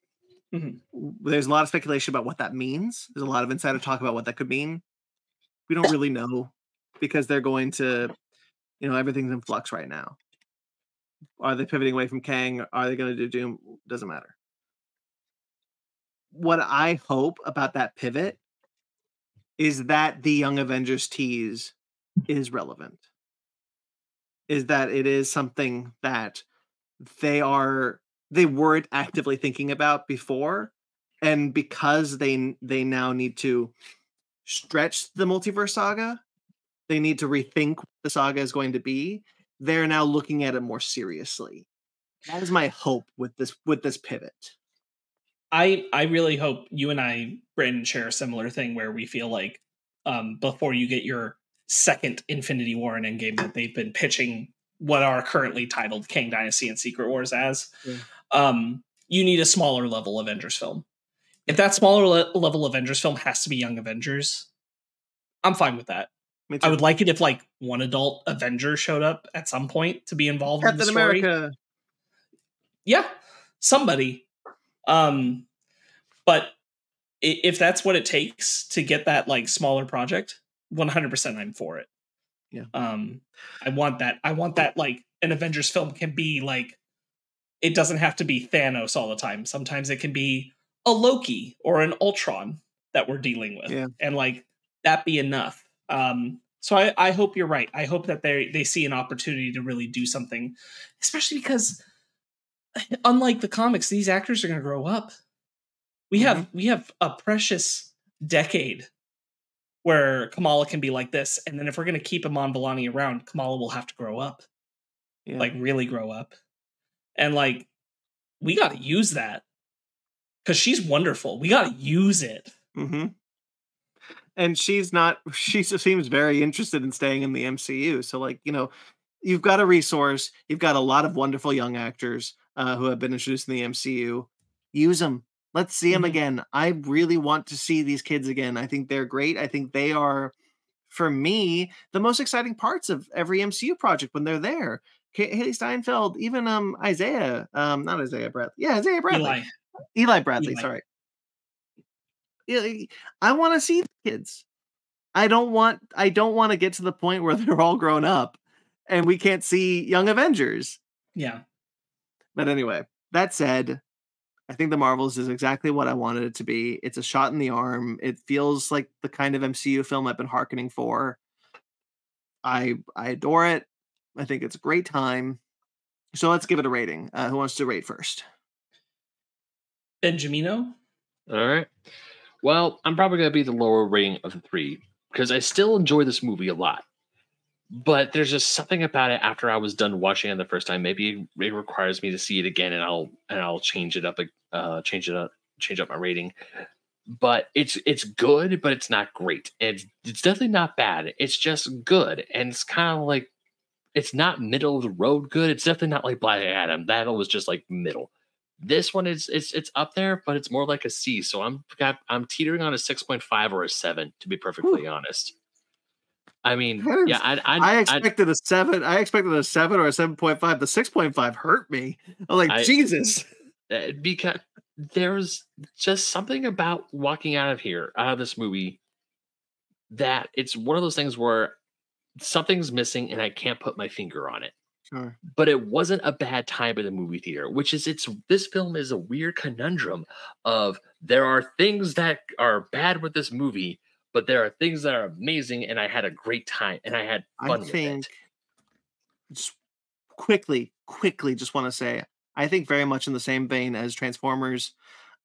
There's a lot of speculation about what that means. There's a lot of insider talk about what that could mean. We don't really know, because they're going to, everything's in flux right now. Are they pivoting away from Kang? Are they going to do Doom? Doesn't matter. What I hope about that pivot is that the Young Avengers tease is relevant. Is that it is something that they weren't actively thinking about before, and because they now need to stretch the multiverse saga, they need to rethink what the saga is going to be. They're now looking at it more seriously, That is my hope with this pivot. I really hope you and I, Brandon, share a similar thing where we feel like before you get your second Infinity War and Endgame that they've been pitching what are currently titled Kang Dynasty and Secret Wars as, you need a smaller level Avengers film. If that smaller level Avengers film has to be Young Avengers, I'm fine with that. I would like it if like one adult Avenger showed up at some point to be involved in the story. America. Yeah, somebody. But if that's what it takes to get that like smaller project, 100% I'm for it. Yeah. I want that like an Avengers film can be like, it doesn't have to be Thanos all the time. Sometimes it can be a Loki or an Ultron that we're dealing with. Yeah. And like that be enough. So I hope you're right. I hope that they see an opportunity to really do something, especially because unlike the comics, these actors are going to grow up. We have a precious decade where Kamala can be like this, and then if we're going to keep Iman Vellani around, Kamala will have to grow up, like really grow up, and like we got to use that because she's wonderful. We got to use it. Mm-hmm. And she seems very interested in staying in the MCU. So like, you know, you've got a resource, you've got a lot of wonderful young actors who have been introduced in the MCU. Use them. Let's see them again. I really want to see these kids again. I think they're great. I think they are, for me, the most exciting parts of every MCU project when they're there. Haley Steinfeld, even Isaiah, not Isaiah Bradley. Yeah, Isaiah Bradley. Eli Bradley, sorry. I want to see the kids. I don't want to get to the point where they're all grown up and we can't see Young Avengers. Yeah. But anyway, that said, I think The Marvels is exactly what I wanted it to be. It's a shot in the arm. It feels like the kind of MCU film I've been hearkening for. I adore it. I think it's a great time. So let's give it a rating. Who wants to rate first? Benjamino? All right. Well, I'm probably going to be the lower rating of the three because I still enjoy this movie a lot. But there's just something about it after I was done watching it the first time. Maybe it requires me to see it again, and I'll change it up, change up my rating. But it's good, but it's not great. It's definitely not bad. It's just good, and it's kind of like it's not middle of the road good. It's definitely not like Black Adam. That was just like middle. This one is it's up there, but it's more like a C. So I'm teetering on a 6.5 or a 7 to be perfectly honest. I mean, I expected a 7. I expected a 7 or a 7.5. The 6.5 hurt me. I'm like, Jesus. Because there's just something about walking out of this movie, that it's one of those things where something's missing and I can't put my finger on it. Sure. But it wasn't a bad time in the movie theater, which is this film is a weird conundrum of there are things that are bad with this movie, but there are things that are amazing, and I had a great time, and I had fun with it. Just quickly, just want to say, I think very much in the same vein as Transformers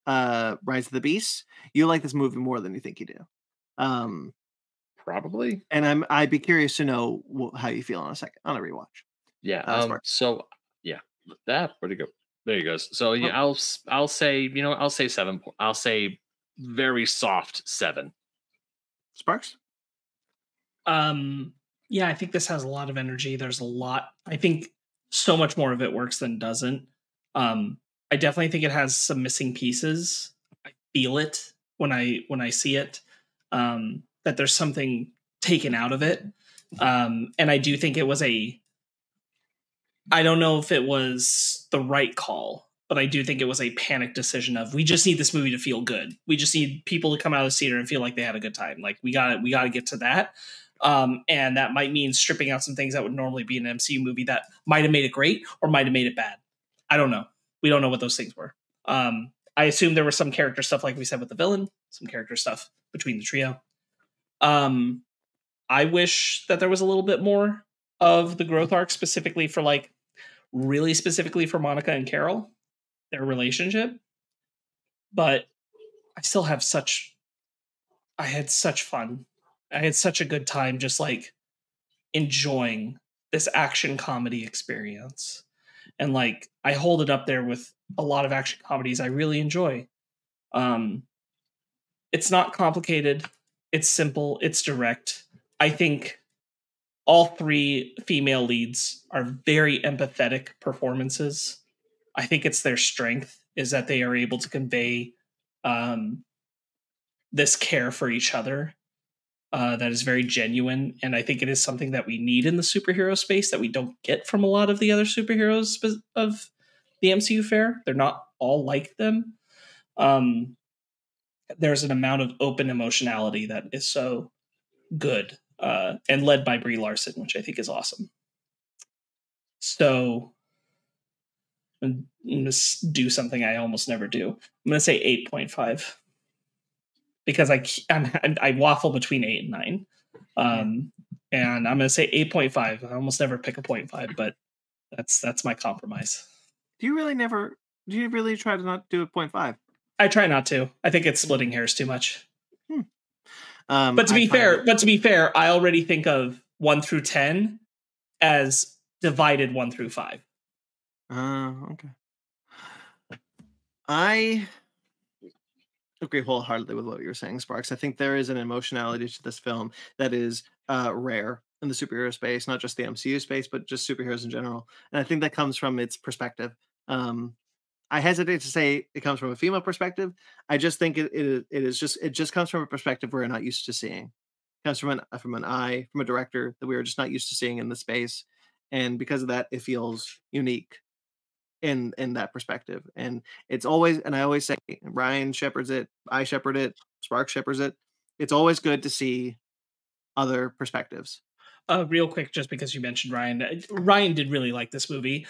Rise of the Beast, you like this movie more than you think you do. Probably. And I'd be curious to know how you feel on a rewatch. Yeah. So yeah, where'd it go? There he goes. So yeah, I'll say, I'll say 7. I'll say very soft 7. Sparkz? Yeah, I think this has a lot of energy. There's a lot. I think so much more of it works than doesn't. I definitely think it has some missing pieces. I feel it when I see it. That there's something taken out of it. And I do think it was I don't know if it was the right call, but I do think it was a panic decision of, we just need this movie to feel good. We just need people to come out of the theater and feel like they had a good time. Like we got to get to that. And that might mean stripping out some things that would normally be an MCU movie that might have made it great or might have made it bad. I don't know. We don't know what those things were. I assume there was some character stuff, like we said, with the villain, some character stuff between the trio. I wish that there was a little bit more of the growth arc really specifically for Monica and Carol, their relationship. But I still have I had such fun. I had such a good time just like enjoying this action comedy experience. and like I hold it up there with a lot of action comedies I really enjoy. It's not complicated, it's simple, it's direct. I think all three female leads are very empathetic performances. I think it's their strength is that they are able to convey this care for each other that is very genuine. And I think it is something that we need in the superhero space that we don't get from a lot of the other superheroes of the MCU fare. They're not all like them. There's an amount of open emotionality that is so good and led by Brie Larson, which I think is awesome. So I'm going to do something I almost never do. I'm going to say 8.5 because I waffle between 8 and 9. And I'm going to say 8.5. I almost never pick a 0.5, but that's my compromise. Do you really try to not do a 0.5? I try not to. I think it's splitting hairs too much. But to be fair, I already think of 1 through 10 as divided 1 through 5. Okay. I agree wholeheartedly with what you were saying, Sparkz. I think there is an emotionality to this film that is rare in the superhero space, not just the MCU space, but just superheroes in general. And I think that comes from its perspective. I hesitate to say it comes from a female perspective. I just think it just comes from a perspective we're not used to seeing. It comes from a director that we are just not used to seeing in the space, and because of that, it feels unique in that perspective. And it's always, and I always say, Ryan shepherds it, I shepherd it, Sparkz shepherds it. It's always good to see other perspectives. Real quick, just because you mentioned Ryan did really like this movie.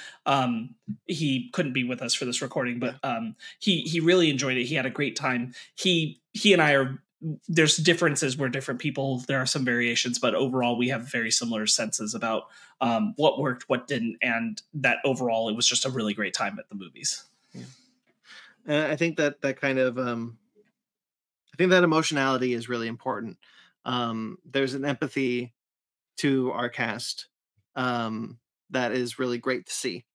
He couldn't be with us for this recording, but he really enjoyed it. He had a great time. He and I are, there's differences. We're different people. There are some variations, but overall we have very similar senses about what worked, what didn't, and that overall it was just a really great time at the movies. Yeah. I think that kind of I think that emotionality is really important. There's an empathy to our cast that is really great to see.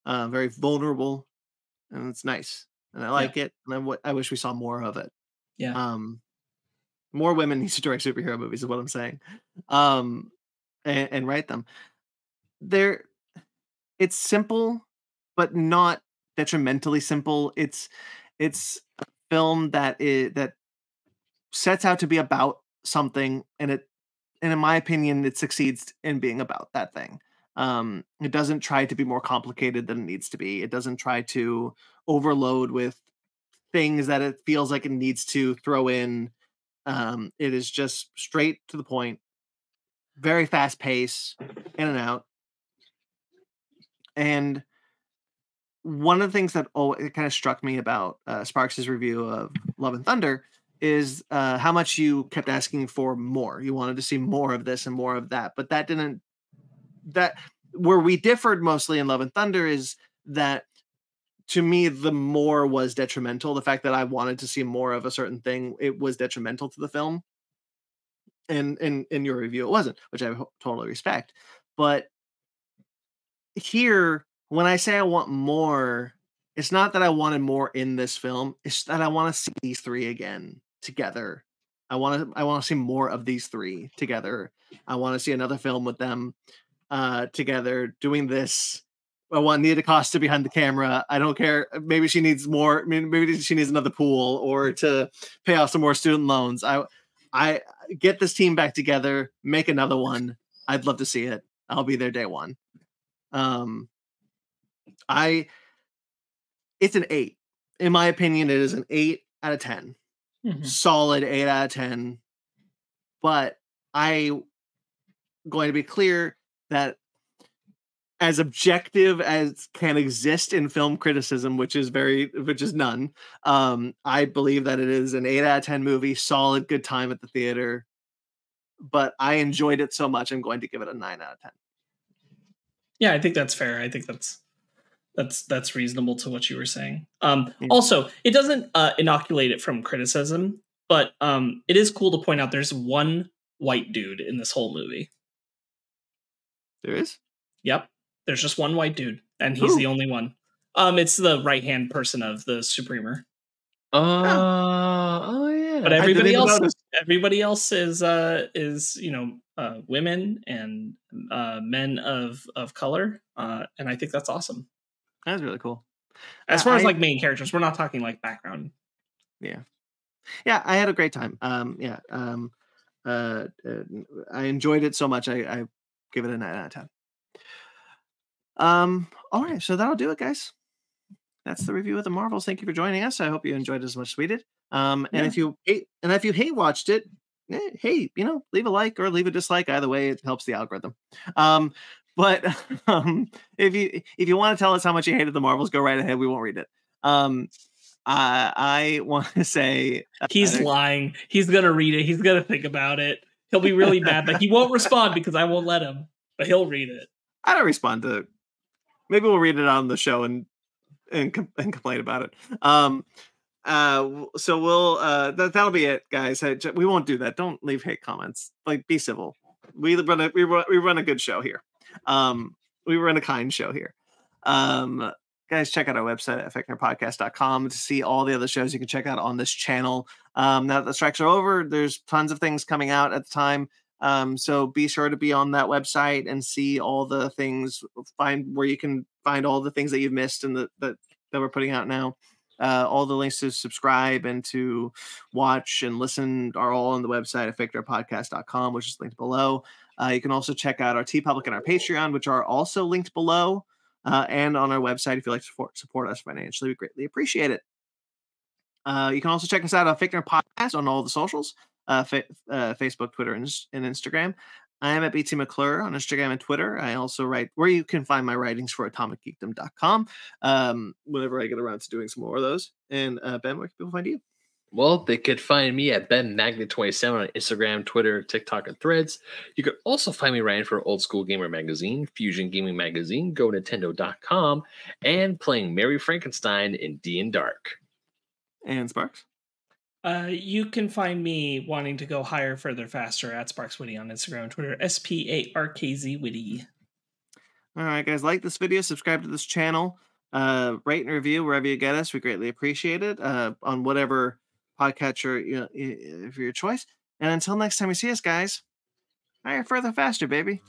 Very vulnerable, and it's nice, and I like it, and I wish we saw more of it. More women need to direct superhero movies is what I'm saying, and write them. It's simple, but not detrimentally simple. It's a film that sets out to be about something, and in my opinion, it succeeds in being about that thing. It doesn't try to be more complicated than it needs to be. It doesn't try to overload with things that it feels like it needs to throw in. It is just straight to the point, very fast pace, in and out. And one of the things that it kind of struck me about Sparks' review of Love and Thunder is how much you kept asking for more. You wanted to see more of this and more of that, but where we differed mostly in Love and Thunder is that, to me, the more was detrimental. The fact that I wanted to see more of a certain thing, it was detrimental to the film. And in your review, it wasn't, which I totally respect. But here, when I say I want more, it's not that I wanted more in this film. It's that I want to see these three again together. I want to see more of these three together. I want to see another film with them together doing this. I want Nia DaCosta behind the camera. I don't care. Maybe she needs more. I mean, maybe she needs another pool or to pay off some more student loans. I get this team back together, make another one. I'd love to see it. I'll be there day one. It's an 8. In my opinion, it is an 8 out of 10. Mm-hmm. Solid 8 out of 10. But I'm going to be clear that as objective as can exist in film criticism, which is none, I believe that it is an 8 out of 10 movie, solid, good time at the theater. But I enjoyed it so much, I'm going to give it a 9 out of 10. Yeah, I think that's fair. I think that's reasonable to what you were saying. Also, it doesn't inoculate it from criticism, but it is cool to point out there's one white dude in this whole movie. There is? Yep. There's just one white dude. and he's the only one. It's the right-hand person of the Supremer. Oh yeah. But everybody else is women and men of color, and I think that's awesome. That's really cool. As far as like main characters, we're not talking like background. Yeah, I had a great time. I enjoyed it so much. I give it a 9 out of 10. All right, so that'll do it, guys. That's the review of the Marvels. Thank you for joining us. I hope you enjoyed it as much as we did. And if you hate watched it, hey, leave a like or leave a dislike. Either way, it helps the algorithm. But if you want to tell us how much you hated the Marvels, go right ahead. We won't read it. I want to say he's lying. He's gonna read it. He's gonna think about it. He'll be really mad. Like he won't respond because I won't let him. But he'll read it. I don't respond to. Maybe we'll read it on the show and complain about it. So we'll that'll be it, guys. We won't do that. Don't leave hate comments. Like, be civil. We run a good show here. We run a kind show here. Guys, check out our website at fakenerdpodcast.com to see all the other shows you can check out on this channel. Now that the strikes are over, there's tons of things coming out at the time. So be sure to be on that website and see all the things, find where you can find all the things that you've missed and that we're putting out now. All the links to subscribe and to watch and listen are all on the website at fakenerdpodcast.com, which is linked below. You can also check out our TeePublic and our Patreon, which are also linked below, and on our website. If you'd like to support us financially, we greatly appreciate it. You can also check us out on Fake Nerd Podcast on all the socials, Facebook, Twitter, and Instagram. I am at BT McClure on Instagram and Twitter. I also write where you can find my writings for atomicgeekdom.com whenever I get around to doing some more of those. And Ben, where can people find you? Well, they could find me at BenMagnet27 on Instagram, Twitter, TikTok, and Threads. You could also find me writing for Old School Gamer Magazine, Fusion Gaming Magazine, GoNintendo.com, and playing Mary Frankenstein in D and Dark. And Sparkz? You can find me wanting to go higher, further, faster at Sparkz Witty on Instagram and Twitter, SPARKZ Witty. All right, guys, like this video, subscribe to this channel, rate and review wherever you get us. We greatly appreciate it on whatever podcatcher for your choice. And until next time we see us, guys, higher, further, faster, baby.